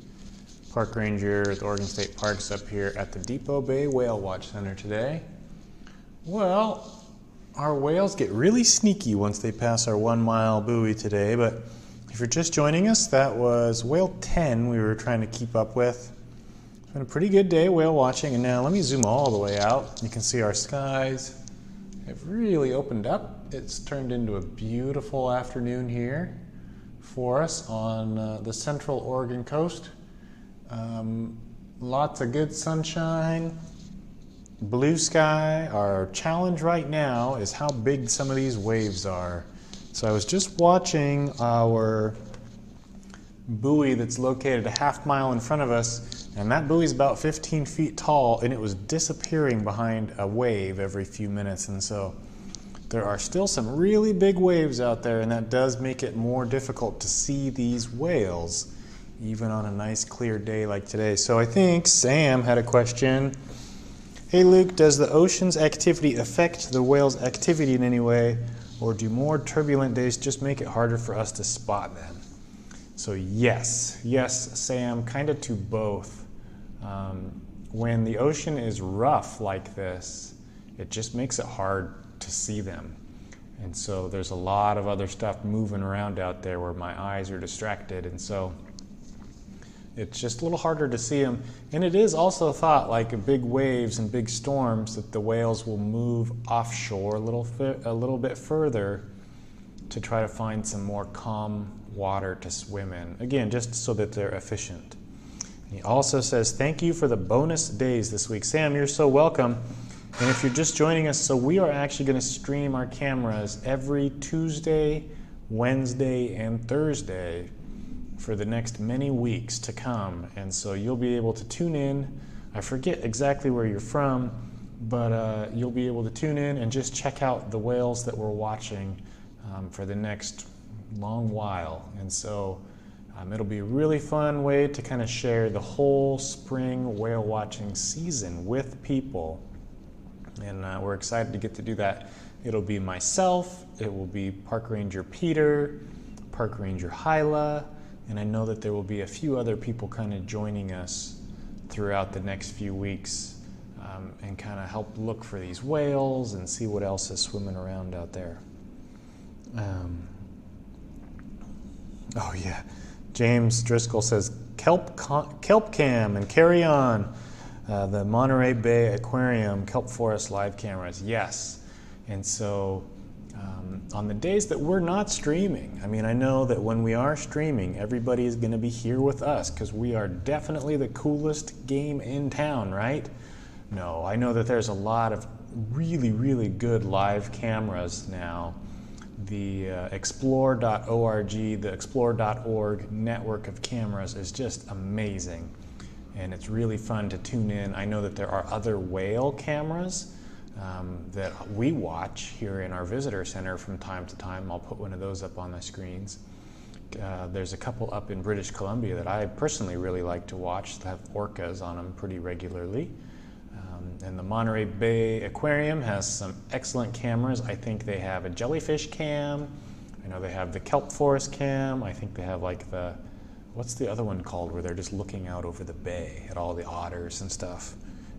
park ranger at the Oregon State Parks up here at the Depot Bay Whale Watch Center today. Well, our whales get really sneaky once they pass our 1 mile buoy today, but if you're just joining us, that was whale 10 we were trying to keep up with. It's been a pretty good day whale watching, and now let me zoom all the way out. You can see our skies have really opened up. It's turned into a beautiful afternoon here for us on the central Oregon coast. Lots of good sunshine, blue sky. Our challenge right now is how big some of these waves are. So I was just watching our buoy that's located a half mile in front of us, and that buoy is about 15 feet tall, and it was disappearing behind a wave every few minutes. And so there are still some really big waves out there, and that does make it more difficult to see these whales, even on a nice clear day like today. So I think Sam had a question. Hey Luke, does the ocean's activity affect the whales' activity in any way, or do more turbulent days just make it harder for us to spot them? So yes, Sam, kind of to both. When the ocean is rough like this, it just makes it hard to see them. And so there's a lot of other stuff moving around out there where my eyes are distracted, and so it's just a little harder to see them. And it is also thought, like big waves and big storms, that the whales will move offshore a little bit further to try to find some more calm water to swim in. Again, just so that they're efficient. He also says, thank you for the bonus days this week. Sam, you're so welcome. And if you're just joining us, so we are actually going to stream our cameras every Tuesday, Wednesday, and Thursday for the next many weeks to come. And so you'll be able to tune in. I forget exactly where you're from, but you'll be able to tune in and just check out the whales that we're watching for the next long while. And so it'll be a really fun way to kind of share the whole spring whale watching season with people. And we're excited to get to do that. It'll be myself, it will be Park Ranger Peter, Park Ranger Hyla, and I know that there will be a few other people kind of joining us throughout the next few weeks and kind of help look for these whales and see what else is swimming around out there. Oh yeah, James Driscoll says, kelp cam and carry on. The Monterey Bay Aquarium kelp forest live cameras, yes. And so on the days that we're not streaming, I mean, I know that when we are streaming, everybody is going to be here with us because we are definitely the coolest game in town, right? No, I know that there's a lot of really good live cameras now. The explore.org, the explore.org network of cameras is just amazing. And it's really fun to tune in. I know that there are other whale cameras that we watch here in our visitor center from time to time. I'll put one of those up on the screens. There's a couple up in British Columbia that I personally really like to watch that have orcas on them pretty regularly. And the Monterey Bay Aquarium has some excellent cameras. I think they have a jellyfish cam. I know they have the kelp forest cam. I think they have like the, what's the other one called where they're just looking out over the bay at all the otters and stuff.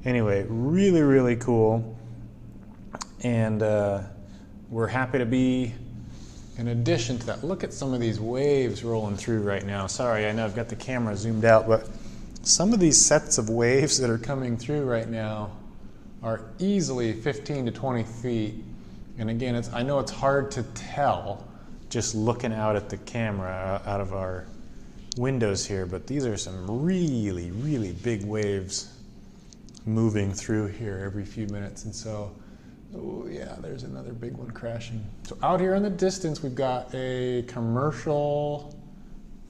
Anyway, really cool. And we're happy to be, in addition to that, look at some of these waves rolling through right now. Sorry, I know I've got the camera zoomed out, but some of these sets of waves that are coming through right now are easily 15 to 20 feet. And again, I know it's hard to tell just looking out at the camera out of our windows here, but these are some really big waves moving through here every few minutes. And so, oh yeah, there's another big one crashing. So out here in the distance, we've got a commercial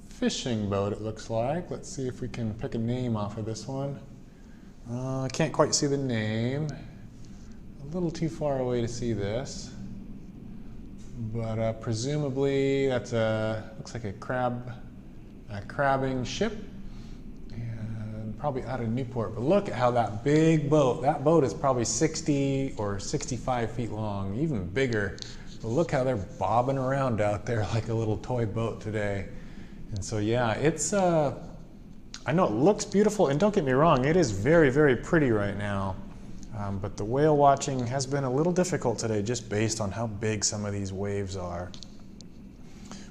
fishing boat, it looks like. Let's see if we can pick a name off of this one. I can't quite see the name. A little too far away to see this. But presumably that's looks like a crabbing ship, and probably out of Newport. But look at how that big boat, that boat is probably 60 or 65 feet long, even bigger. But look how they're bobbing around out there like a little toy boat today. And so yeah, it's I know it looks beautiful, and don't get me wrong, it is very, very pretty right now. But the whale watching has been a little difficult today just based on how big some of these waves are.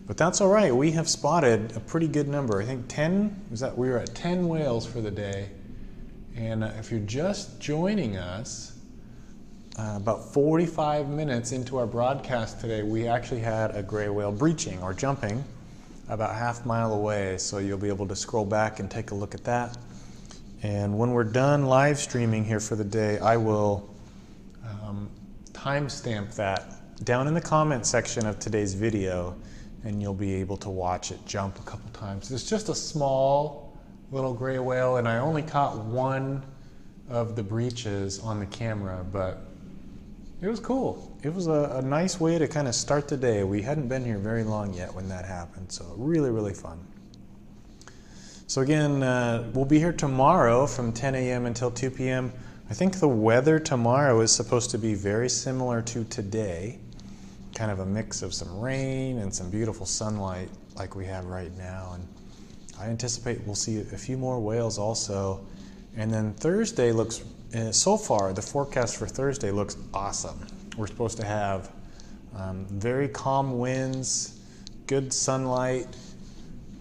But that's all right. We have spotted a pretty good number. I think 10, we were at 10 whales for the day. And if you're just joining us, about 45 minutes into our broadcast today, we actually had a gray whale breaching or jumping about half mile away. So you'll be able to scroll back and take a look at that. And when we're done live streaming here for the day, I will timestamp that down in the comment section of today's video, and you'll be able to watch it jump a couple times. It's just a small little gray whale, and I only caught one of the breaches on the camera, but it was cool. It was a nice way to kind of start the day. We hadn't been here very long yet when that happened, so really, really fun. So again, we'll be here tomorrow from 10 a.m. until 2 p.m. I think the weather tomorrow is supposed to be very similar to today. Kind of a mix of some rain and some beautiful sunlight like we have right now. And I anticipate we'll see a few more whales also. And then Thursday looks, so far, the forecast for Thursday looks awesome. We're supposed to have very calm winds, good sunlight.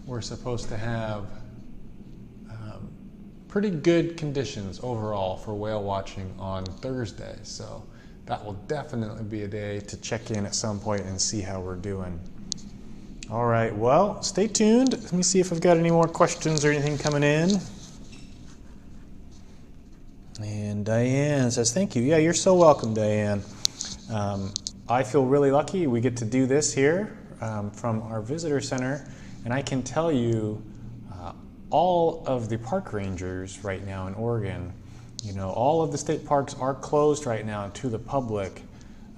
We're supposed to have pretty good conditions overall for whale watching on Thursday. So that will definitely be a day to check in at some point and see how we're doing. All right, well, stay tuned. Let me see if I've got any more questions or anything coming in. And Diane says, thank you. Yeah, you're so welcome, Diane. I feel really lucky we get to do this here from our visitor center. And I can tell you, all of the park rangers right now in Oregon, you know, all of the state parks are closed right now to the public,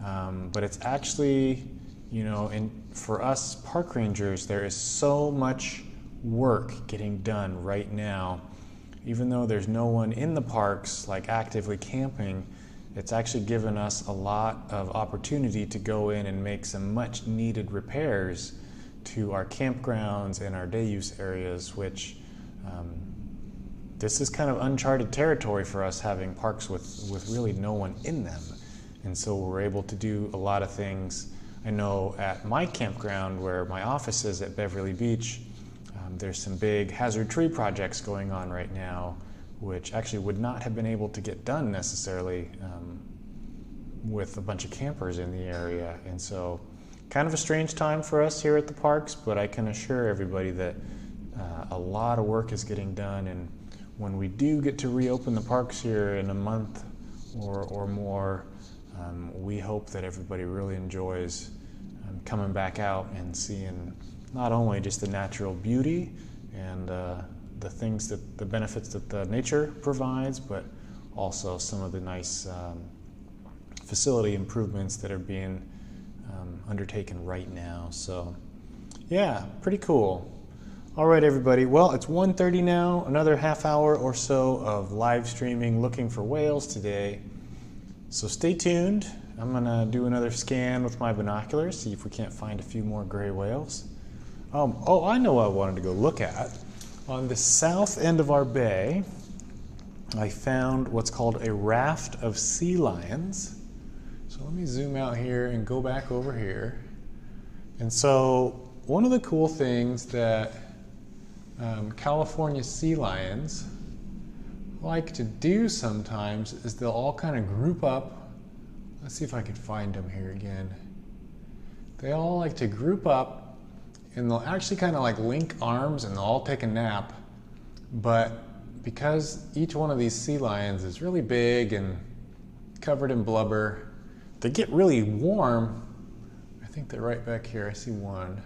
but it's actually, you know, for us park rangers, there is so much work getting done right now. Even though there's no one in the parks like actively camping, it's actually given us a lot of opportunity to go in and make some much needed repairs to our campgrounds and our day use areas, which this is kind of uncharted territory for us, having parks with really no one in them. And so we're able to do a lot of things. I know at my campground where my office is at Beverly Beach, there's some big hazard tree projects going on right now, which actually would not have been able to get done necessarily with a bunch of campers in the area. And so kind of a strange time for us here at the parks, but I can assure everybody that a lot of work is getting done. And when we do get to reopen the parks here in a month or more, we hope that everybody really enjoys coming back out and seeing not only just the natural beauty and the things that the benefits that the nature provides, but also some of the nice facility improvements that are being undertaken right now. So yeah, pretty cool. All right, everybody. Well, it's 1:30 now, another half hour or so of live streaming looking for whales today. So stay tuned. I'm gonna do another scan with my binoculars, see if we can't find a few more gray whales. Oh, I know what I wanted to go look at. On the south end of our bay, I found what's called a raft of sea lions. So let me zoom out here and go back over here. And so one of the cool things that California sea lions like to do sometimes is they'll all kind of group up. Let's see if I can find them here again. They all like to group up, and they'll actually kind of like link arms and they'll all take a nap. But because each one of these sea lions is really big and covered in blubber, they get really warm. I think they're right back here. I see one.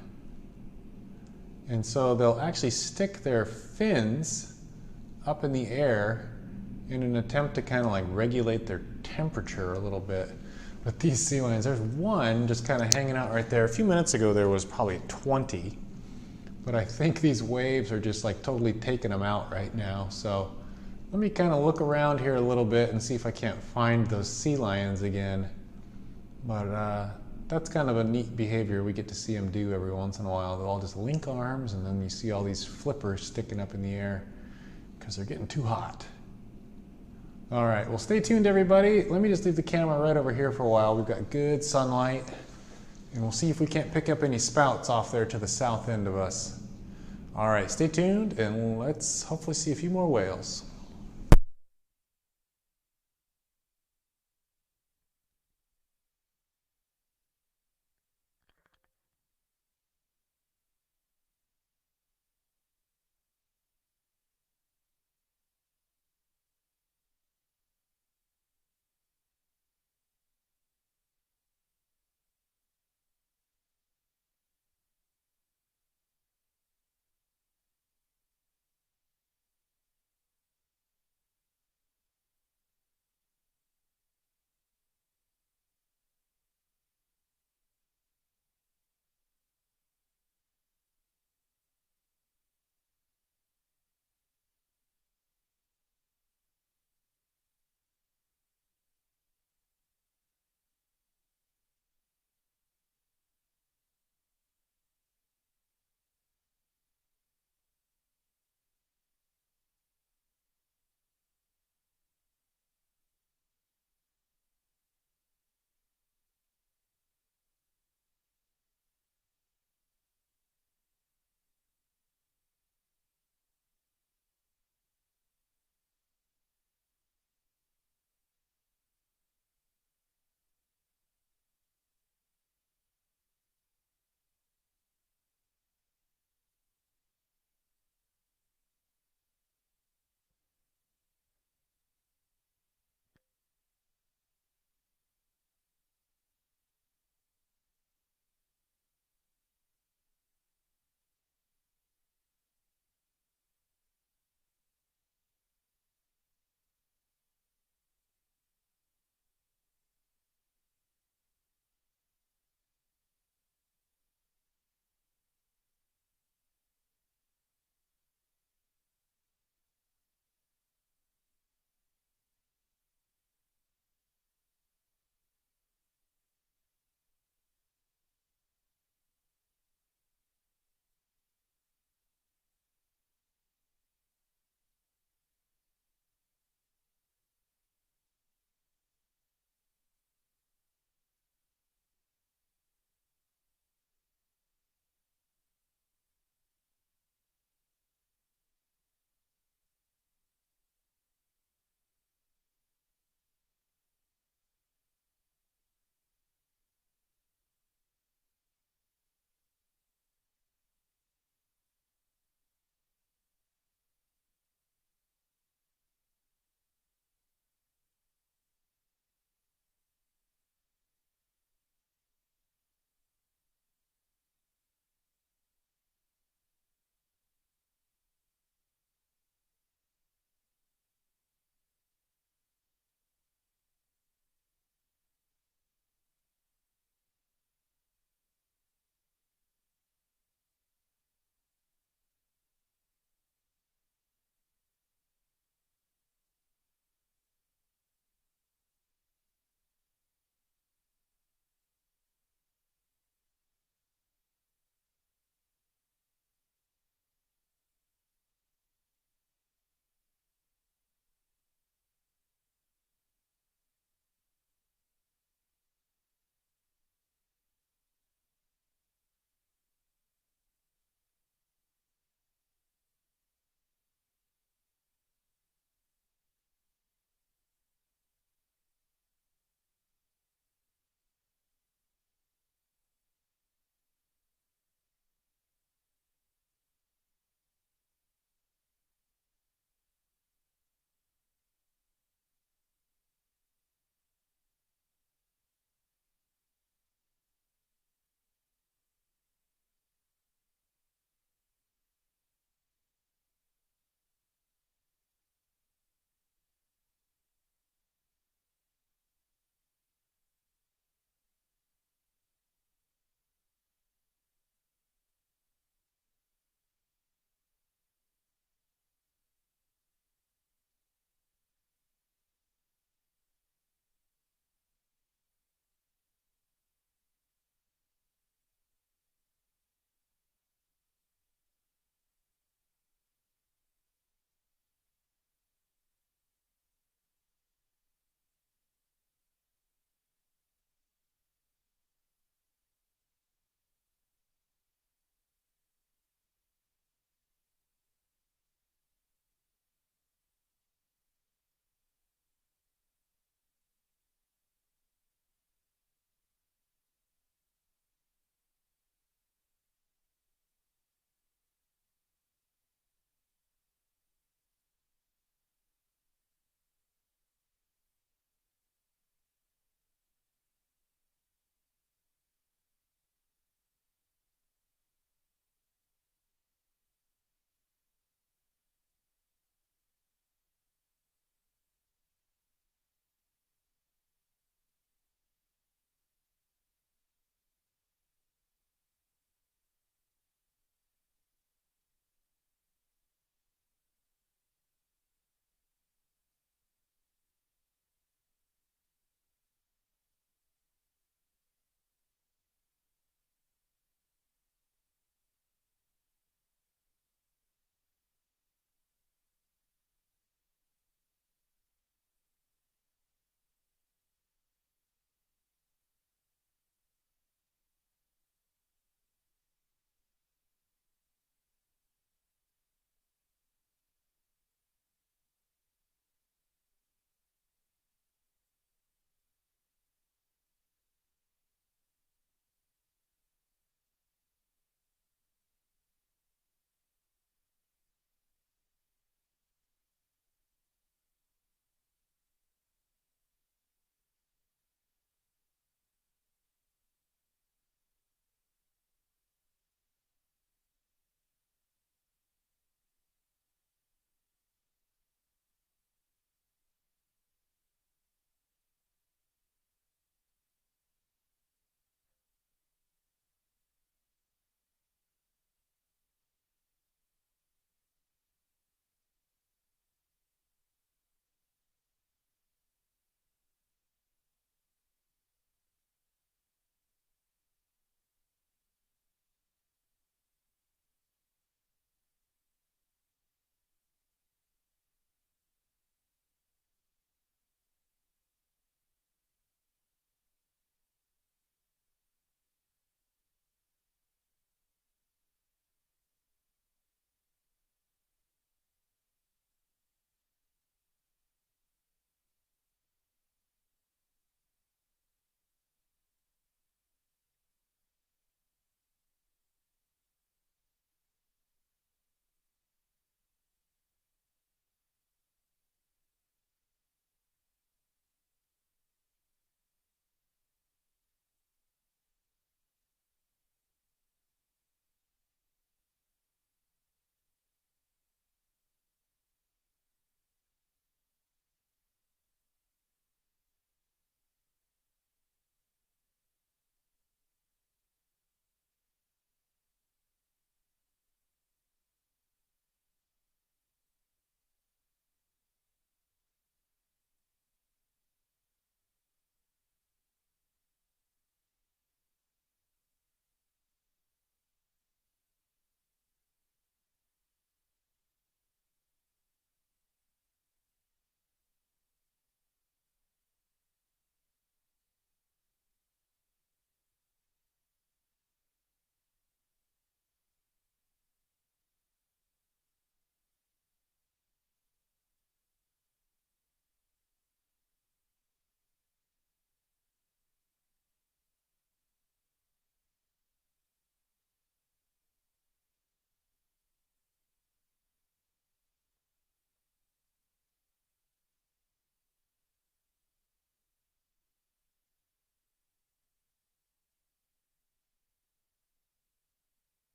And so they'll actually stick their fins up in the air in an attempt to kind of like regulate their temperature a little bit. But these sea lions, there's one just kind of hanging out right there. A few minutes ago there was probably 20, but I think these waves are just like totally taking them out right now. So let me kind of look around here a little bit and see if I can't find those sea lions again. But that's kind of a neat behavior we get to see them do every once in a while. They'll all just link arms, and then you see all these flippers sticking up in the air because they're getting too hot. All right, well, stay tuned, everybody. Let me just leave the camera right over here for a while. We've got good sunlight, and we'll see if we can't pick up any spouts off there to the south end of us. All right, stay tuned, and let's hopefully see a few more whales.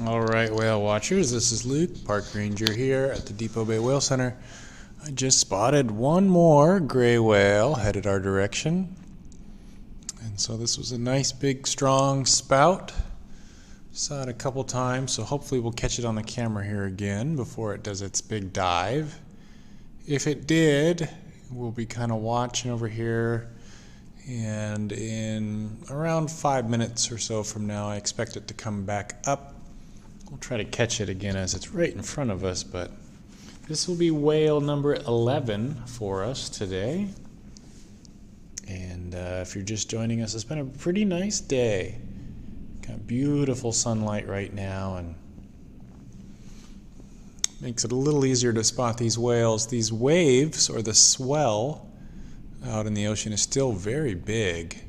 Alright, whale watchers, this is Luke, Park Ranger here at the Depot Bay Whale Center. I just spotted one more gray whale headed our direction. And so this was a nice big strong spout. Saw it a couple times, so hopefully we'll catch it on the camera here again before it does its big dive. If it did, we'll be kind of watching over here, and in around 5 minutes or so from now I expect it to come back up. We'll try to catch it again as it's right in front of us, but this will be whale number 11 for us today. And if you're just joining us, it's been a pretty nice day. Got beautiful sunlight right now, and makes it a little easier to spot these whales. These waves, or the swell out in the ocean, is still very big.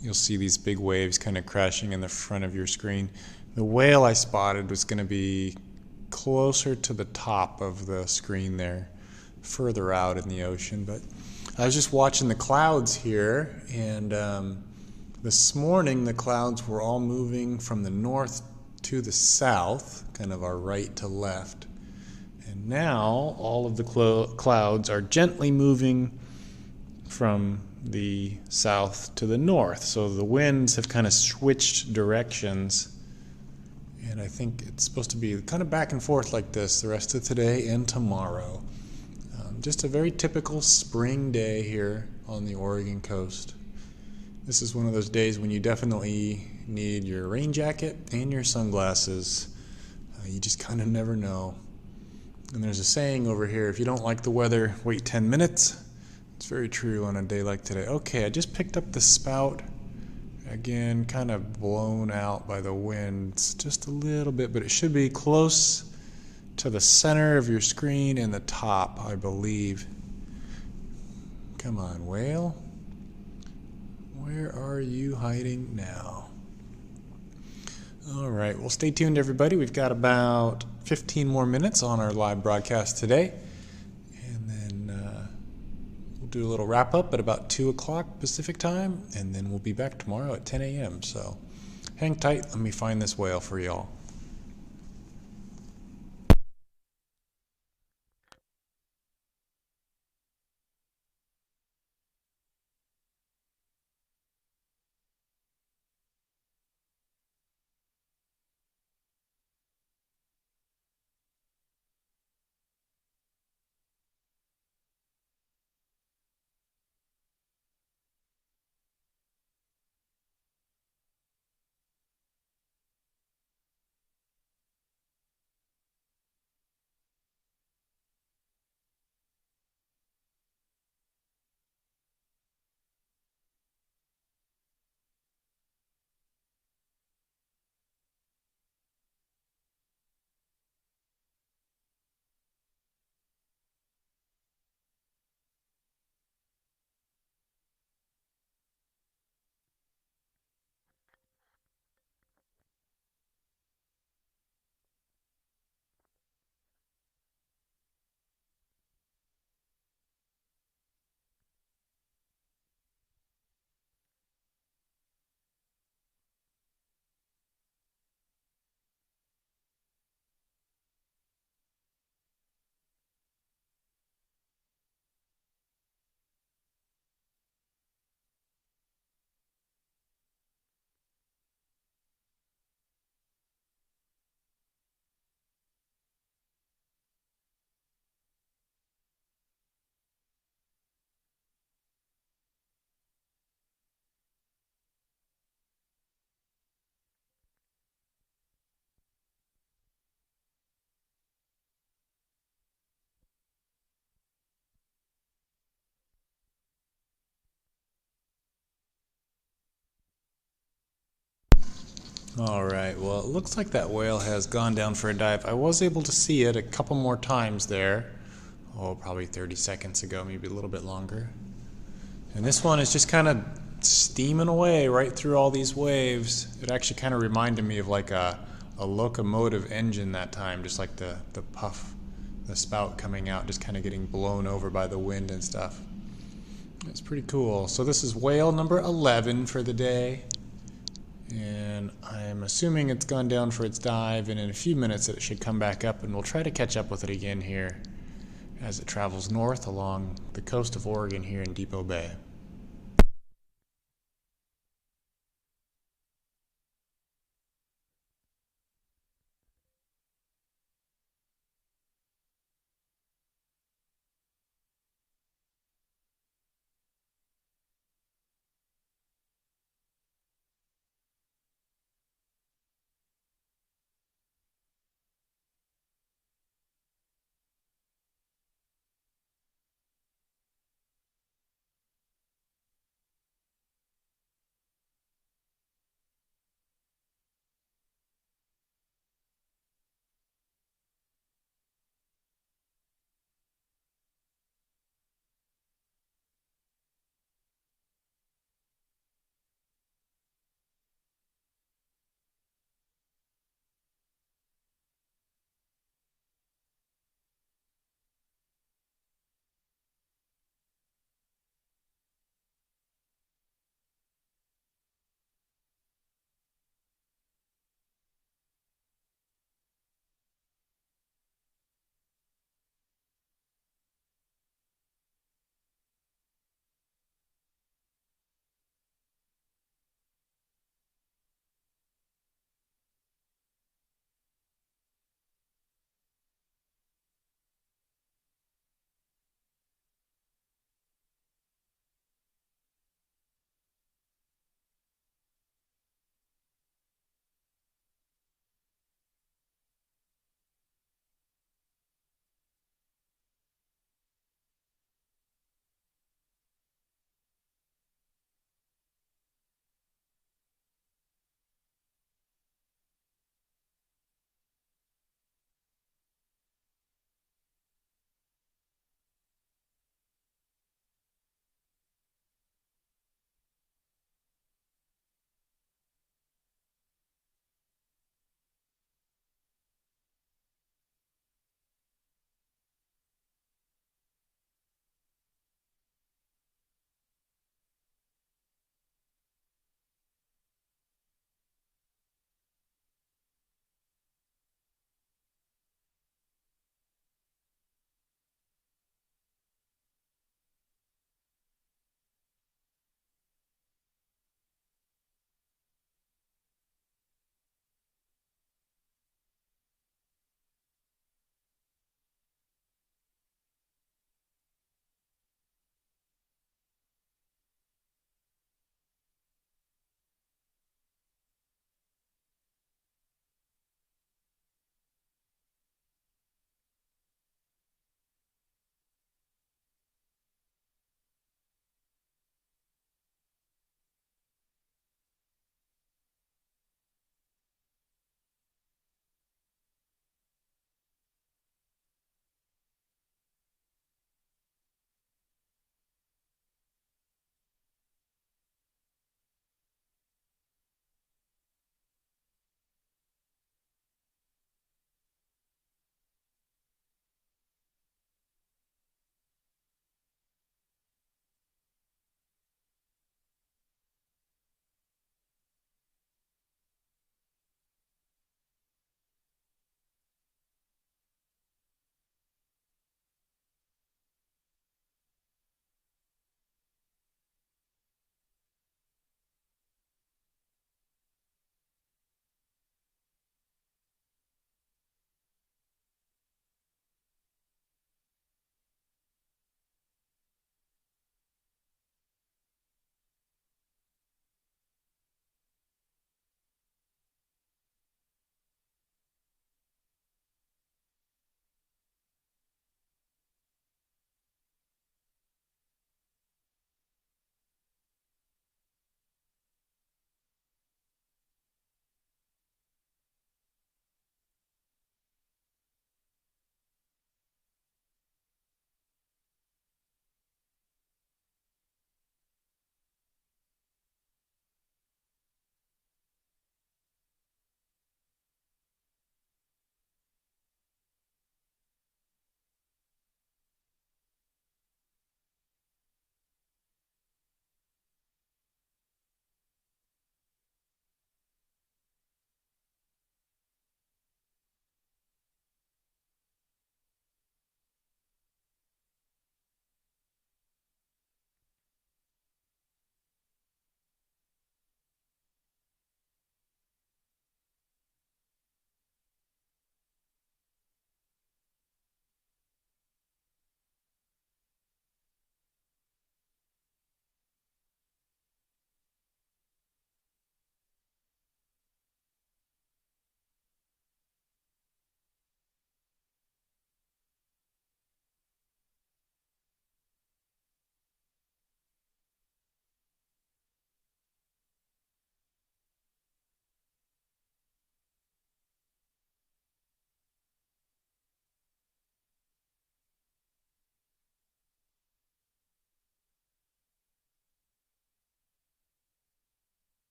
You'll see these big waves kind of crashing in the front of your screen. The whale I spotted was going to be closer to the top of the screen there, further out in the ocean. But I was just watching the clouds here, and this morning the clouds were all moving from the north to the south, kind of our right to left. And now all of the clouds are gently moving from the south to the north. So the winds have kind of switched directions. And I think it's supposed to be kind of back and forth like this the rest of today and tomorrow. Just a very typical spring day here on the Oregon coast. This is one of those days when you definitely need your rain jacket and your sunglasses. You just kind of never know. And there's a saying over here, if you don't like the weather, wait 10 minutes. It's very true on a day like today. Okay, I just picked up the spout. Again, kind of blown out by the winds just a little bit, but it should be close to the center of your screen and the top, I believe. Come on, whale. Where are you hiding now? All right, well, stay tuned, everybody. We've got about 15 more minutes on our live broadcast today. Do a little wrap up at about 2 o'clock Pacific time, and then we'll be back tomorrow at 10 a.m. So hang tight, let me find this whale for y'all. All right, well, it looks like that whale has gone down for a dive. I was able to see it a couple more times there. Oh, probably 30 seconds ago, maybe a little bit longer. And this one is just kind of steaming away right through all these waves. It actually kind of reminded me of like a locomotive engine that time, just like the puff, the spout coming out, just kind of getting blown over by the wind and stuff. It's pretty cool. So this is whale number 11 for the day. And I'm assuming it's gone down for its dive, and in a few minutes it should come back up, and we'll try to catch up with it again here as it travels north along the coast of Oregon here in Depot Bay.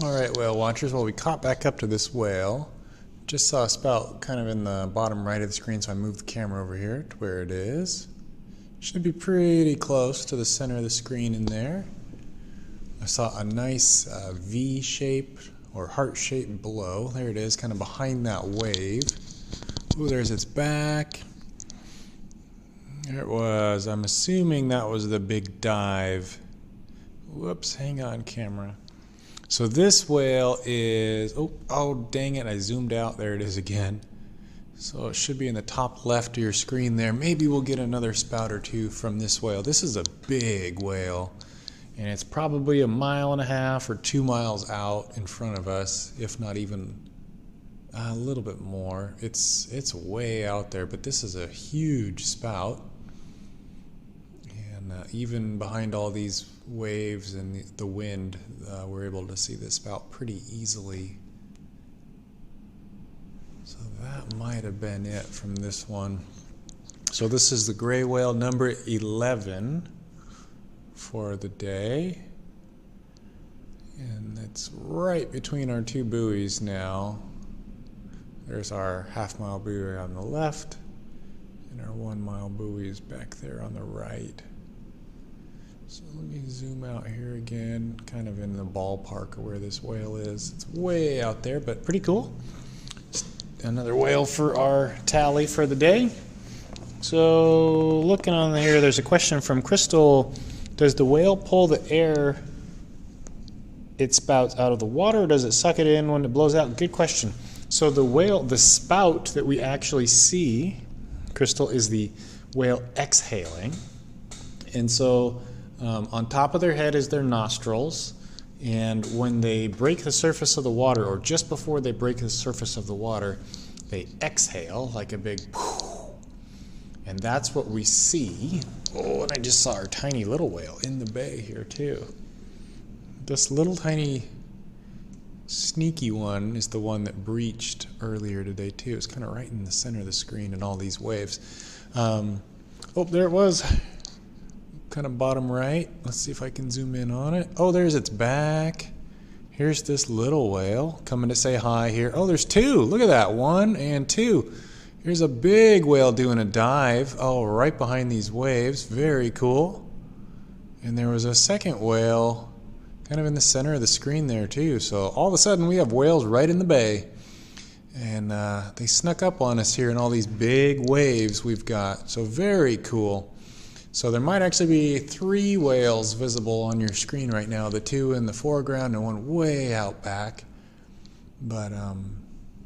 All right, whale watchers. Well, we caught back up to this whale. Just saw a spout kind of in the bottom right of the screen, so I moved the camera over here to where it is. Should be pretty close to the center of the screen in there. I saw a nice V shape or heart shape below. There it is, kind of behind that wave. Ooh, there's its back. There it was. I'm assuming that was the big dive. Whoops, hang on, camera. So this whale is, oh dang it, I zoomed out. There it is again. So it should be in the top left of your screen there. Maybe we'll get another spout or two from this whale. This is a big whale, and it's probably 1.5 miles or 2 miles out in front of us, if not even a little bit more. It's way out there, but this is a huge spout. And even behind all these waves and the wind, we're able to see this spout pretty easily. So that might have been it from this one. So this is the gray whale number 11 for the day. And it's right between our two buoys now. There's our half-mile buoy on the left, and our 1 mile buoy is back there on the right. So let me zoom out here again, kind of in the ballpark of where this whale is. It's way out there, but pretty cool. Another whale for our tally for the day. So looking on here, there's a question from Crystal. Does the whale pull the air it spouts out of the water, or does it suck it in when it blows out? Good question. So the whale, the spout that we actually see, Crystal, is the whale exhaling. And so on top of their head is their nostrils. And when they break the surface of the water, or just before they break the surface of the water, they exhale like a big poof. And that's what we see. Oh, and I just saw our tiny little whale in the bay here too. This little tiny sneaky one is the one that breached earlier today too. It's kind of right in the center of the screen and all these waves. Oh, there it was. Kind of bottom right. Let's see if I can zoom in on it. Oh, there's its back. Here's this little whale coming to say hi here. Oh, there's two. Look at that. 1 and 2. Here's a big whale doing a dive. Oh, right behind these waves. Very cool. And there was a second whale kind of in the center of the screen there too. So all of a sudden we have whales right in the bay. And they snuck up on us here in all these big waves we've got. So very cool. So there might actually be 3 whales visible on your screen right now, the 2 in the foreground and 1 way out back. But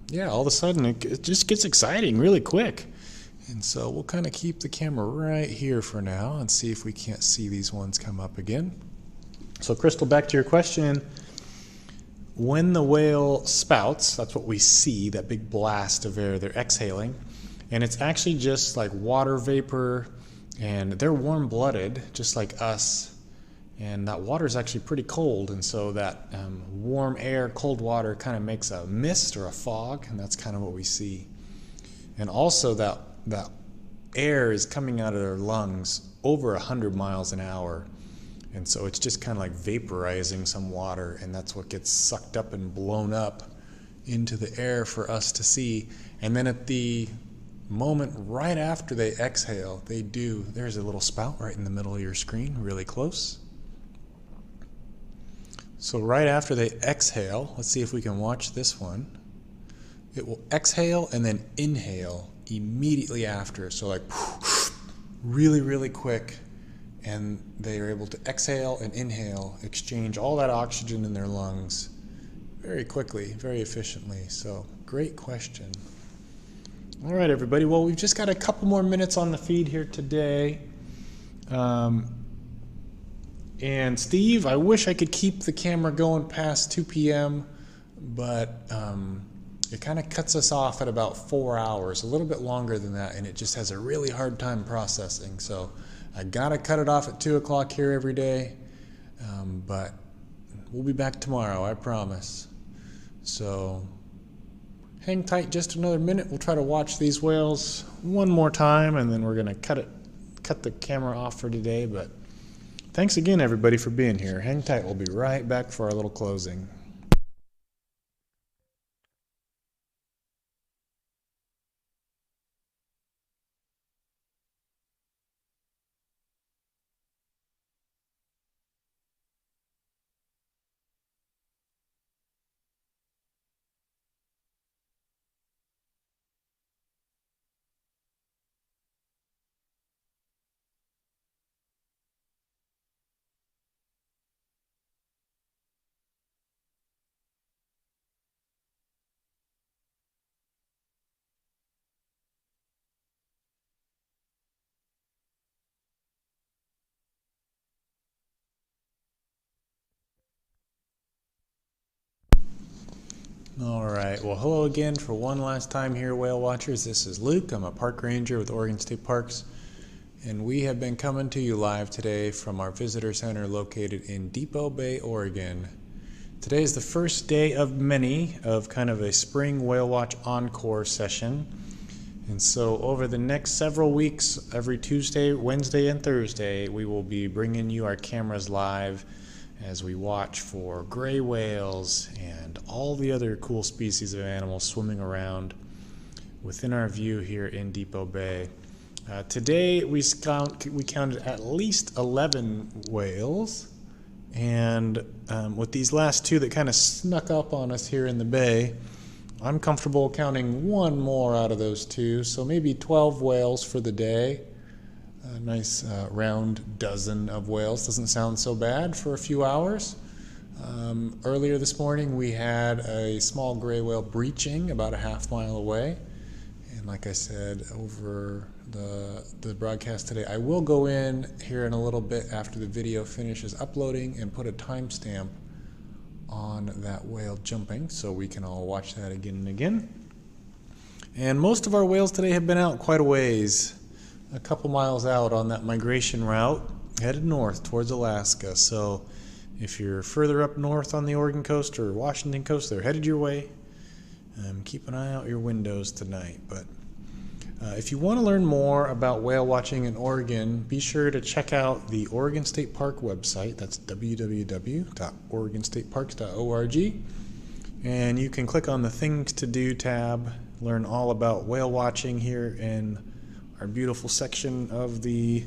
yeah, all of a sudden it just gets exciting really quick. And so we'll kind of keep the camera right here for now and see if we can't see these ones come up again. So Crystal, back to your question. When the whale spouts, that's what we see, that big blast of air, they're exhaling. And it's actually just like water vapor. And they're warm-blooded, just like us, and that water is actually pretty cold, and so that warm air, cold water kind of makes a mist or a fog, and that's kind of what we see. And also that air is coming out of their lungs over 100 miles an hour, and so it's just kind of like vaporizing some water, and that's what gets sucked up and blown up into the air for us to see. And then at the moment right after they exhale, there's a little spout right in the middle of your screen, really close. So right after they exhale, let's see if we can watch this one. It will exhale and then inhale immediately after. So like really, really quick. And they are able to exhale and inhale, exchange all that oxygen in their lungs very quickly, very efficiently. So great question. All right, everybody. Well, we've just got a couple more minutes on the feed here today. And Steve, I wish I could keep the camera going past 2 p.m., but it kind of cuts us off at about 4 hours, a little bit longer than that, and it just has a really hard time processing. So I got to cut it off at 2 o'clock here every day, but we'll be back tomorrow, I promise. So hang tight just another minute. We'll try to watch these whales one more time, and then we're going to cut the camera off for today. But thanks again, everybody, for being here. Hang tight. We'll be right back for our little closing. All right. Well, hello again for one last time here, whale watchers. This is Luke. I'm a park ranger with Oregon State Parks, and we have been coming to you live today from our visitor center located in Depot Bay, Oregon. Today is the first day of many of kind of a spring whale watch encore session. And so over the next several weeks, every Tuesday, Wednesday, and Thursday, we will be bringing you our cameras live as we watch for gray whales and all the other cool species of animals swimming around within our view here in Depot Bay. Today we counted at least 11 whales, and with these last two that kind of snuck up on us here in the bay, I'm comfortable counting one more out of those two, so maybe 12 whales for the day. A nice round dozen of whales doesn't sound so bad for a few hours. Earlier this morning we had a small gray whale breaching about a half-mile away, and like I said over the broadcast today, I will go in here in a little bit after the video finishes uploading and put a timestamp on that whale jumping so we can all watch that again and again. And most of our whales today have been out quite a ways, a couple miles out on that migration route headed north towards Alaska. So if you're further up north on the Oregon coast or Washington coast, they're headed your way. Keep an eye out your windows tonight. But if you want to learn more about whale watching in Oregon, be sure to check out the Oregon State Park website. That's www.oregonstateparks.org. And you can click on the Things to Do tab, learn all about whale watching here in our beautiful section of the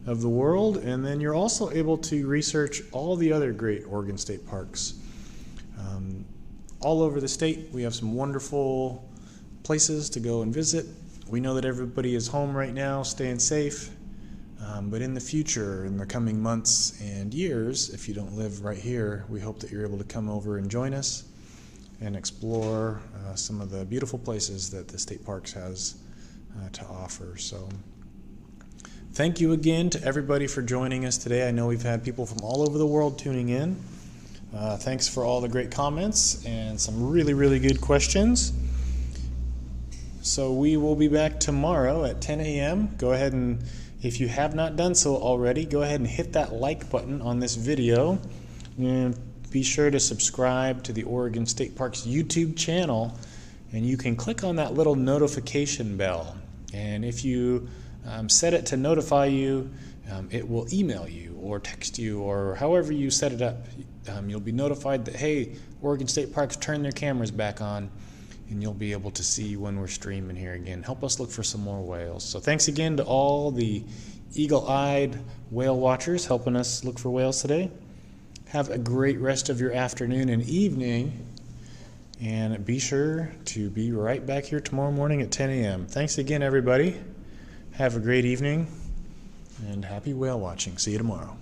world, and then you're also able to research all the other great Oregon State Parks. All over the state, we have some wonderful places to go and visit. We know that everybody is home right now, staying safe, but in the future, in the coming months and years, if you don't live right here, we hope that you're able to come over and join us and explore some of the beautiful places that the state parks has to offer. So thank you again to everybody for joining us today. I know we've had people from all over the world tuning in. Thanks for all the great comments and some really, really good questions. So we will be back tomorrow at 10 a.m. Go ahead and, if you have not done so already, go ahead and hit that like button on this video. And be sure to subscribe to the Oregon State Parks YouTube channel, and you can click on that little notification bell. And if you set it to notify you, it will email you or text you or however you set it up. You'll be notified that, hey, Oregon State Parks turned their cameras back on, and you'll be able to see when we're streaming here again. Help us look for some more whales. So thanks again to all the eagle-eyed whale watchers helping us look for whales today. Have a great rest of your afternoon and evening, and be sure to be right back here tomorrow morning at 10 a.m. Thanks again, everybody. Have a great evening, and happy whale watching. See you tomorrow.